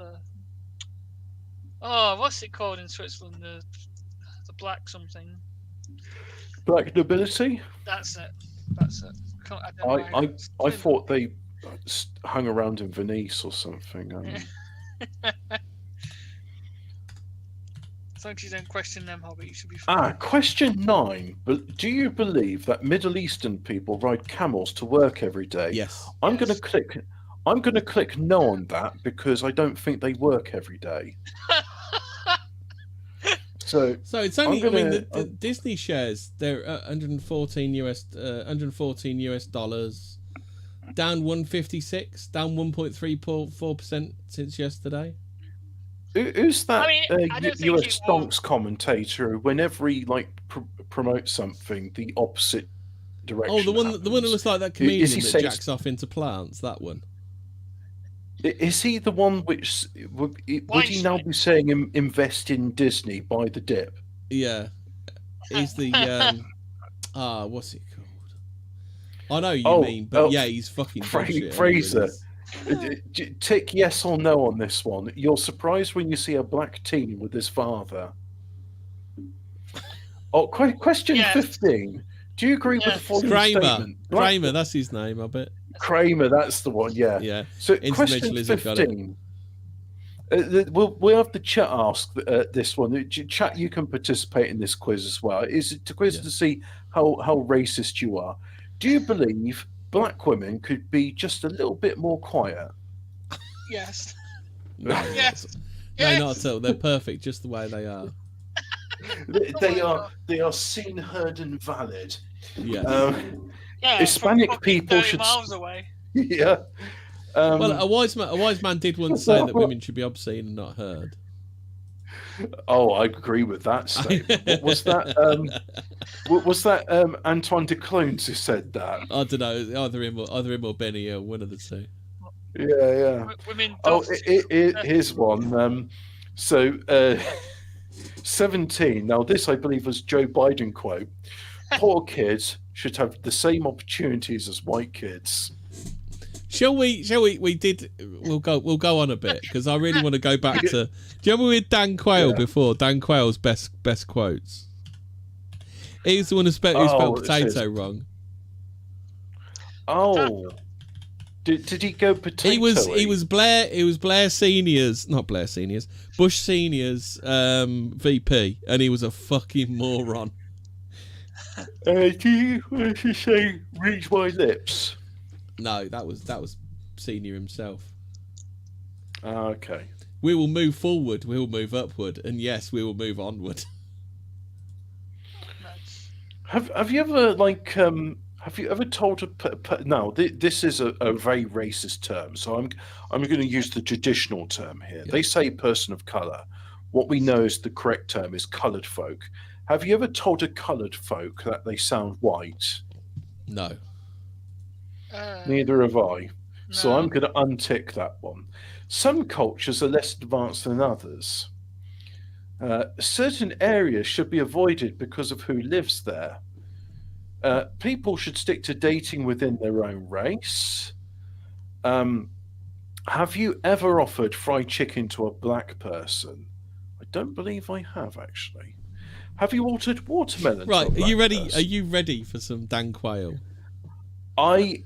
What's it called in Switzerland? The black something. Black nobility. That's it. I thought they hung around in Venice or something. As long as you don't question them, Hobbit, you should be fine. Question 9. But do you believe that Middle Eastern people ride camels to work every day? Yes. I'm going to click no on that because I don't think they work every day. So it's only. The Disney shares, they're $114 US dollars, down 156, down 1.34% since yesterday. Who's that US stonks commentator who, whenever he promotes something, the opposite direction? Oh, the one who looks like that comedian that jacks off into plants. That one. Is he the one which would he now be saying invest in Disney, buy the dip? Yeah, he's the what's it called? I know you mean, but yeah, he's fucking bullshit. Fraser, tick yes or no on this one. You're surprised when you see a black teen with his father. Oh, question 15. Do you agree with the following statement? Kramer, that's his name, I bet. Kramer, that's the one, yeah. Yeah. So question 15. We'll have the chat ask this one. Chat, you can participate in this quiz as well. Is it a quiz to see how racist you are? Do you believe black women could be just a little bit more quiet? Yes. No, yes. No, not at all. They're perfect just the way they are. They are seen, heard, and valid. Yeah. Hispanic people should. Miles away. Yeah. Well, a wise man did once say that women should be obscene and not heard. Oh, I agree with that statement. What was that? Was that Antoine de Clones who said that? I don't know. Either him or Benny Hill, one of the two. Yeah. Women. Here's one. 17. Now, this I believe was Joe Biden quote. Poor kids should have the same opportunities as white kids. Shall we? We'll go on a bit because I really want to go back to. Do you remember with Dan Quayle before? Dan Quayle's best quotes. He's the one who spelled potato wrong. Oh, did he go potato? He was Blair Senior's, not Blair Senior's, Bush Senior's VP, and he was a fucking moron. Do you want to say reach my lips? No, that was Senior himself. Okay. We will move forward. We will move upward, and yes, we will move onward. Have you ever have you ever told a now this is a very racist term, so I'm going to use the traditional term here. They say person of color. What we know is the correct term is colored folk. Have you ever told a colored folk that they sound white? No. Neither have I. No. So I'm going to untick that one. Some cultures are less advanced than others. Certain areas should be avoided because of who lives there. People should stick to dating within their own race. Have you ever offered fried chicken to a black person? I don't believe I have, actually. Have you ordered watermelon? Right, to a are you ready? person? Are you ready for some Dan Quayle? I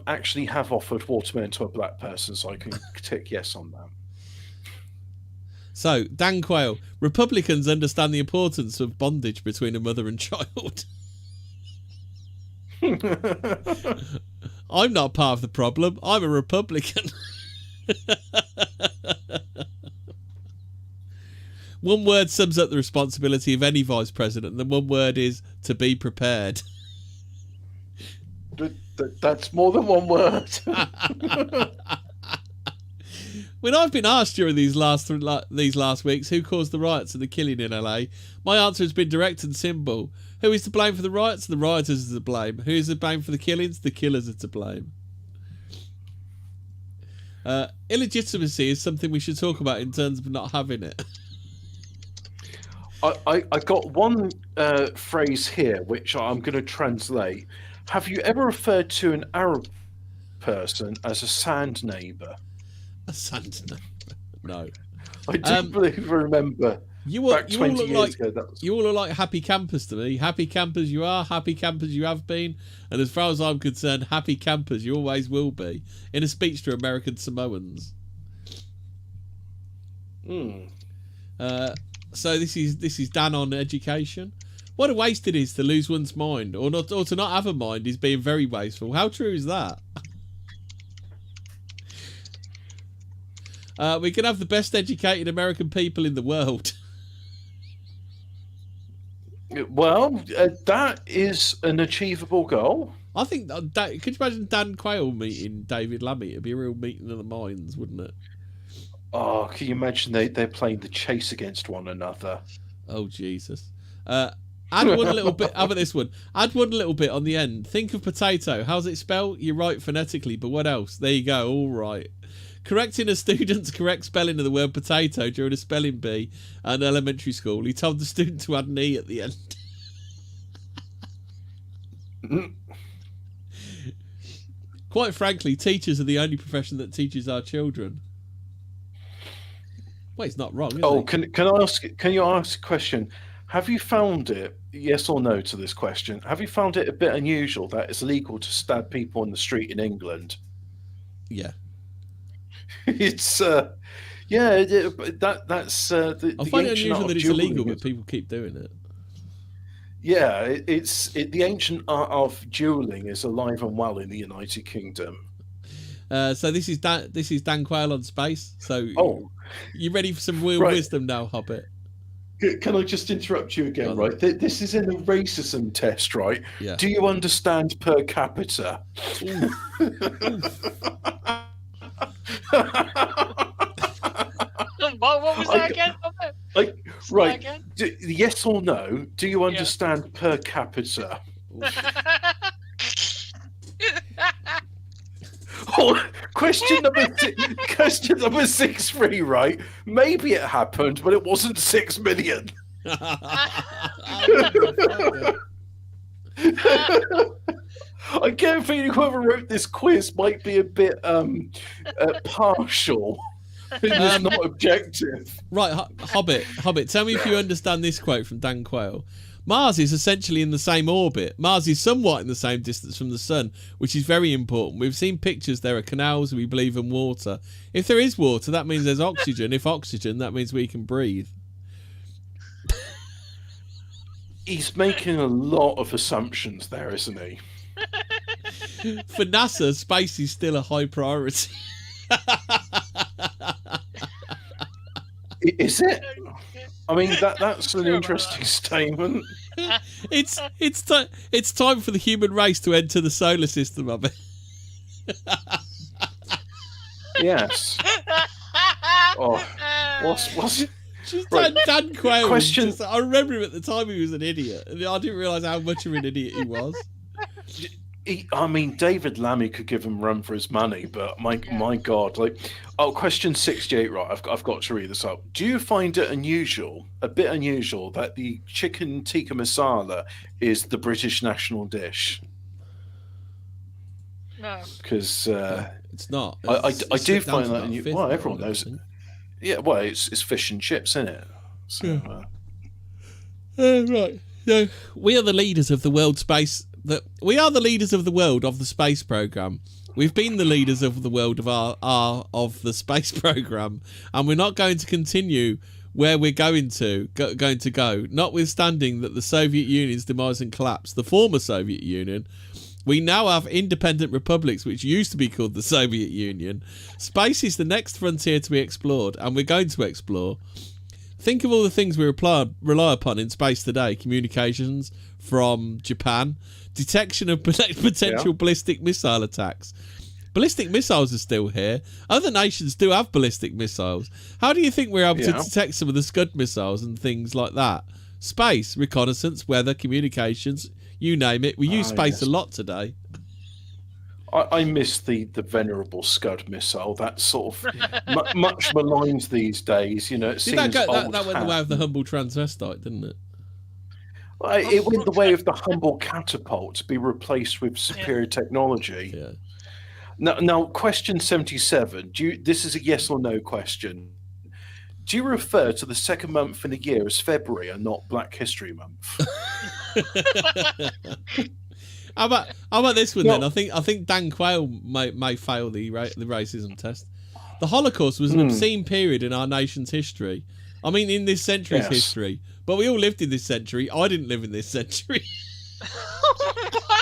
actually have offered watermelon to a black person, so I can tick yes on that. So, Dan Quayle, Republicans understand the importance of bondage between a mother and child. I'm not part of the problem. I'm a Republican. One word sums up the responsibility of any vice president, and the one word is to be prepared. That's more than one word. When I've been asked during these last weeks who caused the riots and the killing in LA, my answer has been direct and simple. Who is to blame for the riots? The rioters are to blame. Who is to blame for the killings? The killers are to blame. Illegitimacy is something we should talk about in terms of not having it. I got one phrase here which I'm going to translate. Have you ever referred to an Arab person as a sand neighbour? A sand neighbour? No. I do believe I remember. Back 20 years ago, you all look like happy campers to me. Happy campers you are, happy campers you have been, and as far as I'm concerned, happy campers you always will be. In a speech to American Samoans. So this is Dan on education. What a waste it is to lose one's mind, or to not have a mind is being very wasteful. How true is that? We can have the best educated American people in the world. Well, that is an achievable goal. I think that could you imagine Dan Quayle meeting David Lammy? It'd be a real meeting of the minds, wouldn't it? Oh, can you imagine they're playing the chase against one another? Oh, Jesus. Add one little bit. How about this one? Add one little bit on the end. Think of potato. How's it spelled? You're right phonetically, but what else? There you go. All right. Correcting a student's correct spelling of the word potato during a spelling bee at elementary school, he told the student to add an E at the end. Quite frankly, teachers are the only profession that teaches our children. Well, he's not wrong, is Oh, he? can you ask a question? Have you found it, yes or no to this question? Have you found it a bit unusual that it's legal to stab people on the street in England? Yeah. It's that's the I find it ancient art unusual of that it's dueling illegal, but is- people keep doing it. Yeah, the ancient art of dueling is alive and well in the United Kingdom. So this is Dan Quayle on space. So Oh, you ready for some real right. wisdom now, Hobbit? Can I just interrupt you Go again, on right? This is in a racism test, right? Yeah. Do you understand per capita? What was that again? Like, Say right? again? Yes or no? Do you understand per capita? Oh, question number 6-3, right? Maybe it happened, but it wasn't 6 million. I get a feeling whoever wrote this quiz might be a bit partial. It's not objective. Right, Hobbit. Tell me if you understand this quote from Dan Quayle. Mars is essentially in the same orbit. Mars is somewhat in the same distance from the sun, which is very important. We've seen pictures. There are canals, we believe, in water. If there is water, that means there's oxygen. If oxygen, that means we can breathe. He's making a lot of assumptions there, isn't he? For NASA, space is still a high priority. Is it? I mean, that's an interesting statement. It's time for the human race to enter the solar system, I bet. Yes. Oh, what's Just right. Dan Quayle. Question- I remember him at the time. He was an idiot, and I didn't realise how much of an idiot he was. I mean, David Lammy could give him a run for his money, but my God, question 68, right? I've got to read this up. Do you find it a bit unusual, that the chicken tikka masala is the British national dish? No. Because It's not. I It's do slipped down find to that about unusual. fifth Well, now, everyone I knows. think. Yeah, well, it's fish and chips, isn't it? So, Right. So we are the leaders of the world space. We are the leaders of the world of the space program. We've been the leaders of the world of the space program, and we're not going to continue where we're going to go. Notwithstanding that the Soviet Union's demise and collapse, the former Soviet Union, we now have independent republics which used to be called the Soviet Union. Space is the next frontier to be explored, and we're going to explore. Think of all the things we rely upon in space today. Communications from Japan, detection of potential ballistic missile attacks. Ballistic missiles are still here. Other nations do have ballistic missiles. How do you think we're able to detect some of the Scud missiles and things like that? Space, reconnaissance, weather, communications, you name it. We use space a lot today. I miss the venerable Scud missile. That sort of much maligned these days. You know, it seems That old went the way hat. of the humble transvestite, didn't it? It went the way of the humble catapult to be replaced with superior technology. Yeah. Now, question 77. This is a yes or no question. Do you refer to the second month in the year as February and not Black History Month? How about this one then? I think Dan Quayle may fail the racism test. The Holocaust was an obscene period in our nation's history. I mean, in this century's history. But we all lived in this century. I didn't live in this century.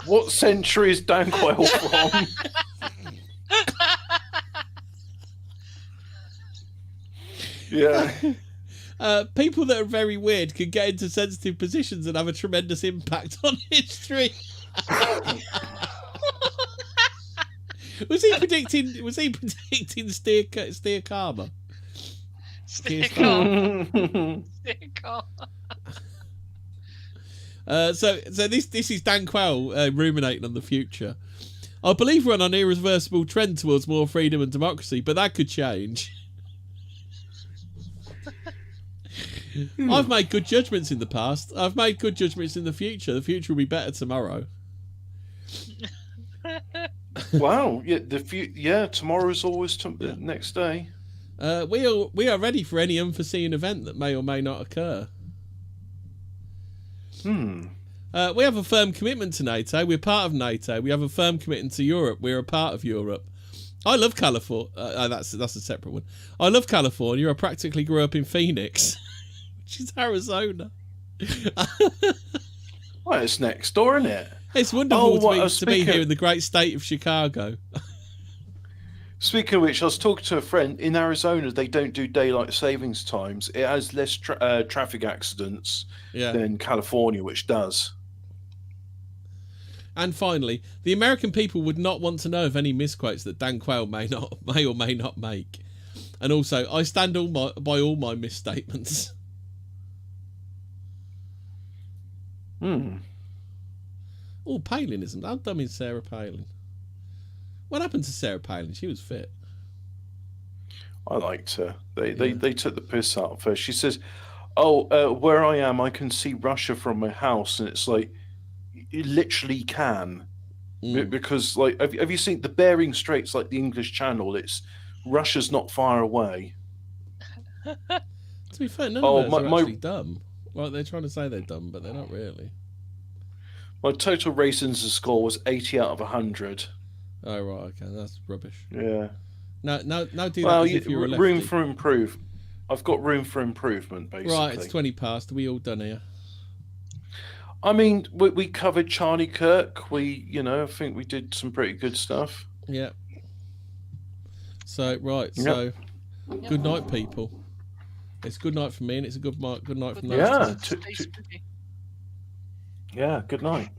What century is Dan Quayle from? Yeah. People that are very weird can get into sensitive positions and have a tremendous impact on history. Was he predicting steer karma? Steer karma. So this is Dan Quayle ruminating on the future. I believe we're on an irreversible trend towards more freedom and democracy, but that could change. I've made good judgments in the past. I've made good judgments in the future. The future will be better tomorrow. Wow. Yeah. Tomorrow's always next day. We are ready for any unforeseen event that may or may not occur. We have a firm commitment to NATO. We're part of NATO. We have a firm commitment to Europe. We're a part of Europe. I love California. That's a separate one. I love California. I practically grew up in Phoenix, which is Arizona. Well, it's next door, isn't it? It's wonderful to be here in the great state of Chicago. Speaking of which, I was talking to a friend in Arizona. They don't do daylight savings times. It has less traffic accidents than California, which does. And finally, the American people would not want to know of any misquotes that Dan Quayle may or may not make. And also, I stand by all my misstatements. Oh, Palinism. How dumb is Sarah Palin? What happened to Sarah Palin? She was fit. I liked her. They took the piss out of her. She says, "Oh, where I am, I can see Russia from my house," and it's like, you literally can, because like, have you seen the Bering Straits, like the English Channel? It's Russia's not far away. To be fair, none of those are actually dumb. Well, they're trying to say they're dumb, but they're not really. My total ratings score was 80 out of 100. Oh right, okay, that's rubbish. Yeah. No, do that as if you're a lefty. Room for improve. I've got room for improvement, basically. Right, it's 20 past. Are we all done here? I mean, we covered Charlie Kirk. I think we did some pretty good stuff. Yeah. So good night, people. It's good night from me, and it's a good night from those. Yeah. Yeah. Good night.